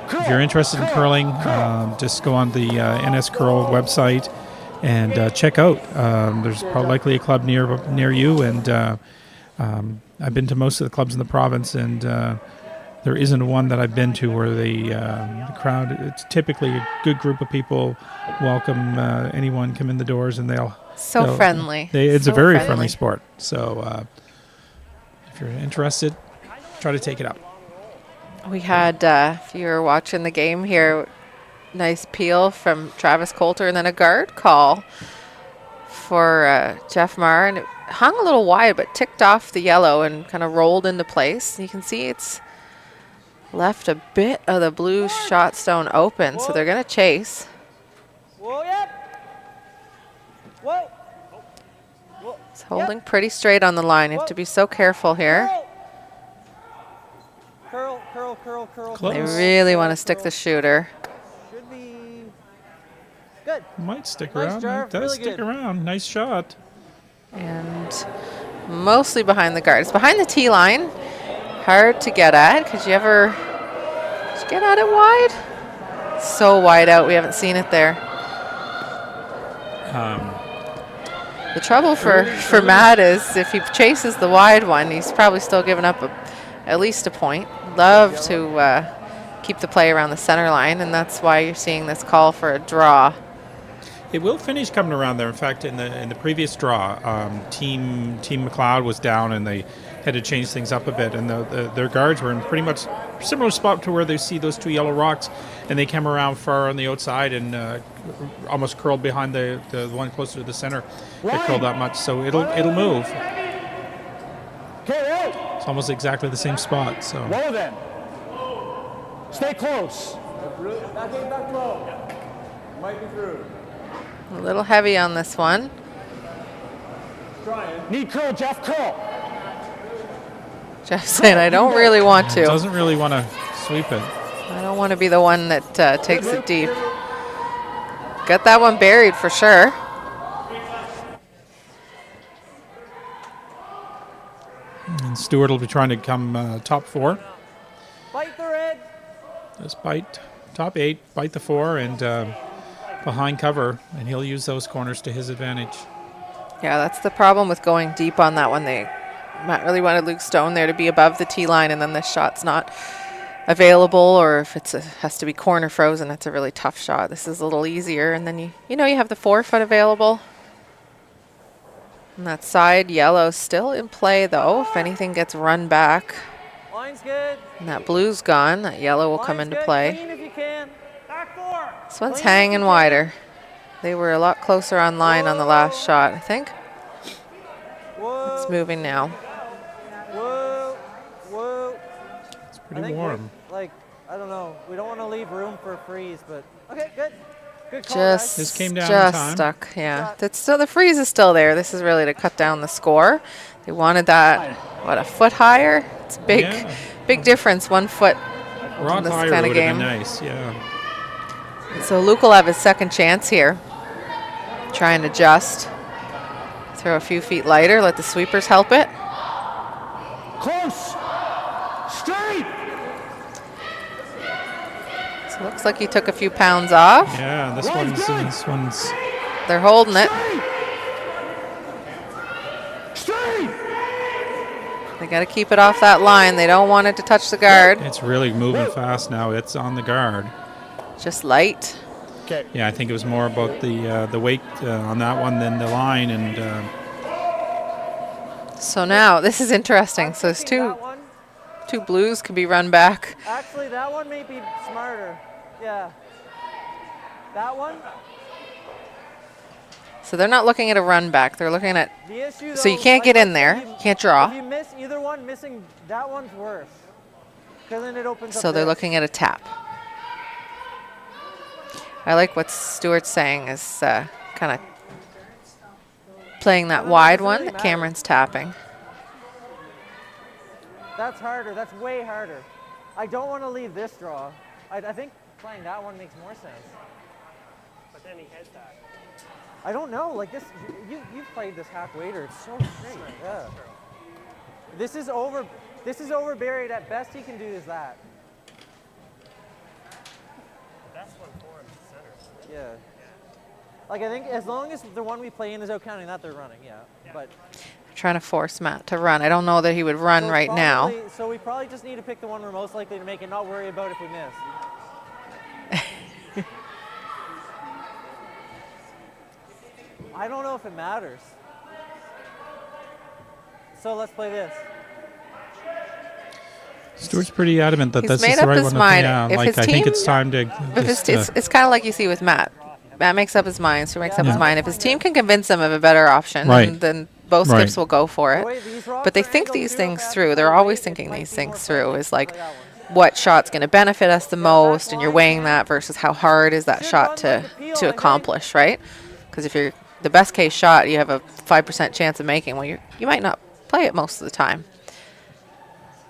if you're interested in curling, just go on the NS Curl website and check out. There's probably likely a club near you, and I've been to most of the clubs in the province, and there isn't one that I've been to where the crowd, it's typically a good group of people, welcome anyone, come in the doors, and they'll
Friendly.
It's
so
a very
friendly.
friendly sport. So if you're interested, try to take it up.
We had, if you were watching the game here, nice peel from Travis Coulter, and then a guard call for Jeff Marr, and it hung a little wide but ticked off the yellow and kind of rolled into place. You can see it's left a bit of the blue shot stone open, so they're going to chase.
Whoa, yep. Whoa.
It's holding pretty straight on the line. You have to be so careful here.
Curl.
Close.
They really want to stick the shooter.
Should be good.
Might stick
Nice,
around.
Jar.
It does
Really
stick
good.
around. Nice shot.
And mostly behind the guard. It's behind the tee line. Hard to get at. Did you get at it wide? So wide out, we haven't seen it there. The trouble for Matt is if he chases the wide one, he's probably still giving up at least a point. Love to keep the play around the center line, and that's why you're seeing this call for a draw.
It will finish coming around there. In fact, in the previous draw, Team McLeod was down, and they had to change things up a bit. And their guards were in pretty much similar spot to where they see those two yellow rocks, and they came around far on the outside and almost curled behind the one closer to the center. It curled that much, so it'll move. It's almost exactly the same spot. So.
Well then, stay close.
Back low. Might be through.
A little heavy on this one.
Need curl, Jeff, curl.
Jeff saying, I don't really want to.
Doesn't really want to sweep it.
I don't want to be the one that takes it deep. Got that one buried for sure.
And Stewart will be trying to come top 4.
Bite the red.
Just bite top 8, bite the 4, and behind cover, and he'll use those corners to his advantage.
Yeah, that's the problem with going deep on that one. Matt really wanted Luke Stone there to be above the tee line, and then this shot's not available, or if it has to be corner frozen, it's a really tough shot. This is a little easier, and then you have the 4-foot available. And that side yellow still in play, though. If anything gets run back,
Line's good.
and that blue's gone, that yellow will come
Line's
into
good.
play.
Clean if you can. Back 4.
This one's
Clean if
hanging
you can.
wider. They were a lot closer on line on the last shot, I think.
Whoa.
It's moving now.
Whoa. Whoa.
It's
I
pretty
think
warm.
I don't know. We don't want to leave room for a freeze, but okay, good. Good call,
Just,
guys.
This came down in
just
time.
stuck, yeah. That's still, the freeze is still there. This is really to cut down the score. They wanted that, what, a foot higher? It's big,
Yeah.
big difference, 1 foot.
Rock
this
higher
kinda
would have been
game.
nice, yeah.
So Luke will have his second chance here. Try and adjust. Throw a few feet lighter, let the sweepers help it.
Close. Straight.
So it looks like he took a few pounds off.
Yeah, this one's
They're holding it.
Straight.
They got to keep it off that line. They don't want it to touch the guard.
it's really moving fast now. It's on the guard.
Just light.
Okay.
Yeah, I think it was more about the weight on that one than the line, and
So now, this is interesting. So there's
That one.
two blues can be run back.
Actually, that one may be smarter. Yeah. That one.
So they're not looking at a run back. They're looking at,
The issue.
so you
though,
can't get in there.
if
You can't draw.
If you miss either one, missing that one's worse. Because then it opens up.
So they're
this.
looking at a tap. I like what Stuart's saying is kind of playing that wide
doesn't
one
really
that
matter.
Cameron's tapping.
That's harder. That's way harder. I don't want to leave this draw. I think playing that one makes more sense.
But then he hits that.
I don't know. Like this, you've played this half waiter. It's so straight. Yeah. This is over. This is over buried. At best, he can do is that.
The best one for him is center.
Yeah. Like I think as long as the one we play in is out counting that, they're running. Yeah. But
Trying to force Matt to run. I don't know that he would run
so
right now.
So we probably just need to pick the one we're most likely to make and not worry about if we miss. I don't know if it matters. So let's play this.
Stuart's pretty adamant that
He's
this
made
is the
up
right
his
one. To
mind.
yeah,
If
like
his
I think
team-
it's time to.
If
just,
it's kind of like you see with Matt. Matt makes up his mind, so makes up his
Yeah.
mind. If his team can convince him of a better option,
Right.
then both
Right.
skips will go for it.
Wait, these rocks
But they
are
think
angled
these
too,
things
okay?
through. They're
So
always
it
thinking
might
these
be
things
more
through.
fun.
Is like,
Play that one.
what shot's going to benefit us the
Yeah,
most,
back
and you're
line,
weighing
man.
that versus how hard is that
Should
shot
run
to
like a peel, I
to
think.
accomplish, right? Because if you're the best case shot, you have a 5% chance of making. Well, you might not play it most of the time.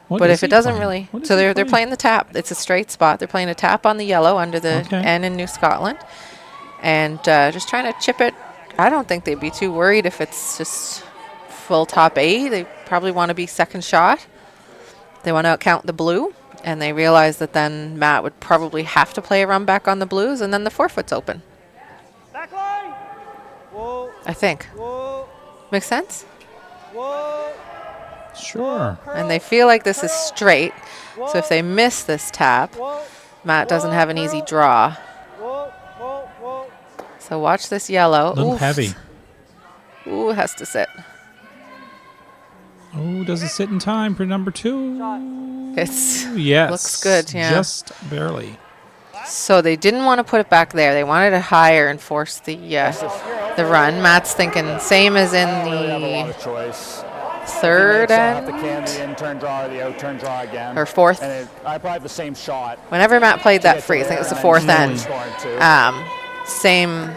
What
But
is
if it
he
doesn't
playing?
really,
What is
so
he
they're playing the tap. It's a straight spot. They're playing a tap on the yellow under the
Okay.
N in New Scotland, and just trying to chip it. I don't think they'd be too worried if it's just full top A. They probably want to be second shot. They want to count the blue, and they realize that then Matt would probably have to play a run back on the blues, and then the 4-foot's open.
Back line. Whoa.
I think
Whoa.
makes sense.
Whoa.
Sure.
And they feel like this is straight. So if they miss this tap, Matt doesn't have an easy draw.
Whoa, whoa, whoa.
So watch this yellow.
A little
Oof.
heavy.
Ooh, has to sit.
Oh, does it sit in time for number 2?
It's
Yes.
looks good, yeah.
Just barely.
So they didn't want to put it back there. They wanted it higher and force the run. Matt's thinking same as in
Really have a lot
the
of choice.
third
Have the
end
in-turn draw or the out-turn draw again.
or fourth.
And I probably have the same shot.
Whenever Matt played that freeze, I think it was the fourth end.
End.
Same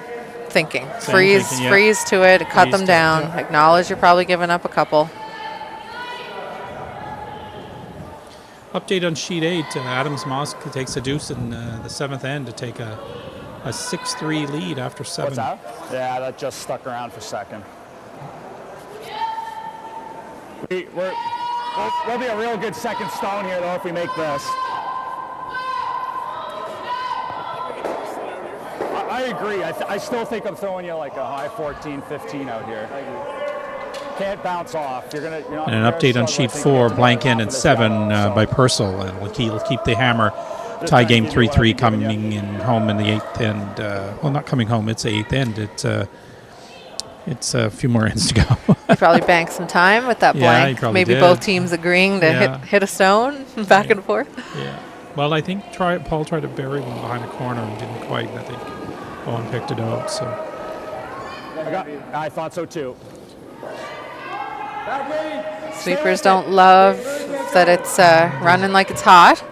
thinking.
Same
Freeze,
thinking, yeah.
freeze to it, cut
Freeze
them
to it,
down.
yeah.
Acknowledge you're probably giving up a couple.
Update on sheet 8. Adams Moss takes a deuce in the 7th end to take a 6-3 lead after 7.
What's that? Yeah, that just stuck around for a second. We'll be a real good second stone here, though, if we make this. I agree. I still think I'm throwing you like a high 14, 15 out here. Can't bounce off. You're not
And an update on sheet 4, blank end at 7 by Purcell. He'll keep the hammer. Tie game 3-3 coming in home in the 8th end. Well, not coming home. It's the 8th end. It's a few more ends to go.
You probably banked some time with that
Yeah,
blank.
you probably
Maybe
did.
both teams agreeing to
Yeah.
hit a stone back and forth.
Yeah. Well, I think Paul tried to bury one behind a corner and didn't quite. I think Owen picked it out. So
I thought so too.
Sweepers don't love that it's running like it's hot.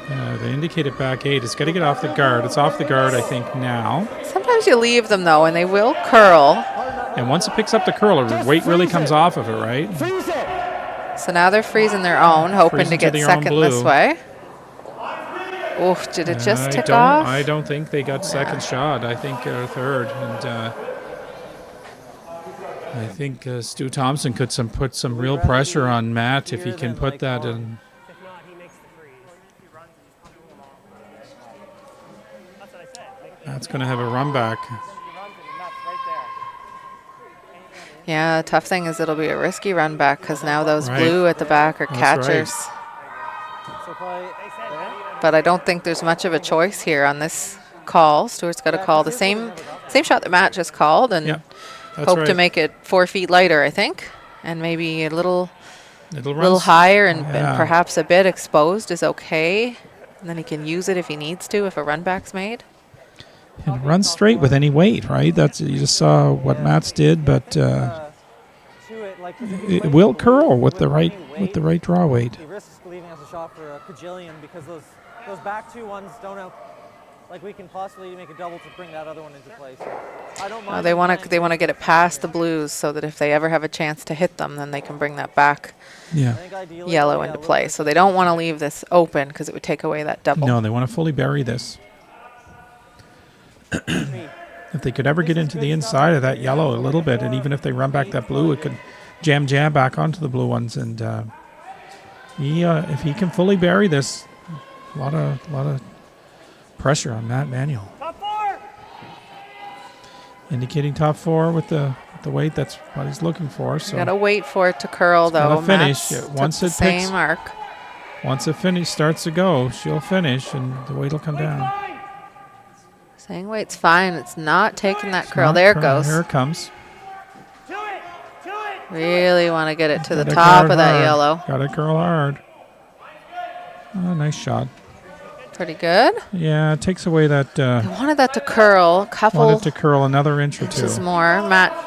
they indicated back 8. It's got to get off the guard. It's off the guard, I think, now.
Sometimes you leave them, though, and they will curl.
And once it picks up the curler, weight really comes off of it, right?
Freeze it!
So now they're freezing their own, hoping
Freezing
to
to
get
their own
second this
blue.
way. Oof, did it just tick
don't,
off?
I don't think they got second shot. I think third. And I think Stu Thompson could put some real pressure on Matt if he can put that in.
If not, he makes the freeze. He runs and just That's what I said.
That's going to have a run back.
He runs and that's right there.
Yeah, tough thing is it'll be a risky run back because now those
Right.
blue at the back are
That's right.
catchers.
So play.
But I don't think there's much of a choice here on this call. Stewart's got to call the same shot that Matt just called and
Yeah, that's
hope
right.
to make it 4 feet lighter, I think, and maybe a little
It'll
higher and
Yeah.
perhaps a bit exposed is okay. And then he can use it if he needs to, if a run back's made.
And run straight with any weight, right? That's you just saw what Matt's did, but
To it, like, 'cause if he
it
plays
will
the
curl
blue
with the right
any weight,
draw weight.
he risks leaving us a shot for a cajillion because those back 2 ones don't have. Like we can possibly make a double to bring that other one into play. So I don't mind.
They want to get it past the blues so that if they ever have a chance to hit them, then they can bring that back
Yeah.
yellow into play. So they don't want to leave this open because it would take away that double.
No, they want to fully bury this. If they could ever get into the inside of that yellow a little bit, and even if they run back that blue, it could jam back onto the blue ones. And if he can fully bury this, a lot of pressure on Manuel.
Top 4!
Indicating top 4 with the weight. That's what he's looking for. So
Got to wait for it to curl,
gotta
though.
finish.
Matt's
Yeah,
took
once
the
it picks-
same arc.
once it starts to go, she'll finish, and the weight will come down.
Saying weight's fine. It's not taking that
It's
curl.
not
There it
curl.
goes.
Here it comes.
To it! To it!
Really want to get it to the
Gotta
top
curl
of that
hard.
yellow.
Got to curl hard. Oh, nice shot.
Pretty good.
Yeah, it takes away that.
I wanted that to curl. Couple
Wanted to curl another inch or two.
inches more.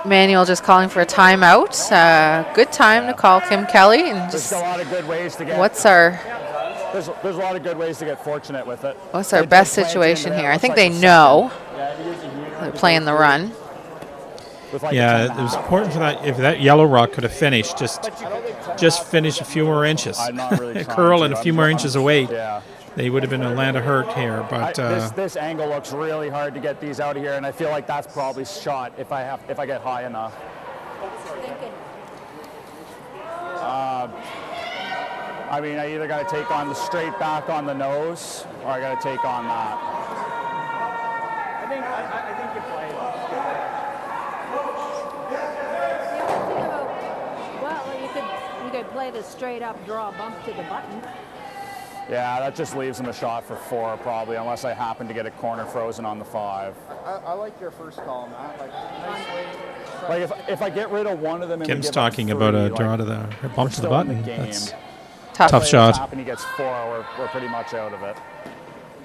Manuel just calling for a timeout. Good time to call Kim Kelly and
There's
just
a lot of good ways to get.
what's our
There's a lot of good ways to get fortunate with it.
What's our best situation here? I think they know they're playing the run.
Yeah, it was important for that. If that yellow rock could have finished, just finish a few more inches,
I'm not really
a
trying
curl
to.
and a few more inches of weight.
Yeah.
They would have been a land of hurt here. But
This angle looks really hard to get these out of here, and I feel like that's probably shot if I get high enough. I mean, I either got to take on the straight back on the nose, or I got to take on that.
I think you're playing.
Well, you they play the straight up draw bump to the button.
Yeah, that just leaves him a shot for 4 probably, unless I happen to get a corner frozen on the 5.
I like your first call, Matt. Like, nice way.
Like if I get rid of one of them and we
Kim's
give
talking
up 3,
about a
like,
draw to the
we're
bump to the
still in
button.
game.
That's
Tough.
tough shot.
And he gets 4, we're pretty much out of it.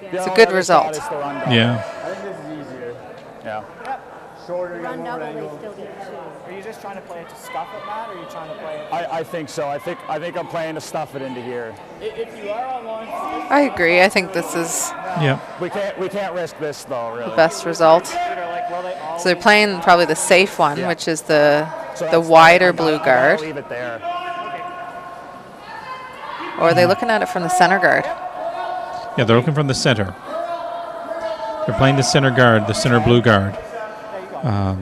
It's a good result.
Yeah.
I think this is easier.
Yeah.
Shorter,
Run
more
double, they
angle.
still get 2.
Are you just trying to play it to scuff it, Matt, or are you trying to play it?
I think so. I think I'm playing to stuff it into here.
If you are on long,
I agree. I think this is
Yeah.
We can't risk this though, really.
the best result.
Like, will they all
So they're playing probably the safe one,
Yeah.
which is the
So
the
that's-
wider
I gotta-
blue
I gotta
guard.
leave it there.
Or are they looking at it from the center guard?
Yeah, they're looking from the center. They're playing the center guard, the center blue guard. Gotta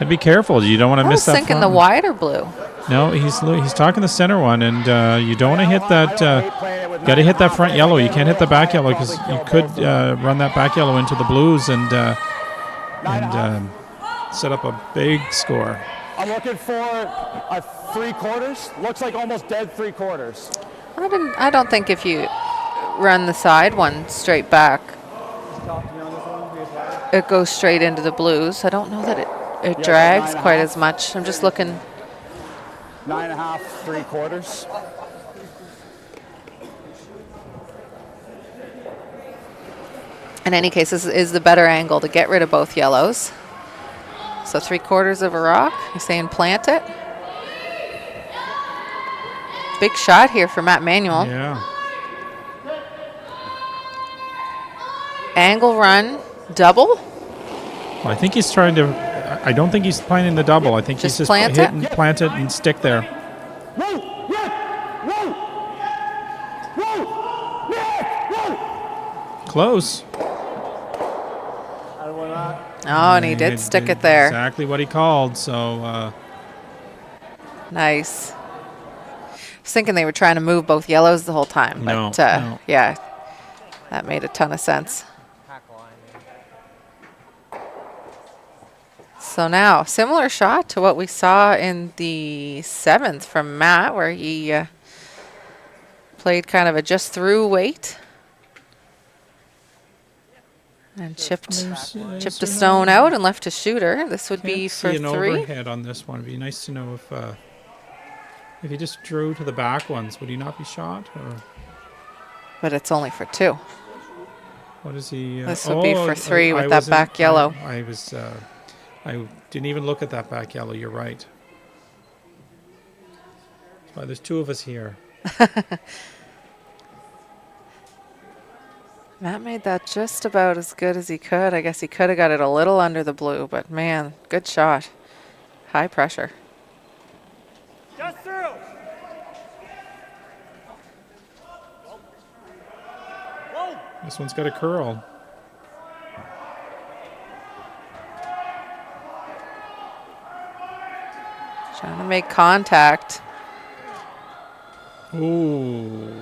be careful. You don't want to
I
miss
was
that
thinking
front
the
one.
wider blue.
No, he's talking the center one, and you don't want to hit that. Got to hit that front yellow. You can't hit the back yellow because you could run that back yellow into the blues and set up a big score.
I'm looking for a 3/4. Looks like almost dead 3/4.
I don't think if you run the side one straight back, it goes straight into the blues. I don't know that it drags quite as much. I'm just looking.
9.5, 3/4.
In any case, this is the better angle to get rid of both yellows. So 3/4 of a rock. You're saying plant it. Big shot here for Matt Manuel.
Yeah.
Angle run, double.
Well, I think he's trying to. I don't think he's planning the double. I think
Just
he's just
plant
hit
it?
and plant it and stick there. Close.
Oh, and he did stick it there.
Exactly what he called. So
Nice. I was thinking they were trying to move both yellows the whole time, but
No, no.
yeah, that made a ton of sense.
Pack line.
So now, similar shot to what we saw in the 7th from Matt, where he played kind of a just through weight and chipped a stone out and left a shooter. This would be
Can't
for
see an
3.
overhead on this one. It'd be nice to know if he just drew to the back ones, would he not be shot? Or
But it's only for 2.
what is he?
This would be for 3 with
I
that
wasn't-
back yellow.
I didn't even look at that back yellow. You're right. That's why there's 2 of us here.
Matt made that just about as good as he could. I guess he could have got it a little under the blue, but man, good shot. High pressure.
Just through.
This one's got a curl.
Trying to make contact.
Ooh,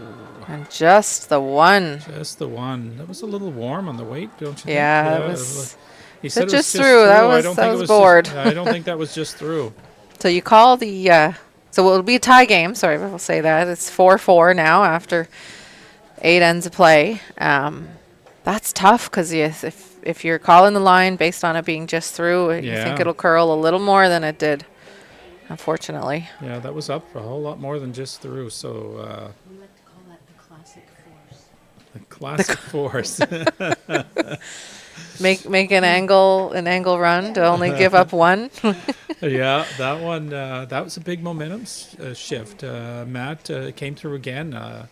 And just the one.
just the one. That was a little warm on the weight, don't you
Yeah,
think?
it was.
He
said
said it was
just through. That was-
I don't
that
think it
was
was
bored.
Just, I don't think that was just through.
So you call the. So it'll be a tie game. Sorry, we'll say that. It's 4-4 now after 8 ends of play. That's tough because if you're calling the line based on it being just through, you think
Yeah.
it'll curl a little more than it did, unfortunately.
Yeah, that was up a whole lot more than just through. So
We like to call that the classic force.
the classic force.
Make an angle run to only give up 1.
Yeah, that one, that was a big momentum shift. Matt came through again.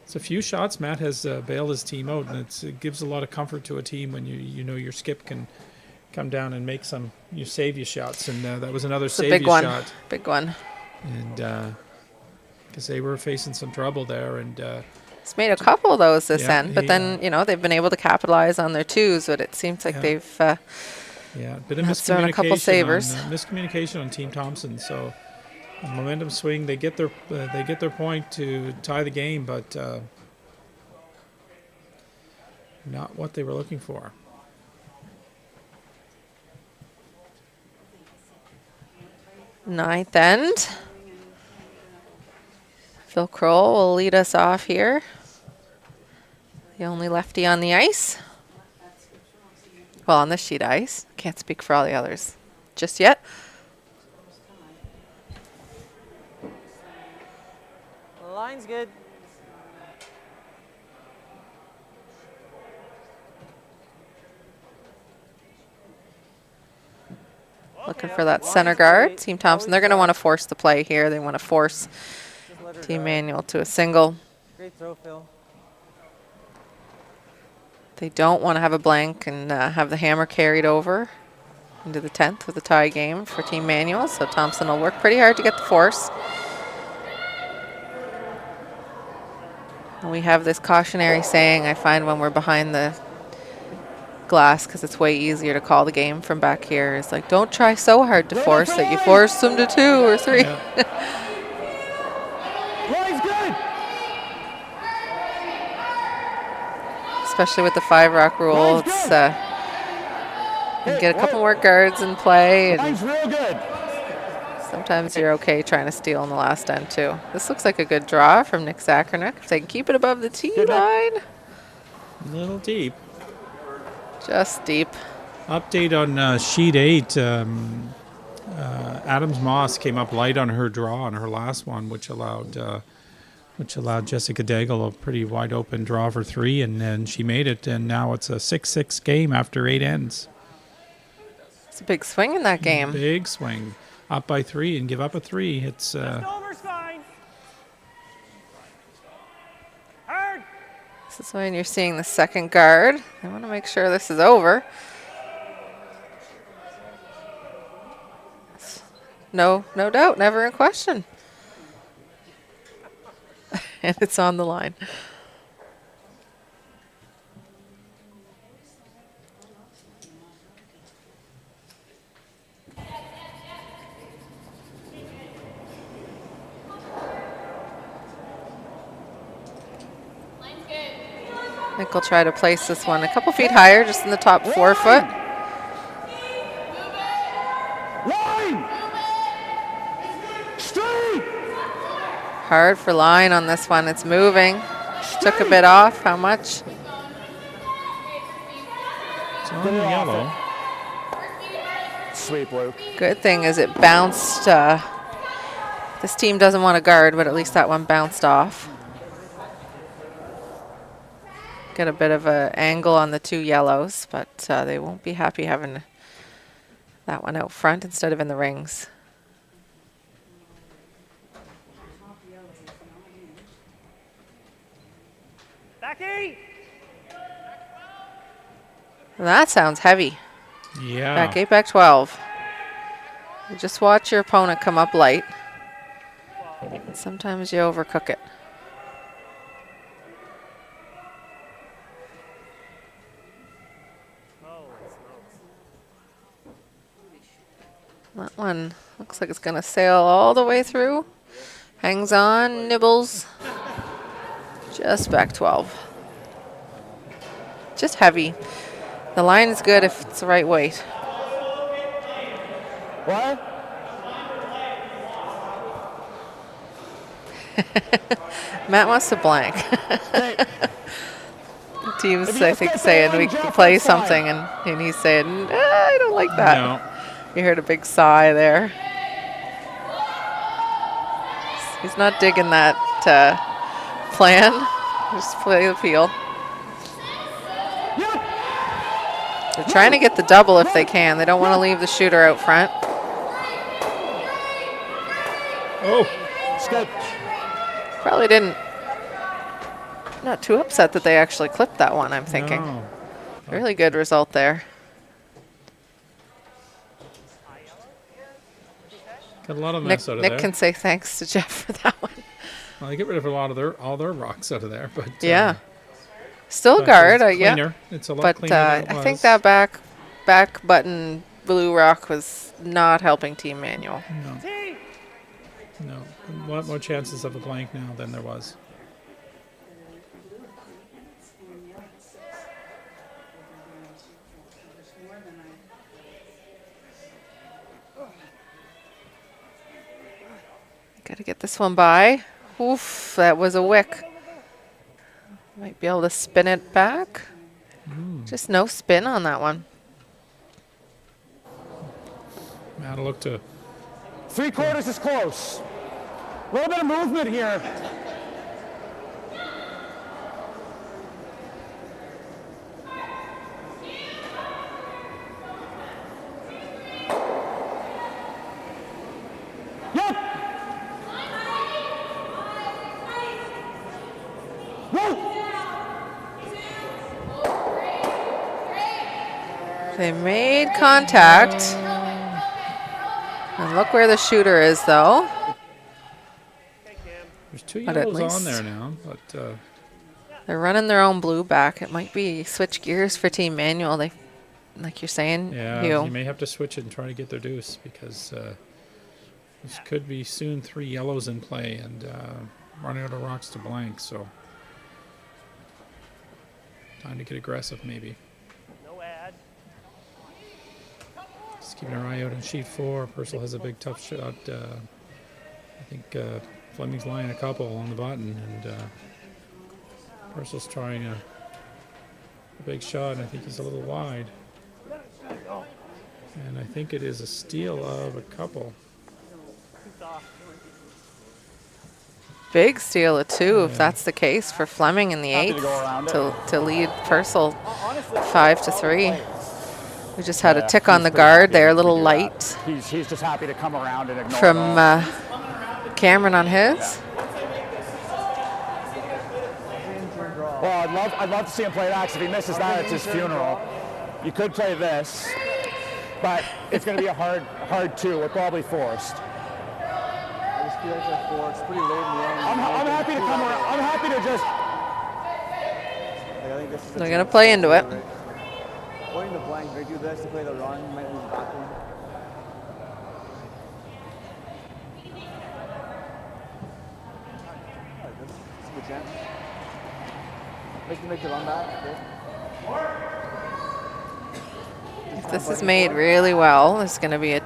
It's a few shots. Matt has bailed his team out, and it gives a lot of comfort to a team when you know your skip can come down and make some save you shots. And that was another
It's a
save
big
you
one.
shot.
Big one.
And because they were facing some trouble there, and
It's made a couple of those this
Yeah,
end, but
he,
then they've been able to capitalize on their 2s. But it seems like
Yeah.
they've
yeah, bit of
Matt's thrown a couple
miscommunication.
savers.
Miscommunication on Team Thompson. So a momentum swing. They get their point to tie the game, but not what they were looking for.
ninth end. Phil Kroll will lead us off here. The only lefty on the ice. Well, on this sheet ice. Can't speak for all the others just yet.
The line's good.
Looking for that center guard. Team Thompson, they're going to want to force the play here. They want to force
Just let her
Team
go.
Manuel to a single.
Great throw, Phil.
They don't want to have a blank and have the hammer carried over into the 10th with a tie game for Team Manuel. So Thompson will work pretty hard to get the force. And we have this cautionary saying I find when we're behind the glass, because it's way easier to call the game from back here. It's like, don't try so hard to force that you force them to 2 or 3.
Yeah.
Line's good.
Especially with the 5-rock rule, it's you can get a couple more guards in play, and
Line's real good.
sometimes you're okay trying to steal in the last end too. This looks like a good draw from Nick Zacharnik. If they can keep it above the tee line,
A little deep.
just deep.
Update on sheet 8. Adams Moss came up light on her draw on her last one, which allowed Jessica Daigle a pretty wide open draw for 3, and then she made it. And now it's a 6-6 game after 8 ends.
It's a big swing in that game.
Big swing, up by 3 and give up a 3. It's
Over's fine. Hard.
This is when you're seeing the second guard. I want to make sure this is over. No doubt, never in question. And it's on the line. I think we'll try to place this one a couple feet higher, just in the top 4 foot.
Line. Straight.
Hard for line on this one. It's moving. Took a bit off. How much?
on the yellow.
Sweep, Luke.
Good thing is it bounced. This team doesn't want to guard, but at least that one bounced off. Get a bit of an angle on the 2 yellows, but they won't be happy having that one out front instead of in the rings.
Back 8.
That sounds heavy.
Yeah.
Back 8, back 12. You just watch your opponent come up light. Sometimes you overcook it. That one looks like it's going to sail all the way through. Hangs on, nibbles. Just back 12. Just heavy. The line is good if it's the right weight.
What?
Matt wants to blank.
Hey,
Teams,
If you
I
just
think,
get the
saying
line,
we can
Jeff,
play
that's fine.
something, and he's saying, I don't like that.
No.
You heard a big sigh there. He's not digging that plan. Just play the field. They're trying to get the double if they can. They don't want to leave the shooter out front.
Oh,
it's good.
Probably didn't. Not too upset that they actually clipped that one, I'm thinking.
no.
Really good result there.
Got a lot of
Nick,
mess out of
Nick
there.
can say thanks to Jeff for that one.
Well, they get rid of a lot of all their rocks out of there, but
Yeah. Still
but
guard,
it's
yeah.
cleaner. It's a lot
But
cleaner than it
I think
was.
that back button blue rock was not helping Team Manuel.
No, a lot more chances of a blank now than there was.
Got to get this one by. Oof, that was a wick. Might be able to spin it back. Just no spin on that one.
Matt will look to
3/4 is close. A little bit of movement here. Yep. Whoa.
They made contact. And look where the shooter is, though.
there's 2
But at
yellows on
least-
there now, but
They're running their own blue back. It might be switch gears for Team Manuel. They, like you're saying,
yeah,
Hugh.
you may have to switch it and try to get their deuce because this could be soon 3 yellows in play and running out of rocks to blank. So time to get aggressive, maybe.
No ad.
Just keeping our eye out on sheet 4. Purcell has a big tough shot. I think Fleming's lying a couple on the button, and Purcell's trying a big shot, and I think he's a little wide. And I think it is a steal of a couple.
Big steal of 2, if that's the case, for Fleming in the
Happy to
8th
go around
to lead Purcell 5-3. We just had a tick on the guard there, a little light
He's just happy to come around and ignore
from
it all.
Cameron on his.
Well, I'd love to see him play that 'cause if he misses that, it's his funeral. You could play this, but it's going to be a hard 2. We're probably forced.
I just feel like they're four. It's pretty late in the end.
I'm happy to come around. I'm happy to just.
Like, I think this is
They're going to play into it.
Going to blank, they do this to play the run, you might lose the back one. This is a good chance. Make the run back. Okay.
If this is made really well, there's going to be a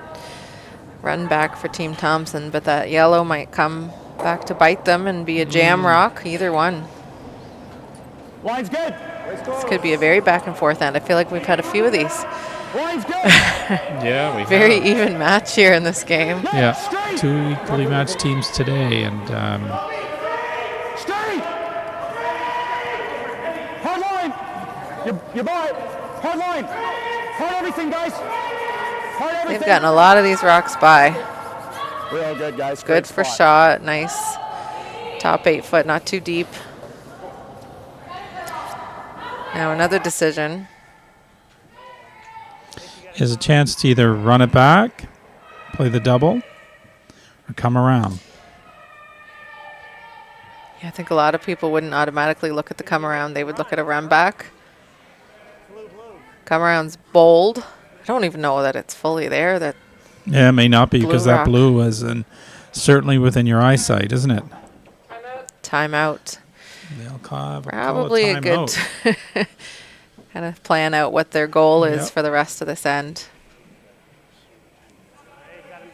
run back for Team Thompson, but that yellow might come back to bite them and be a jam rock, either one.
Line's good.
This could be a very back and forth end. I feel like we've had a few of these.
Line's good.
Yeah, we
Very
have.
even match here in this game.
Yeah, 2 equally matched teams today, and
Straight. Hard line. You bought it. Hard line. Hard everything, guys. Hard everything.
They've gotten a lot of these rocks by.
Real good, guys.
Good
Great
for
spot.
shot. Nice. Top 8 foot, not too deep. Now another decision.
is a chance to either run it back, play the double, or come around.
Yeah, I think a lot of people wouldn't automatically look at the come around. They would look at a run back. Come around's bold. I don't even know that it's fully there. That
Yeah, it may not be because
Blue
that
rock.
blue is certainly within your eyesight, isn't it?
timeout.
They'll call
Probably a good
timeout.
kind of plan out what their goal is
Yep.
for the rest of this end.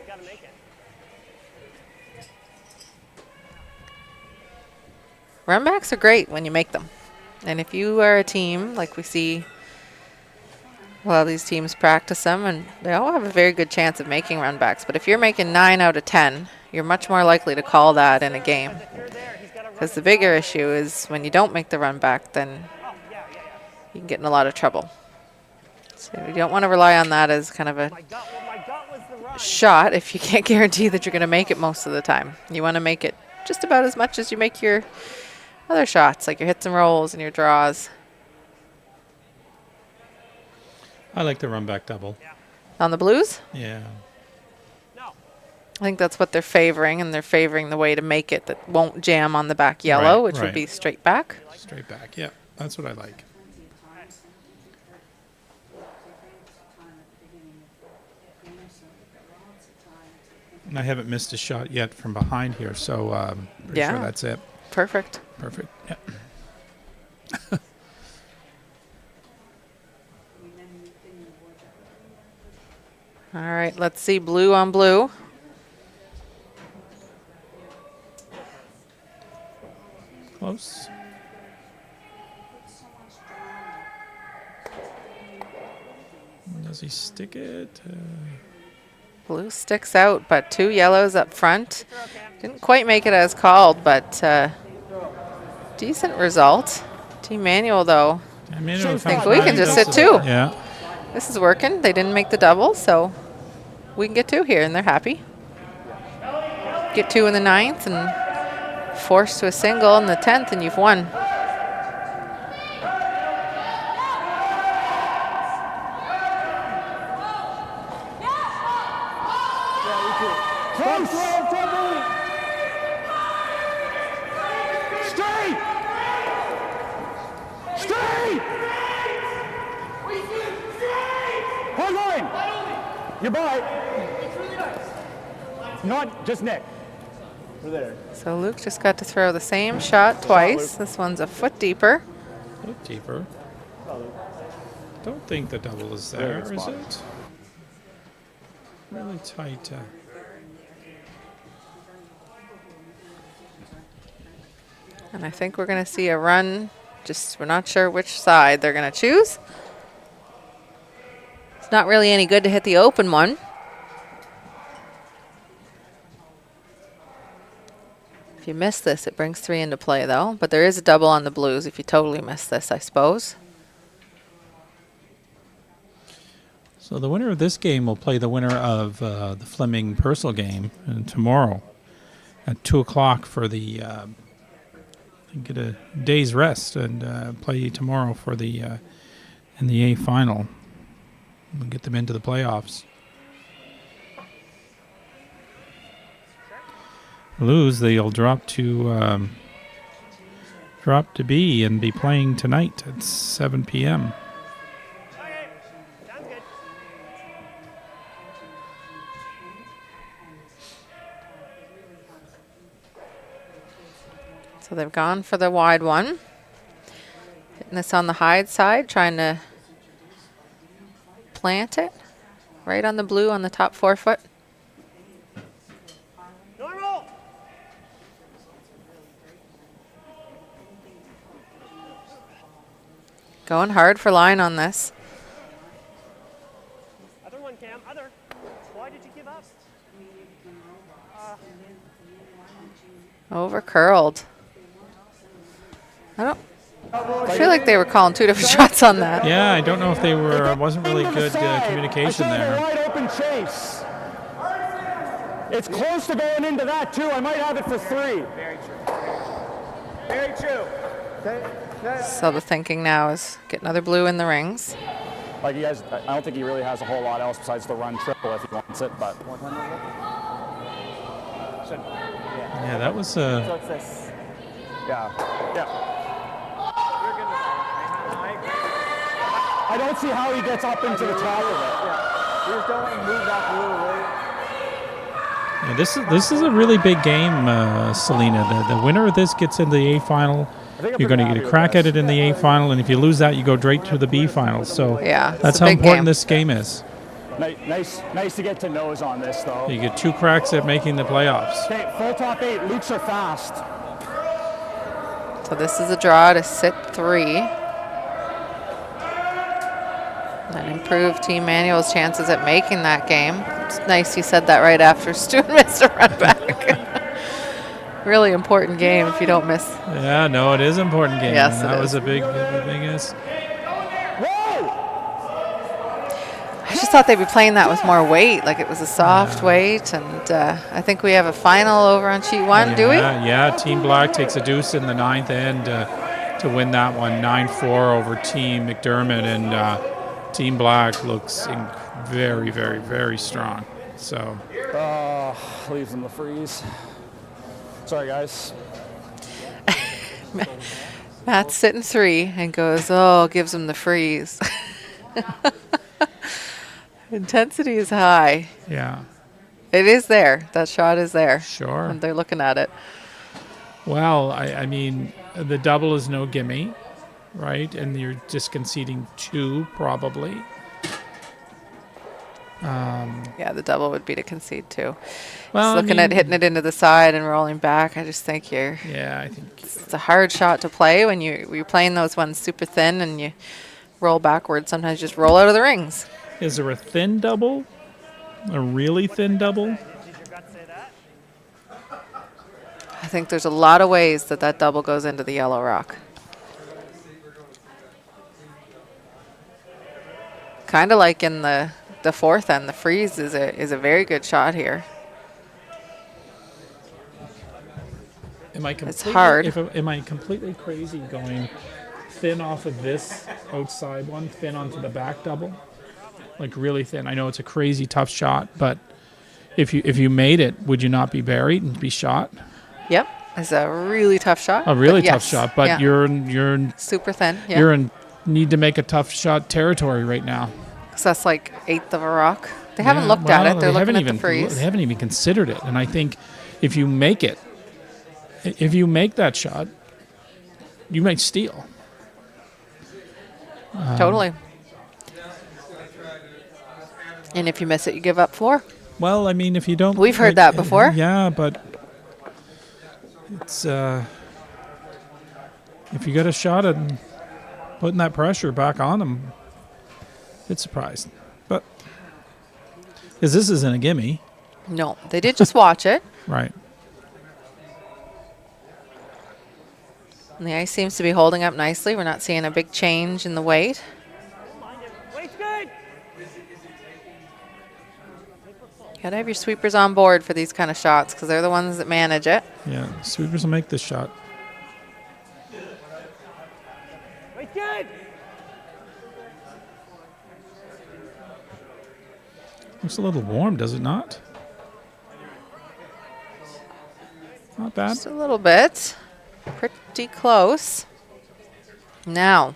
Gotta make it.
Run backs are great when you make them. And if you are a team, like we see a lot of these teams practice them, and they all have a very good chance of making run backs. But if you're making 9 out of 10, you're much more likely to call that in a game. Because the bigger issue is when you don't make the run back, then you can get in a lot of trouble. So you don't want to rely on that as kind of a
My gut was the run.
shot if you can't guarantee that you're going to make it most of the time. You want to make it just about as much as you make your other shots, like your hits and rolls and your draws.
I like the run back double.
On the Blues,
Yeah.
I think that's what they're favoring, and they're favoring the way to make it that won't jam on the back yellow,
Right,
which would
right.
be straight back.
Straight back. Yeah, that's what I like. And I haven't missed a shot yet from behind here, so pretty
Yeah.
sure that's it.
Perfect.
Perfect. Yeah.
All right, let's see blue on blue.
close. Does he stick it?
Blue sticks out, but 2 yellows up front. Didn't quite make it as called, but decent result. Team Manuel, though.
I mean,
I
think we can just sit 2.
Yeah.
This is working. They didn't make the double, so we can get 2 here, and they're happy. Get 2 in the 9th and force to a single in the 10th, and you've won.
Straight! Straight! Hold on! You're by. Not just Nick. We're there.
So Luke just got to throw the same shot twice. This one's a foot deeper.
A little deeper. Don't think the double is there,
Very good
is
spot.
it? Really tight.
And I think we're going to see a run. Just we're not sure which side they're going to choose. It's not really any good to hit the open one. If you miss this, it brings 3 into play, though. But there is a double on the Blues if you totally miss this, I suppose.
So the winner of this game will play the winner of the Fleming-Purcell game tomorrow at 2 o'clock for the get a day's rest and play tomorrow for the in the A final. We'll get them into the playoffs. Lose, they'll drop to B and be playing tonight at 7 p.m.
Okay, sounds good.
So they've gone for the wide one. Hitting this on the hide side, trying to plant it right on the blue on the top 4 foot.
Normal.
Going hard for line on this.
Other one, Cam. Other. Why did you give up?
Over curled. I feel like they were calling 2 different shots on that.
Yeah, I don't know if they were. Wasn't really good communication
I saw
there.
a wide open chase. It's close to going into that too. I might have it for 3.
Very true. Very true.
So the thinking now is get another blue in the rings.
Like he has, I don't think he really has a whole lot else besides the run triple if he wants it. But
Yeah, that was
So it's this.
yeah.
You're good with that. I agree.
I don't see how he gets up into the top of it.
Yeah. We just don't want to move that blue away.
yeah, this is a really big game, Selena. The winner of this gets in the A final.
I think I'm
You're going to
pretty
get a
happy
crack
with
at it in the A final, and if you lose that, you go straight to the B final. So
Yeah, it's
that's
a
how
big
important
game.
this game is.
Nice to get to nose on this though.
You get 2 cracks at making the playoffs.
Okay, full top 8. Lukes are fast.
So this is a draw to sit 3. That improved Team Manuel's chances at making that game. It's nice you said that right after Stu missed a run back. Really important game if you don't miss.
Yeah, no, it is an important game.
Yes,
and
it
that
is.
was a big thing. Is
Whoa!
I just thought they'd be playing that with more weight, like it was a soft weight. And I think we have a final over on sheet 1, do we?
Yeah, Team Black takes a deuce in the 9th end to win that one, 9-4 over Team McDermott, and Team Black looks very, very, very strong. So
Leaves him to freeze. Sorry, guys.
Matt's sitting 3 and goes, oh, gives him the freeze. Intensity is high.
yeah,
It is there. That shot is there.
sure.
And they're looking at it.
Well, I mean, the double is no gimme, right? And you're just conceding 2 probably.
Yeah, the double would be to concede too.
Well,
Just looking at hitting it into the side and rolling back, I just think
Yeah, I think.
it's a hard shot to play when you're playing those ones super thin and you roll backwards. Sometimes you just roll out of the rings.
Is there a thin double? A really thin double?
I think there's a lot of ways that double goes into the yellow rock. Kind of like in the fourth end, the freeze is a very good shot here.
Am I completely,
hard.
Am I completely crazy going thin off of this outside one, thin onto the back double? Like really thin. I know it's a crazy tough shot, but if you made it, would you not be buried and be shot?
Yep, it's a really tough shot.
A really
but
tough
yes,
shot, but
yeah.
you're
super thin. Yeah,
you're in need to make a tough shot territory right now.
so that's like eighth of a rock. They haven't looked at it. They're looking at the freeze.
They haven't even considered it. And I think if you make it, if you make that shot, you might steal.
Totally. And if you miss it, you give up 4.
Well, I mean, if you don't...
We've heard that before.
Yeah, but it's... if you get a shot at putting that pressure back on them, it's surprising. But... because this isn't a gimme.
No, they did just watch it.
Right.
And the ice seems to be holding up nicely. We're not seeing a big change in the weight.
Weight's good.
You gotta have your sweepers on board for these kind of shots because they're the ones that manage it.
Yeah, sweepers will make this shot.
Weight's good.
Looks a little warm, does it not? Not bad.
Just a little bit. Pretty close. Now,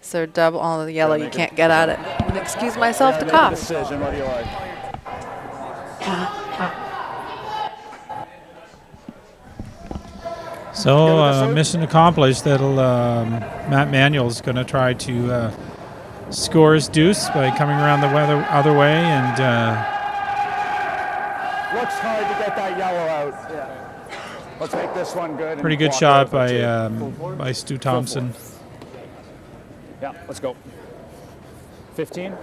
so double all of the yellow. You can't get at it. I'm gonna excuse myself to
Make a
cough.
decision. What do you like?
So, mission accomplished. That'll Matt Manuel's going to try to score his deuce by coming around the other way, and
Looks hard to get that yellow out. Yeah. Let's make this one good.
pretty
and
good
block
shot
it for
by
two.
Stu Thompson.
Yeah, let's go. 15.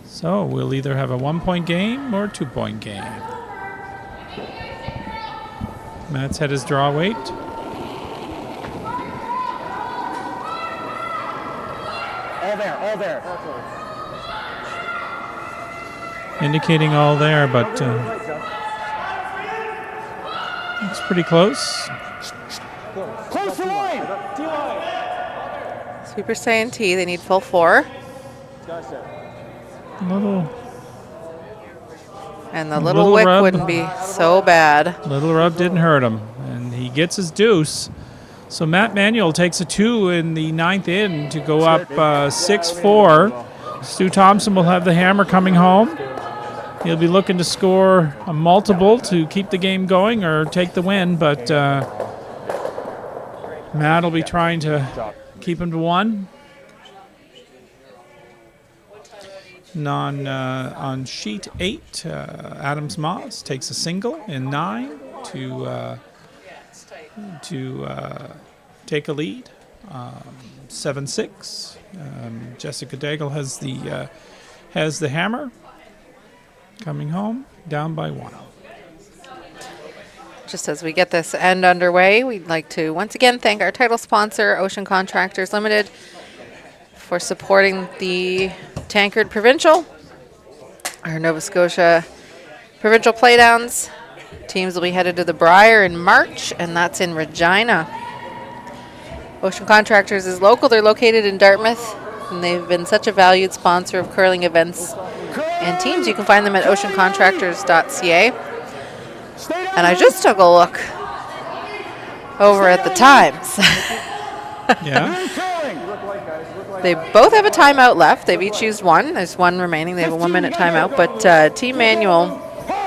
So we'll either have a 1-point game or a 2-point game. Matt's had his draw weight.
All there, all there.
Indicating all there, but it's pretty close.
Close to line.
Sweeper saying T. They need full 4. And the little wick
rub.
wouldn't be so bad.
Little rub didn't hurt him, and he gets his deuce. So Matt Manuel takes a 2 in the 9th inning to go up 6-4. Stu Thompson will have the hammer coming home. He'll be looking to score a multiple to keep the game going or take the win, but Matt will be trying to keep him to 1. And on sheet 8, Adams Moss takes a single in 9 to take a lead, 7-6. Jessica Daigle has the hammer, coming home down by 1.
Just as we get this end underway, we'd like to once again thank our title sponsor, Ocean Contractors Limited, for supporting the Tankard Provincial, our Nova Scotia Provincial Playdowns. Teams will be headed to the Briar in March, and that's in Regina. Ocean Contractors is local. They're located in Dartmouth, and they've been such a valued sponsor of curling events and teams. You can find them at oceancontractors.ca. And I just took a look over at the times.
Yeah.
They both have a timeout left. They've each used 1. There's 1 remaining. They have a 1-minute timeout. But Team Manuel,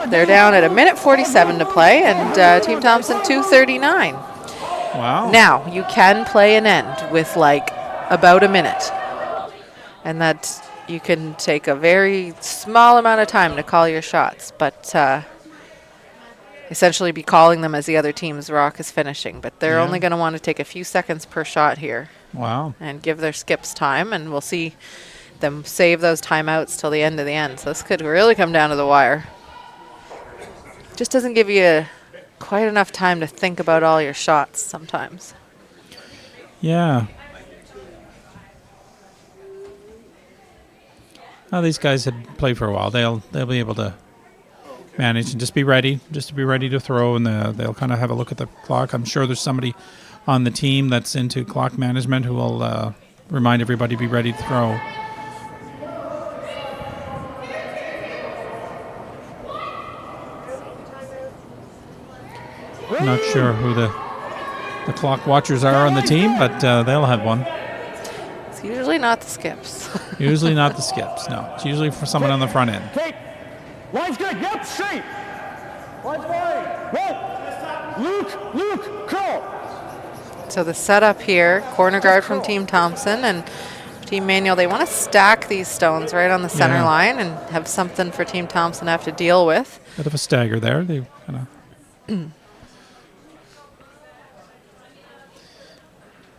they're down at 1:47 to play, and Team Thompson 2:39.
Wow.
Now, you can play an end with like about a minute. and that you can take a very small amount of time to call your shots, but essentially be calling them as the other team's rock is finishing. But they're
Yeah.
only going to want to take a few seconds per shot here
Wow.
and give their skips time, and we'll see them save those timeouts till the end of the end. So this could really come down to the wire. Just doesn't give you quite enough time to think about all your shots sometimes.
Yeah. Well, these guys had played for a while. They'll be able to manage and just be ready to throw, and they'll kind of have a look at the clock. I'm sure there's somebody on the team that's into clock management who will remind everybody to be ready to throw. I'm not sure who the clock watchers are on the team, but they'll have one.
It's usually not the skips.
Usually not the skips. No, it's usually for someone on the front end.
Okay. Line's good. Yep, straight.
Line's fine.
Whoa. Luke, curl.
So the setup here, corner guard from Team Thompson and Team Manuel, they want to stack these stones right on the center
Yeah.
line and have something for Team Thompson to have to deal with.
Bit of a stagger there. They kind of.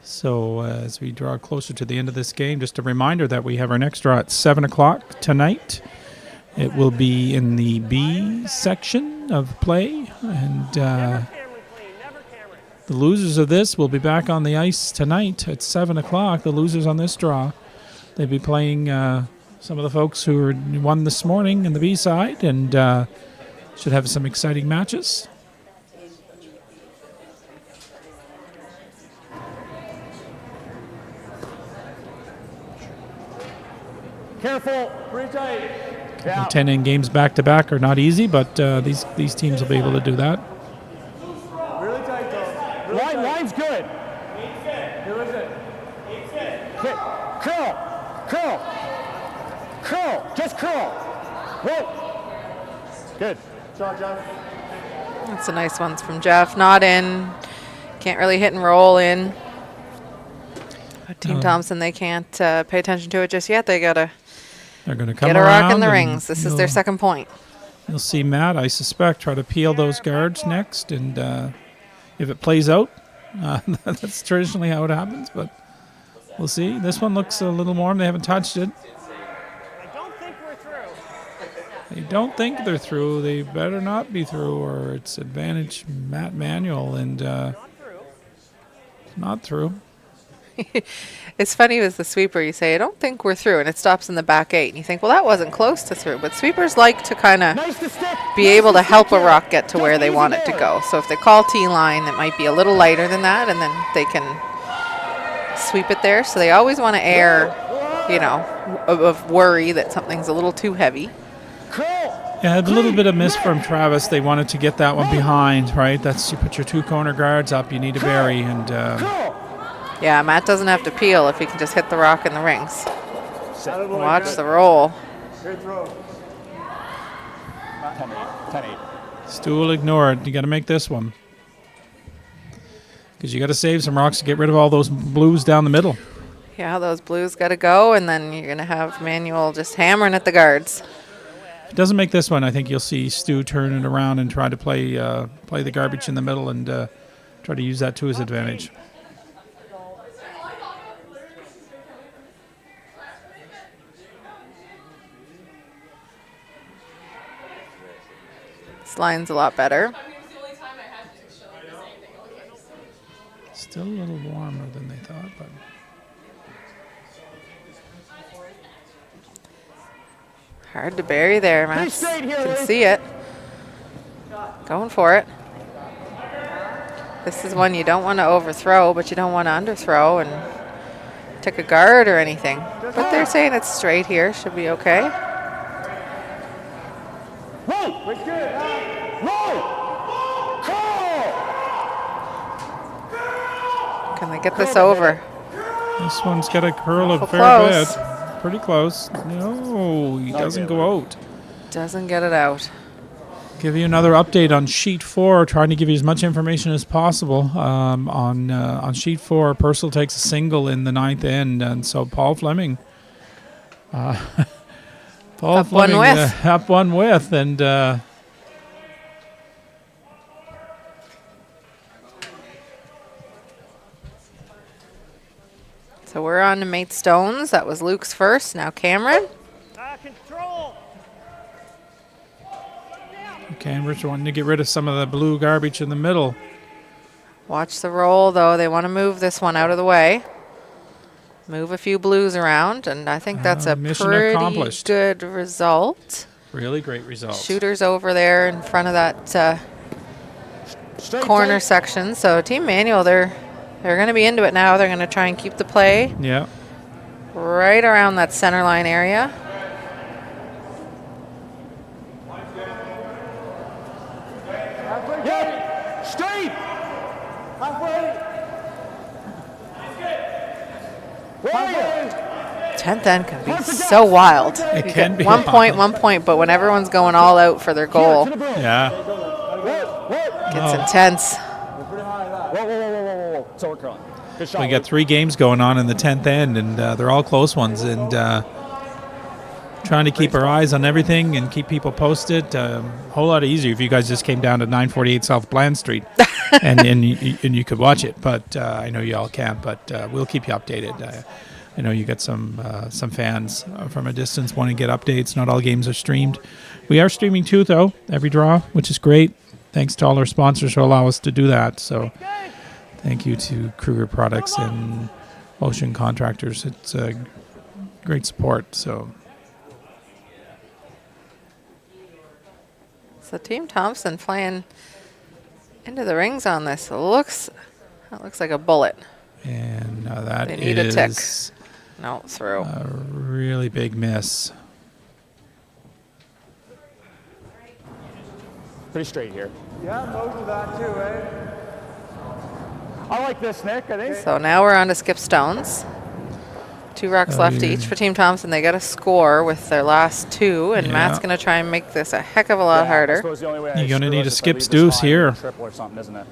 So as we draw closer to the end of this game, just a reminder that we have our next draw at 7 o'clock tonight. It will be in the B section of play, and
Never camera clean. Never camera.
the losers of this will be back on the ice tonight at 7 o'clock. The losers on this draw, they'll be playing some of the folks who won this morning in the B side, and should have some exciting matches.
Careful.
Pretty tight.
Yeah.
10 games back to back are not easy, but these teams will be able to do that.
Really tight though. Really tight.
Line's good.
Here is it.
Okay. Curl. Just curl. Whoa. Good.
Shot, Jeff.
That's a nice ones from Jeff. Not in. Can't really hit and roll in. But Team Thompson, they can't pay attention to it just yet. They got to
They're going to come
get a
around
rock in the
and
rings. This is their second point.
You'll see Matt, I suspect, try to peel those guards next, and if it plays out, that's traditionally how it happens. But we'll see. This one looks a little warm. They haven't touched it.
I don't think we're through.
They don't think they're through. They better not be through, or it's advantage Matt Manuel, and not through.
It's funny with the sweeper, you say, I don't think we're through, and it stops in the back 8. And you think, well, that wasn't close to through. But sweepers like to kind of
Nice to stick.
be able to help a rock get to where they want it to go. So if they call T-line, it might be a little lighter than that, and then they can sweep it there. So they always want to err, of worry that something's a little too heavy.
Curl.
Yeah, a little bit of miss from Travis. They wanted to get that one behind, right? That's you put your 2 corner guards up. You need to bury, and
Curl.
Yeah, Matt doesn't have to peel if he can just hit the rock in the rings. Watch the roll.
Good throw.
10-8.
Stu will ignore it. You got to make this one because you got to save some rocks to get rid of all those blues down the middle.
Yeah, those blues got to go, and then you're going to have Manuel just hammering at the guards.
If it doesn't make this one, I think you'll see Stu turn it around and try to play the garbage in the middle and try to use that to his advantage.
This line's a lot better.
Still a little warmer than they thought, but
Hard to bury there, Matt. You
straight here,
can
Lee.
see it. Going for it. This is one you don't want to overthrow, but you don't want to underthrow and take a guard or anything. But they're saying it's straight here. Should be okay.
Whoa.
Looks good.
Roll. Curl.
Can they get this over?
this one's got a curl of
Awful
fair
close.
bit. Pretty close. No, he doesn't go out.
Doesn't get it out.
Give you another update on sheet 4, trying to give you as much information as possible. On sheet 4, Purcell takes a single in the 9th end, and so Paul Fleming Paul
Up one
Fleming,
with.
up one with, and
So we're on to Mate Stones. That was Luke's first. Now Cameron.
Control.
Canberra's wanting to get rid of some of the blue garbage in the middle.
Watch the roll, though. They want to move this one out of the way. Move a few blues around, and I think that's a
Mission
pretty
accomplished.
good result.
Really great result.
Shooters over there in front of that
Straight
corner
tight.
section. So Team Manuel, they're going to be into it now. They're going to try and keep the play
Yeah.
right around that center line area.
Yeah. Straight.
Halfway.
Where are you?
10th end can be so wild.
It
You
can
get
be
1 point,
wild.
1 point, but when everyone's going all out for their goal,
To the broom.
Yeah.
Whoa.
it's intense.
Whoa, whoa, whoa, whoa, whoa, whoa. So we're curling. Good shot.
We got 3 games going on in the 10th end, and they're all close ones. And trying to keep our eyes on everything and keep people posted. A whole lot easier if you guys just came down to 948 South Bland Street and you could watch it. But I know you all can't. But we'll keep you updated. I know you got some fans from a distance want to get updates. Not all games are streamed. We are streaming too, though, every draw, which is great. Thanks to all our sponsors who allow us to do that. So thank you to Kruger Products and Ocean Contractors. It's great support. So
Team Thompson flying into the rings on this. That looks like a bullet.
and that
They need a tick.
is
No, through.
a really big miss.
Pretty straight here.
Yeah, most of that too, eh?
I like this, Nick. I think.
So now we're on to skip stones. 2 rocks left each for Team Thompson. They got to score with their last 2, and
Yeah.
Matt's going to try and make this a heck of a lot harder.
I suppose the only way
You're
I
gonna
screw
need
us
a
is to
skip's
leave this
deuce
line
here.
and triple or something, isn't it?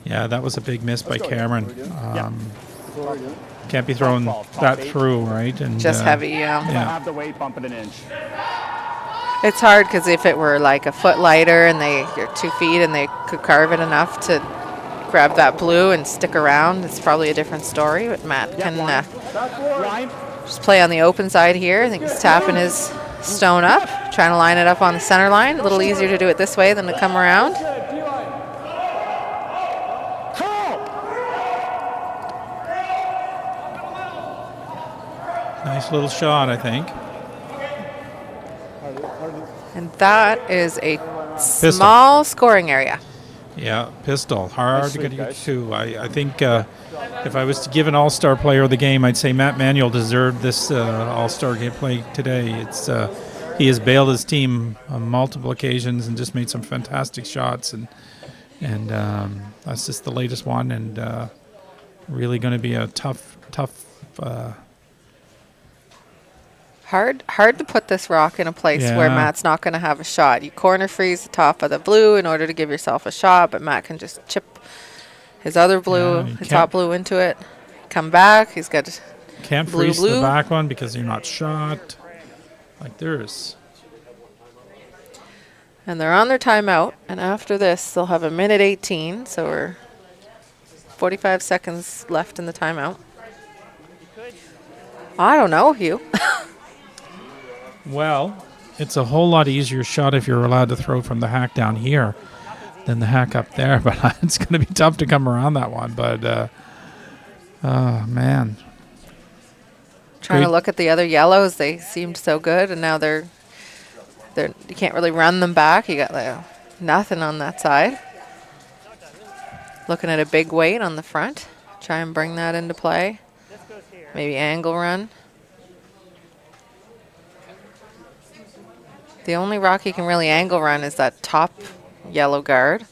Yeah, that was a big miss by
go.
Cameron.
Yeah.
Can't be throwing
Top
that
8.
through, right? And
Just heavy, yeah.
If I
Yeah.
have the weight, bump it an inch.
It's hard because if it were like a foot lighter and you're 2 feet and they could carve it enough to grab that blue and stick around, it's probably a different story. But Matt can
Line.
just play on the open side here. I think he's tapping his stone up, trying to line it up on the center line. A little easier to do it this way than to come around.
Call.
Nice little shot, I think.
And that is a small scoring area.
Yeah, pistol. Hard
Nice
to
sweep,
get
guys.
used to. I think if I was to give an all-star player of the game, I'd say Matt Manuel deserved this all-star game play today. He has bailed his team on multiple occasions and just made some fantastic shots, and that's just the latest one, and really going to be a tough.
Hard to put this rock in a place where
Yeah.
Matt's not going to have a shot. You corner freeze the top of the blue in order to give yourself a shot, but Matt can just chip his other blue,
Yeah, you
his
can't-
top blue into it. Come back. He's got
Can't
Blue,
freeze
blue.
the back one because you're not shot. Like there's.
and they're on their timeout. And after this, they'll have 1:18. So we're 45 seconds left in the timeout. I don't know, Hugh.
Well, it's a whole lot easier shot if you're allowed to throw from the hack down here than the hack up there. But it's going to be tough to come around that one. But, oh, man.
Trying to
Great.
look at the other yellows. They seemed so good, and now they're you can't really run them back. You got like nothing on that side. Looking at a big weight on the front. Try and bring that into play. Maybe angle run. The only rock he can really angle run is that top yellow guard.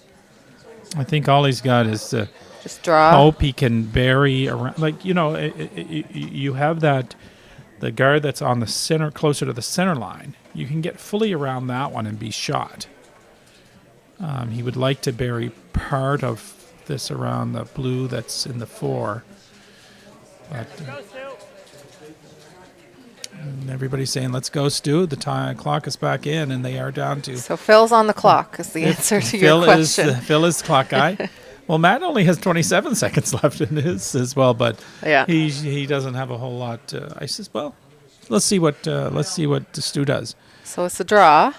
I think all he's got is to
Just draw.
hope he can bury around. Like, you have the guard that's on the center, closer to the center line. You can get fully around that one and be shot. He would like to bury part of this around the blue that's in the 4. But
Go, Stu.
everybody's saying, let's go, Stu. The clock is back in, and they are down to...
So Phil's on the clock is the answer to your question.
Phil is the clock guy. Well, Matt only has 27 seconds left in his as well, but
Yeah.
he doesn't have a whole lot. I says, well, let's see what Stu does.
So it's a draw.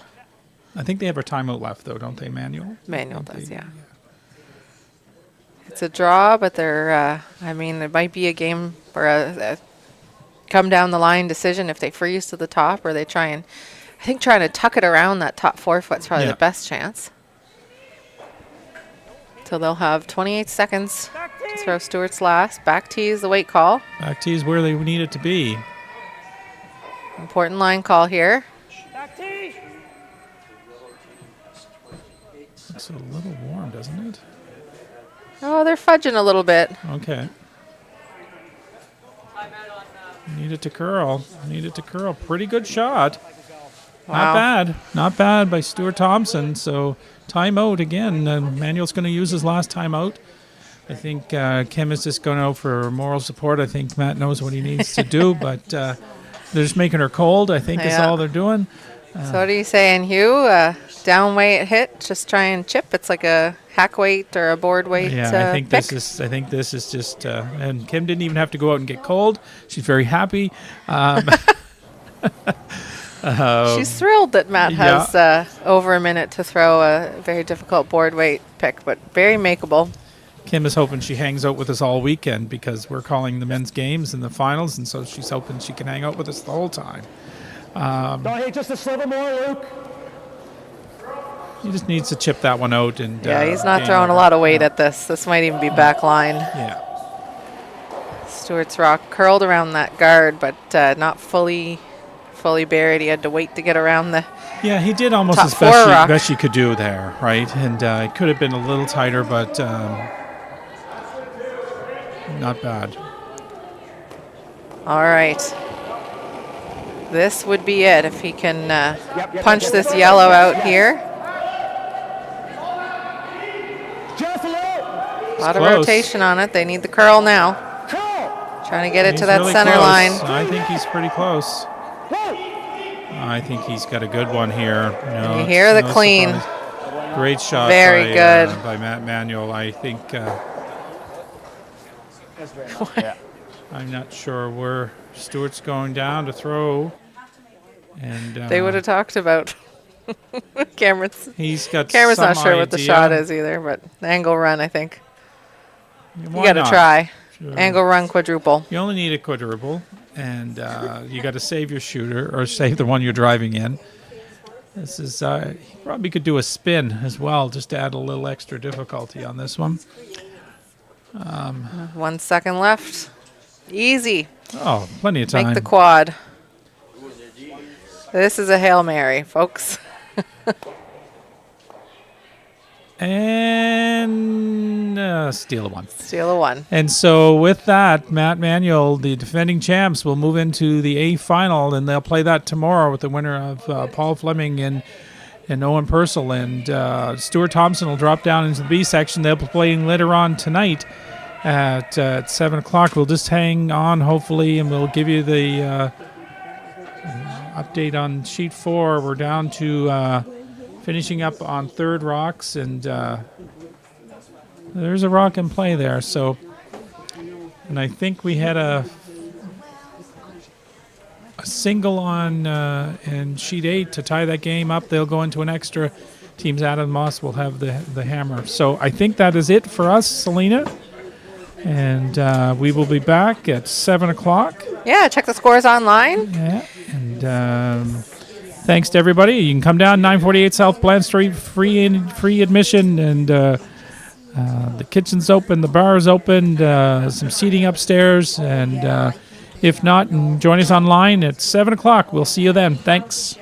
I think they have a timeout left, though, don't they, Manuel?
Manuel does, yeah. It's a draw, but they're, I mean, it might be a game or a come down the line decision if they freeze to the top or they trying to tuck it around that top 4 foot's probably
Yeah.
the best chance. So they'll have 28 seconds
Back
to
tee.
throw Stewart's last. Back tee is the weight call.
Back tee is where they need it to be.
Important line call here.
Back tee.
It's a little warm, doesn't it?
Oh, they're fudging a little bit.
Okay. Need it to curl. Need it to curl. Pretty good shot.
Wow.
Not bad. Not bad by Stuart Thompson. So timeout again. Manuel's going to use his last timeout. I think Kim is just going out for moral support. I think Matt knows what he needs to do, but they're just making her cold, I think, is
Yeah.
all they're doing.
So what are you saying, Hugh? Down weight hit, just try and chip. It's like a hack weight or a board weight.
Yeah, I think
pick.
this is just. And Kim didn't even have to go out and get cold. She's very happy.
She's thrilled that Matt
yeah.
has over a minute to throw a very difficult board weight pick, but very makeable.
Kim is hoping she hangs out with us all weekend because we're calling the men's games and the finals, and so she's hoping she can hang out with us the whole time.
No, hey, just a sliver more, Luke.
He just needs to chip that one out. And
Yeah, he's not
game
throwing a
over.
lot of weight at this. This might even be back line.
Yeah.
Stewart's rock curled around that guard, but not fully buried. He had to wait to get around the.
Yeah, he did almost
Top
as
four rock.
best you could do there, right? And it could have been a little tighter, but not bad.
All right. This would be it if he can punch this yellow out here.
Just a little.
A lot of
close.
rotation on it. They need the curl now.
Curl.
Trying to get it
He's
to that
really
center
close.
line.
I think he's pretty close.
Whoa.
I think he's got a good one here. No,
You
it's
hear the
no
clean.
surprise. Great shot
Very good.
By Matt Manuel. I think
Yeah.
I'm not sure where Stewart's going down to throw. And
They would have talked about Cameron's.
he's got
Cameron's
some
not sure what the
idea.
shot is either, but angle run, I think.
Why
You got to
not?
try.
Sure.
Angle run quadruple.
You only need a quadruple, and you got to save your shooter or save the one you're driving in. This is you probably could do a spin as well, just to add a little extra difficulty on this one.
1 second left. Easy.
Oh, plenty of time.
Make the quad. This is a Hail Mary, folks.
And steal a one.
Steal a one.
And so with that, Matt Manuel, the defending champs, will move into the A final, and they'll play that tomorrow with the winner of Paul Fleming and Owen Purcell. And Stuart Thompson will drop down into the B section. They'll be playing later on tonight at 7 o'clock. We'll just hang on, hopefully, and we'll give you the update on sheet 4. We're down to finishing up on third rocks, and there's a rock in play there. So, and I think we had a single on in sheet 8 to tie that game up. They'll go into an extra. Teams out of Moss will have the hammer. So I think that is it for us, Selena. And we will be back at 7 o'clock.
Yeah, check the scores online.
Yeah, and thanks to everybody. You can come down 948 South Bland Street, free admission, and the kitchen's open, the bar is open, some seating upstairs, and if not, join us online at 7 o'clock. We'll see you then. Thanks.